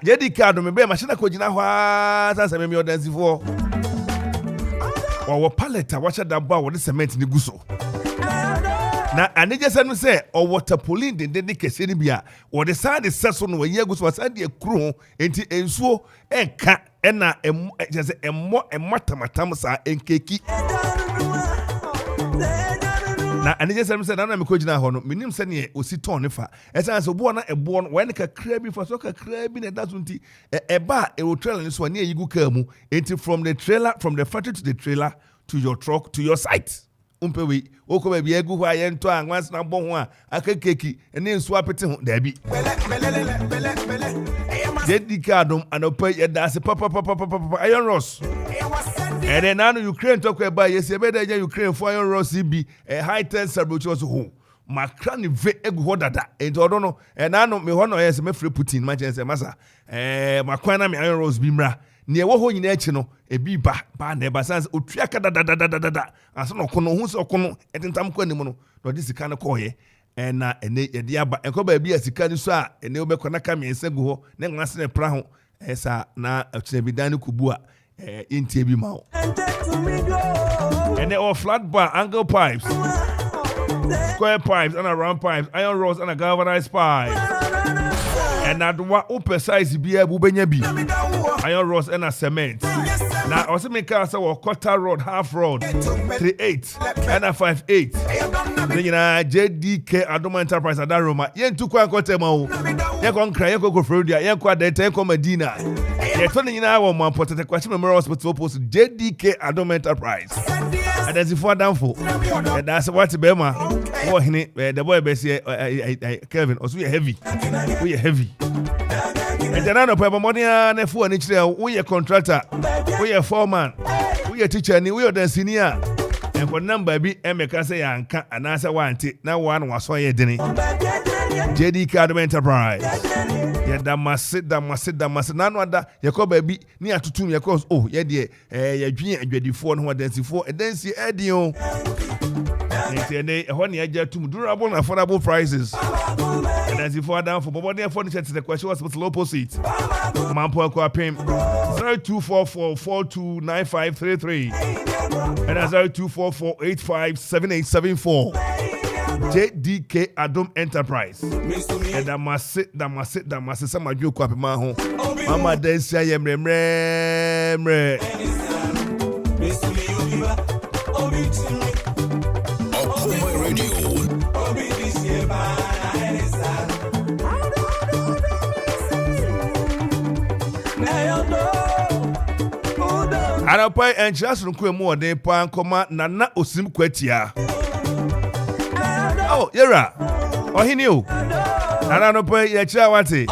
Jadi card me be machine kojina hwa sansa me odansi for. Or pallet a watch that bar with the cement ni guso. Na anije sanu say or water pulling the dedicate bia or the side is seson we yegus was and the crew enti ensuo enka ena just a more a matamatamsa enkeki na anije sanu say na me kojina ho no minim se ne ositon fa esa so bo na ebo no when ka krabi for so ka krabi na dasunti eba e wo trailer ni so na yigu ka mu enti from the factory to the trailer to your truck to your site. Umpewe oko ba bia egu hwa ye nto anwas na bo ho a akakeki ene nsu apete ho da bi dedicadum anopa ye da se papa iron ross ene nanu Ukraine to kwa ba yes ye be da Ukraine for iron ross bi high tense which was ho makra ni ve egu ho dada enti odo no nanu me ho no yes me free Putin ma chense masa makwa na me iron ross bi mra ne wo ho nyina echi no ebi ba na eba sans otua ka dada aso no kono hu so kono etentam ko anim no no di sika no ko ye na ene ye dia ba enko ba bi asika ni so a ene wo be kona ka me ensa gu ho ne ngase ne pra ho esa na atuna bi dan kubu a intie bi ma ho ene all flat bar angle pipes square pipes and round pipes iron rods and galvanized pipes and that what upper size be able benya bi iron rods and cement. Now also make us a quarter rod, half rod, 3/8 and a 5/8. Then you know JDK Adam Enterprise at that room. Yen tu kwa kote ma o. Yen kwa nkra yen kwa Florida, yen kwa Delta, yen kwa Medina. Yen to ni na wo man potete kwa Memorial Hospital opposite JDK Adam Enterprise. And as if for down for. That's what be ma. Wo hini the boy be say Kevin also heavy. We heavy. And then I know Papa Money and for an we a contractor, we a foreman, we a teacher, and we are the senior. And for number be Emeka say and answer one now one was for your dinner. JD Cardam Enterprise. Yeah, that must sit. None other your baby near to 2 years. Oh, yeah, dear, your junior and your phone who are dancing for and then see Edio. When you get to durable and affordable prices. And as you fall down for Bobody furniture to the question was low opposite. Mampo Aquapim 0244429533 and 0244857874. JDK Adam Enterprise. And that must sit. Some of you copy my home. Mama Densia Yemre. Okoman Radio. Anapai and Jason Quemo de Pan Coma Nana Osim Quetia. Oh, Yera. Oh, he knew. Anapai Yachawati.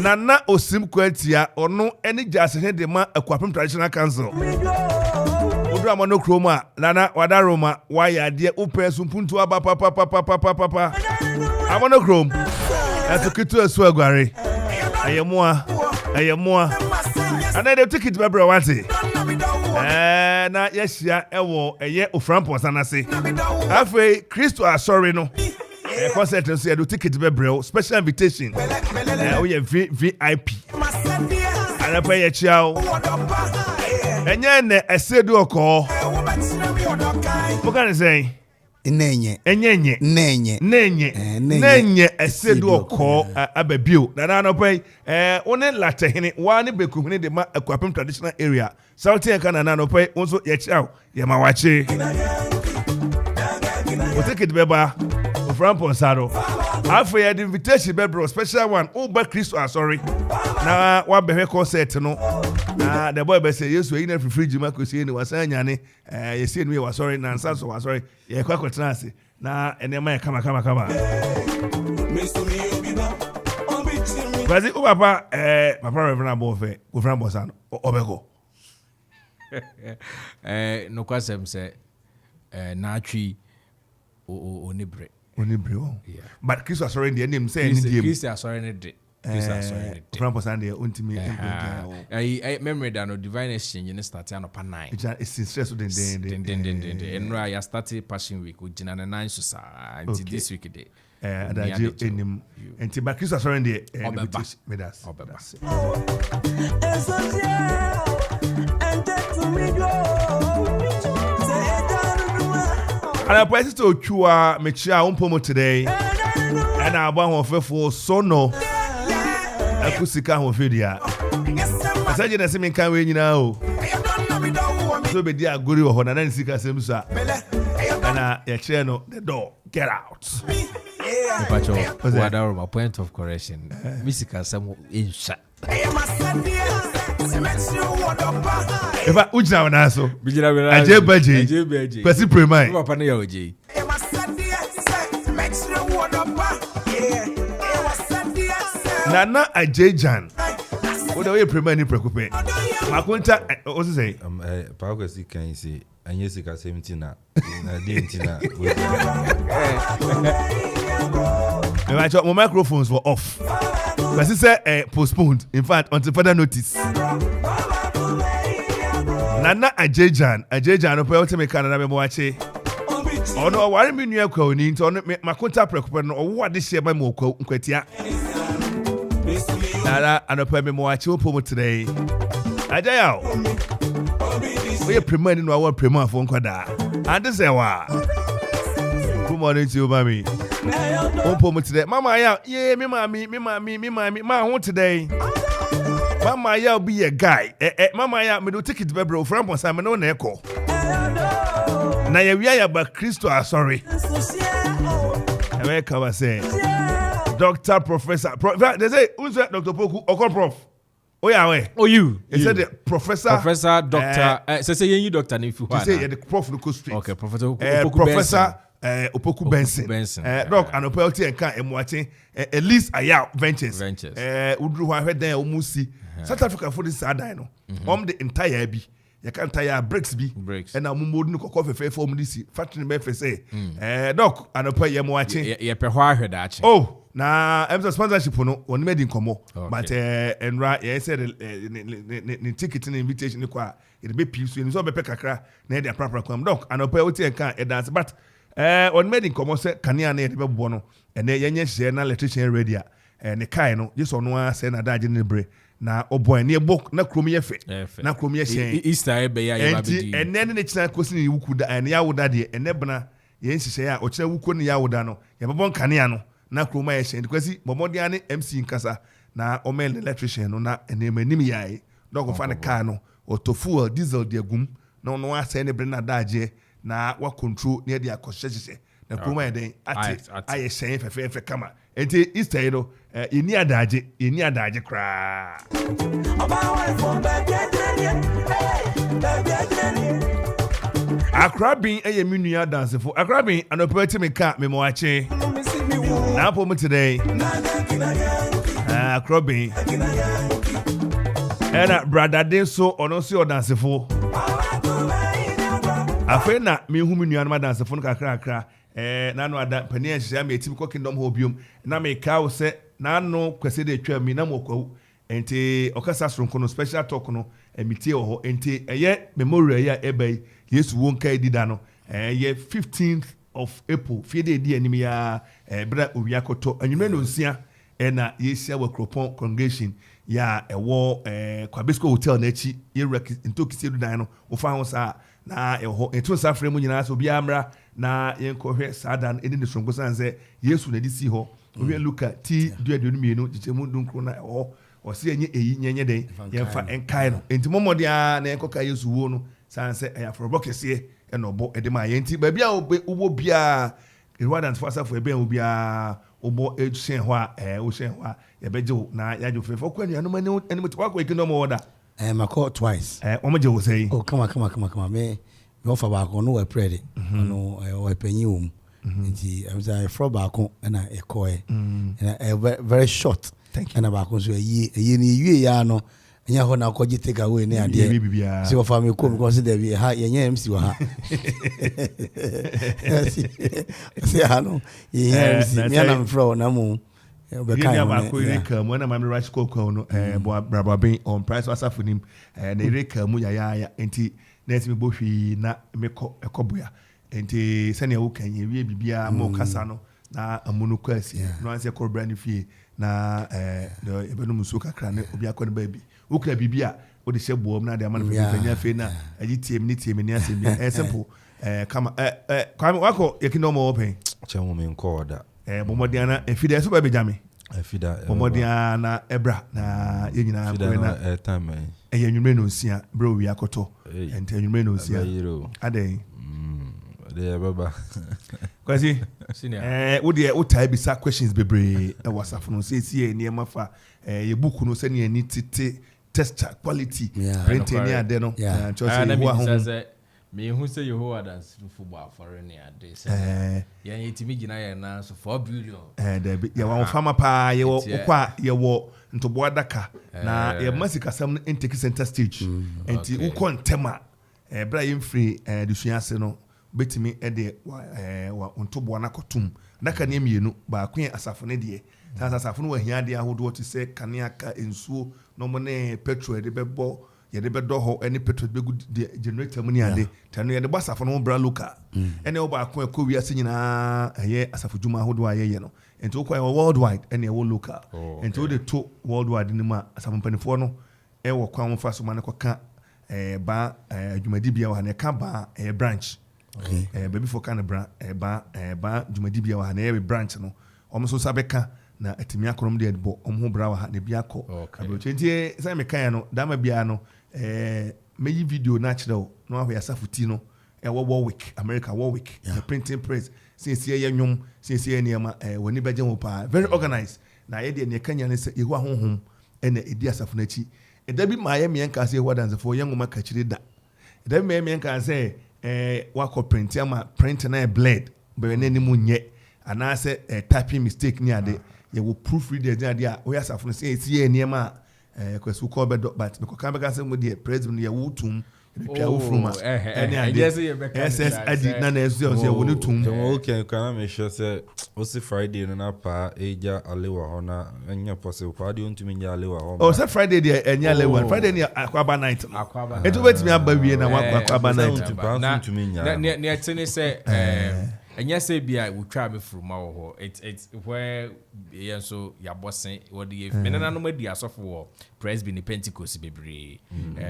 Nana Osim Quetia or no any Jason Hedema a Quapum Traditional Council. Udra no Chroma, Nana Wadaroma, why ya dear Upe Sumpuntua Papa. I'm on a chrome. That's a kid to a swaggery. I am more. And then they took it to my brother. And yes, yeah, a year of Frampos and I say, halfway, Christo are sorry, no. A concert and say, I do ticket to my bro, special invitation. We have VIP. And I pay a chow. And then I said, do a call. What can I say? Nenye esedu oko ababio na no pay one latte hene one beku hene de ma akwapem traditional area south end kana na no pay onso ye chiao ye ma wache o take it beba o frampo saro after the invitation bebro special one o ba Christo sorry na wa behwe concert no na the boy be say yesu yin na fridge ma kosi ni wasanya ne ye say no was sorry na nsa so was sorry ye kwa kwetena ase na enema ye kama Bazi o papa Reverend Abofe o Reverend Bosano obego no kwasem say na atwi onibre yeah but Christo sorry the name say any Christo sorry ne de Franco Sunday untimi memory da no divine exchange ne start an upon 9 it's stress den enra ya start passion week ugina na 9 so sa until this week day adaje enim enti ba Christmas sorry dey medas ana price to chua mechia umpomo today and agba ho fefo sono akusika ho fedia asaje na semi kan we nyina o so be dia agori ho na nan sika sem so ana ya kire no the door get out Pacho wadaro my point of correction misika sem insha if I ujina na so aje baje pesi premai papa na ya oje Nana Ajejan. What are you preparing? Preoccupy. Makunta, what's say? Paukwesi can say, and yes, you can say, Tina. My microphones were off. But he said postponed. In fact, until further notice. Nana Ajejan, no to me Canada, watch. Oh no, why me near Koni? Makunta preoccupy. Or what this year by Moko, Kwetia. Nada, and a permit more pomo today. Ajayao. We are premiering our premier phone quada. And this is what. Good morning to you, mommy. Pomo today. Mama, yeah, me, my home today. Mama, I'll be a guy. Mama, me do ticket, bro, from Simon on Echo. Now, we are about Christo, sorry. I come say. Doctor, Professor. They say, who's that Dr. Poku? Okon Prof. Oh, yeah, way. Oh, you. He said the Professor, Doctor. Say, you doctor, if you want. Say, the Prof. Luko Street. Okay, Professor Professor Opoku Benson. Doc, and Opelty and Kan, and watching at least Ayao Ventures. Udru, I heard there, Umusi. South Africa for this Sadino. The entire Abbey. You can't tire breaks. And now Mumu coffee fair for this factory Memphis say. Doc, and Opel watching. Yeah, heard that. Oh. Na emso sponsorship no on made in komo but enra ye said the ticket and invitation ni kwa it be piece so be kakra na dey proper kwam doc and opa oti enka e dance but on made in komo say kania na dey be bo no ene yenye share na electrician radio ne kai no just on one say na daje ne bre na oboy ne book na krom ye fe na krom ye share Easter e be ya ye ba bi ene ne china kosi ne wuku da ene ya woda de ene bna ye nhihye ya o chira wuko ne ya woda no ye bebon kania no na kroma ye hye kwasi bomodian ne MC Nkasa na omel electrician no na enema nim yae dog fa ne car no otofu diesel de agum na no ase ne bre na daje na wa control ne de akohyehyehye na kroma ye den ate aye hye fefe kama enti Easter no eni adaje kra Akrabin eye me nua dance for Akrabin anopeti me ka me mo ache na po me today Akrabin ena brother den so ono si o dance for afa na me hu me nua no dance for no kakra na no ada pani ahia me eti ko kingdom ho biom na me ka wo se na no kwese de twa mi na mo kwawu enti okasa sronko no special talk no emitie ho enti eye memorial ya ebai Yesu wonka edida no ye 15th of April fiede di anim ya bra owiakoto anwume no nsia na yesia wa Kropon congregation ya ewo Kwabesco hotel na echi ye ntokisi edu dan no wo fa ho sa na eho eto sa frɛ mu nyina so bia amra na yenkohwe sadan edi ne songo sanse Yesu na di si ho owie Luka ti duadu mienu jichemu dunkro na eho ɔse enye eyi nyenye den yemfa enkai no enti momodia na enkoka Yesu wo no sanse ayafro kese eno bo edema yenti ba bia wo bia Rwanda nfasa fo ebe wo bia obo ehyen ho a wo hyen ho a ye beje na yajo fefo kwa nua no mani enimti kwa kingdom order mako twice omo je wo say oh come on me offer back no we pray no o penyi wo nti am say fro back na ekoe na very short and back so ye ni wie ya no nya ho na koji take away ne ade si wo fa me ko because there be ha ye nya MC wa ha si ha no ye MC me na mfro na mu be kai ba ko ireka mu na ma me rush ko no bo brababin on price wasafo nim na ireka mu ya enti net me bo hwi na me ko ekoboya enti sene wo kan ye wie bibia mo kasa no na amunu kwasi no anse ko brand fie na the ebenu musu kakra ne obi akọ ne baby ukra bibia o de shebo na de amana fanya fe na ayi tiem ni asem simple kama kwame wako yakino mo open chemu me nko oda bomodiana efida so ba bejame efida bomodiana ebra na yenyina ko na time enwumre no nsia bro wi akoto ente enwumre no nsia ade de baba kwasi wo de wo tai bisa questions bebre e wasafo no sei niema fa ye book no se ne ni tete test quality printing ni ade no choose wo ho me hu se Yehowa dance football for any ade se ye yetimi gina ye na so 4 billion de ye wa fama pa ye wo kwa ye wo ntobo adaka na ye masika sam intake center stage enti wo kontema bra ye free de suase no betimi ede wa ontobo na kotum naka ne mienu ba kwen asafo ne de sasa asafo no wa hia de ahodo to se kanea ka ensuo no mo ne petrol de bebo ye de bedo ho ene petrol begu generator mu ni ade tanu ye de basafo no bra local ene wo ba kwen akowi ase nyina ye asafo juma ahodo aye no enti wo kwa worldwide ene wo local enti wo de to worldwide ni ma asafo panifo no e wo kwa mo fa so ma ne koka ba jumadi bia wa ne ka ba branch baby for kind of ba jumadi bia wa na e branch no omo so sabeka na atimi akorom de bo omo bra wa na bia ko abrochenti sai me kan no dama bia no meyi video natural no ahwe asafuti no e wo Warwick America Warwick the printing press since ye nwom since ye niam woni beje ho pa very organized na ye de ne kanya ne se ehu ahonhom ena edi asafu na chi e da bi ma ye me nka se ehu dance for ye ngoma ka chire da e da bi me nka se wako print ama print na blade be ne ni mu nye ana se typing mistake ni ade ye will proofread the idea we asafo no say ye niam kwasu ko be but because kan be ka se mo de president ye wutum twa wo from any idea SS adi na na esu se wo ne tum okay can I make sure say o si Friday no na pa eja alewa ho na enya possible kwa de ontumi nya alewa ho oh say Friday de enya alewa Friday ni akwaba night etu betimi aba wie na akwaba night na ne tene say enya say bia we twa me from ho it's where yen so ya bossen what the menena no madi asofo wo presby ni Pentecost bebre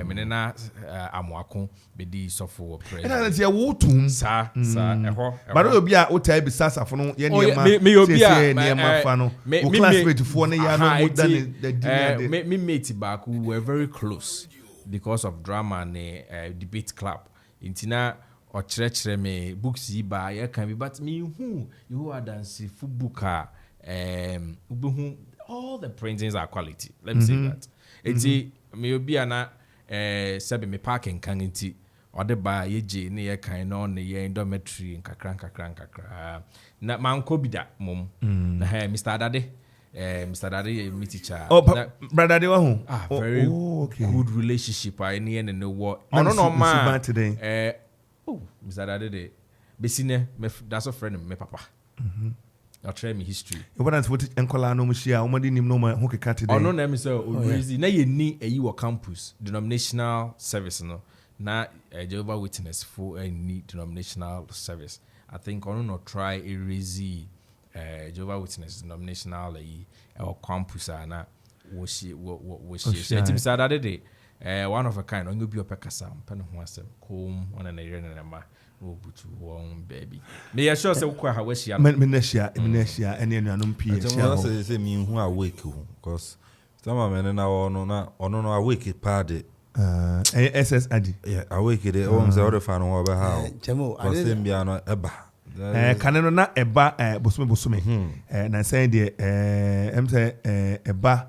menena amoako bedi sofo wo presby na tie wo tum sa eho but obi a o tai bi sasafo no ye ne ma fa no o classmate fo no ya no mo dan the me mate back we were very close because of drama and debate club intina or chere me books yi ba ye kan bi but me who you are dance book all the printings are quality, let me say that. It's me obi ana sɛbi me parking kan nti ɔde ba yɛgye ne yɛ kan no ne yɛ dormitory nkakra na manko bi da mom na Mr. Adade Mr. Dade me teacher. Oh, brother, they were very good relationship. I near and no what. Oh no man today. Mr. Dade, Besine, that's a friend of my papa. I'll try me history. What else would Encola no Mushia? What didn't know my hockey cat today? Oh no, name so easy. Now you need a you campus denominational service no. Now Jehovah Witness for a need denominational service. I think I don't know try a easy. Jehovah Witness denominational or campus na was she said that day one of a kind on you be a pekasa pen ho asem kom on na yere na ma no butu won baby me sure say kwa ha washi menesia ene anuanum pie say me hu awake because some men na ono awake pad SS adi awake de o mze order fan ho be ha chemo ade bia no eba kaneno na eba bosome na say de say eba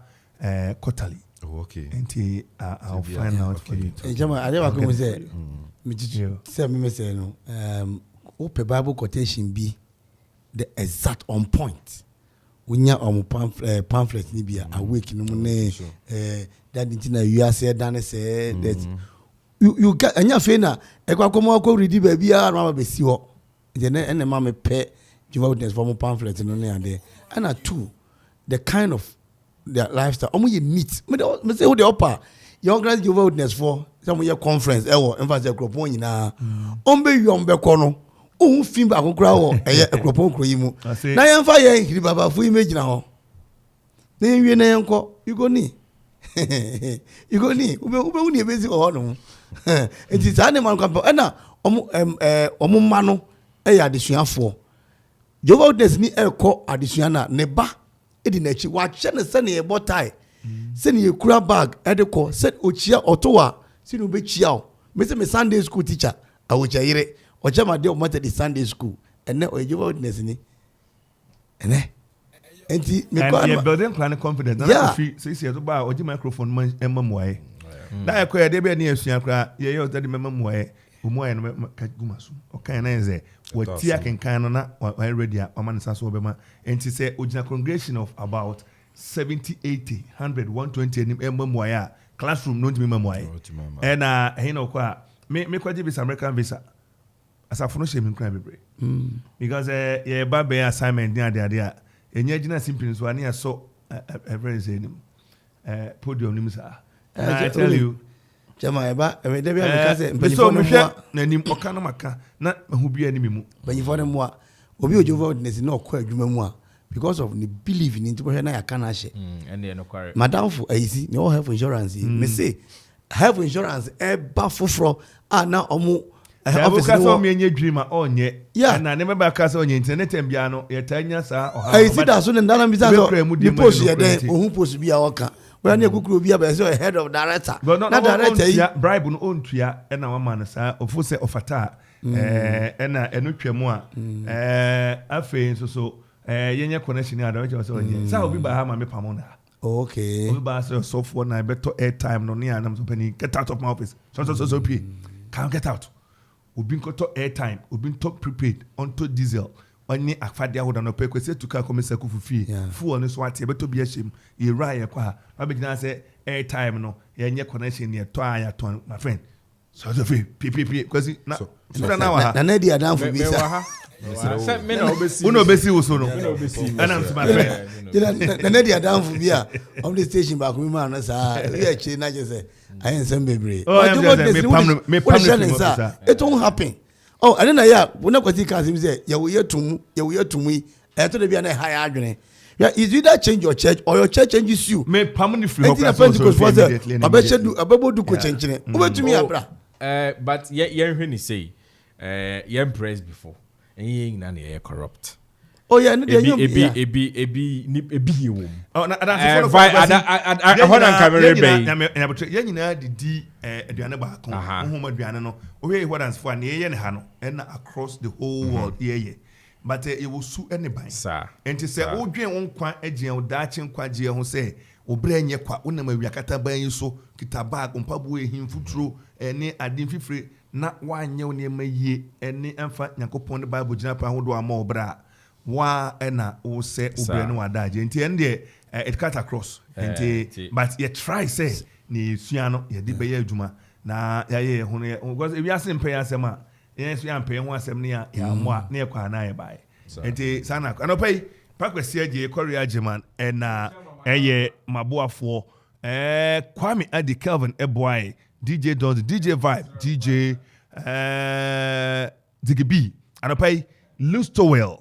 quarterly. Okay. Nti I'll find out for you. Jama ade wa ko say me say no open Bible quotation be the exact on point. Unya pamphlet ni bia awake no ne that ntina you are say dan say that you get anya fe na e kwa komo ko read ba bia na be si ho. And the mama pay Jehovah Witness for pamphlet no near there. And two, the kind of their lifestyle. You meet. Me say who the upper young guys Jehovah Witness for some year conference. Emphasis group one na. Ombe you ombe kono. Oh, film back on crowd. A group on croyimu. Na yamfa ye hiri baba fu image na ho. Na ywie na yanko you go ni. You go ni. Ube uni ebezi ho no. It is animal camp. Na omo mano adisuafo Jehovah Witness ni eko adisuana ne ba edi na chi wa che ne se ne ye botai se ne ye kura bag edeko se ochia otowa se ne obechia o me se me Sunday school teacher awocha yire ocha ma de o mate di Sunday school ene o Jehovah Witness ni ene enti me kwa and building plan confidence na fi se to ba oji microphone man emmoae na ekwa de be na asua kra ye ye o de memmoae umoya no kagumasu okay na nze watia kenkan no na ready a mama nsa so obema enti say original congregation of about 70 80 100 120 enim emmoya classroom no ntimi memoya and he no kwa me kwaje visa American visa asafo no shame nkran bebre because ye ba be assignment dia dia enye gina simply so ani so every say enim podium nim sa I tell you Chama eba de bia me ka se mpanyifo no mo na nim oka no maka na hu bia ni mu mpanyifo no mo obi Jehovah Witness na okwa adwuma mu a because of the belief in into na ya kana hye ene no kware madam for easy no all health insurance me say health insurance ba foforo na omo office no so me nye dream onye na ne meba ka se onye internet bia no ye tanya sa oha easy da so ne ndana bi sa so the post ye den ohun post bia oka when you kukuru bia be say head of director na director bribe no ontua e na wama no sa ofo se ofata e na eno twemu a afen so yenye connection ya da so onye sa obi ba ha ma me pamona okay obi ba so for na better airtime no near am so penny get out of my office so pay can't get out obi nkoto airtime obi nto prepaid onto diesel oni afade ahoda no pe kwese tuka komisa kufufie fu oni so ate beto bia hyem ye rai kwa ba be gina say airtime no yenye connection ye to aya to my friend so the pp kwese na so na wa na dia dan fu bi sa uno besi wo so no ana my friend na dia dan fu bi a on the station ba ko mi ma na sa ye che na je say ayen sem bebre me pam it won't happen. Oh, I don't know. We not going to say, "Yeah, we to me." I told you, "I high adrenaline." Yeah, is either change your church or your church changes you. Me permanently free. I bet you do. I bet do change it. Over to me, abra. But yeah, when you say, yeah, praise before, and you ain't corrupt. Oh yeah, no, ebi you. Oh, na I hold on camera bay. Na but ye nyina didi aduane ba ko ohoma aduane no we what dance for na ye ne ha no and across the whole world ye but it will su any ban sir enti say odwen won kwa agien o daache nkwa gie ho say obre nye kwa wonam awia kata ban yi so kita bag mpabu ehim futuro ene adin fifire na wanye woni mayie ene emfa Yakopon de Bible gina pa hodo ama obra wa ena wo se obre no wadaje nti ende it cut across nti but you try say ni sua no ye de be ya adwuma na ya ye ho no because if you ask him pay asema yes you am pay ho asem ne ya mo a na kwa na ye bai nti sana anopai pakwesi aje korea german ena eye maboafo Kwame Adi Kelvin Eboy DJ Dons DJ Vibe DJ Digby anopai Listowell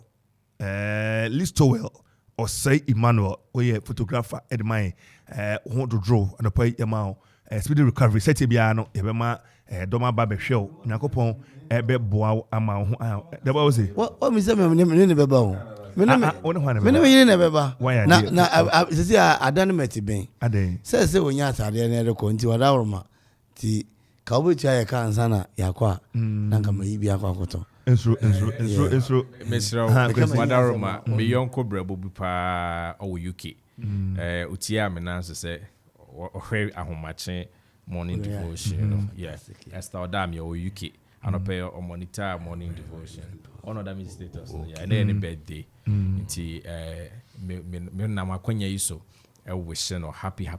Osei Emmanuel oye photographer edmai ho do draw anopai emao speedy recovery set bia no ebema doma ba behwew Yakopon ebe boa ama ho da ba say what me say me ne beba ho me yiri na beba na sisi adan meti ben adan say wonya atade na rekọ nti wada worma ti ka obetua ye kan sana yakwa na nka mayi bia kwa koto Enso Mesra Wadaroma me yonko brabo bi pa o UK utia me na se ohwe ahomache morning devotion Esther Odam yo UK anope o monitor morning devotion ono da me status and any birthday nti me na makonya yiso e wish no happy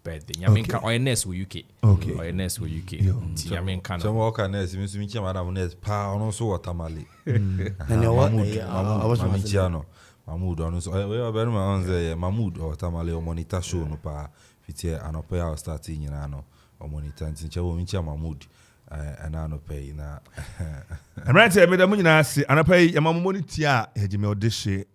birthday Yamenka ONS with UK ONS with UK Yamenka so work nurse me so me chama madam nurse pa ono so watermale Mahmoud ono so we be ma onze Mahmoud watermale o monitor show no pa fitie anope our starting nyina no o monitor nti wo me chama Mahmoud ana no pay na right here me da mu nyina ase anope yamamu monitor hejime odehye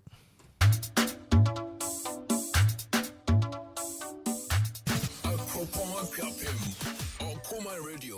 Okoman Radio.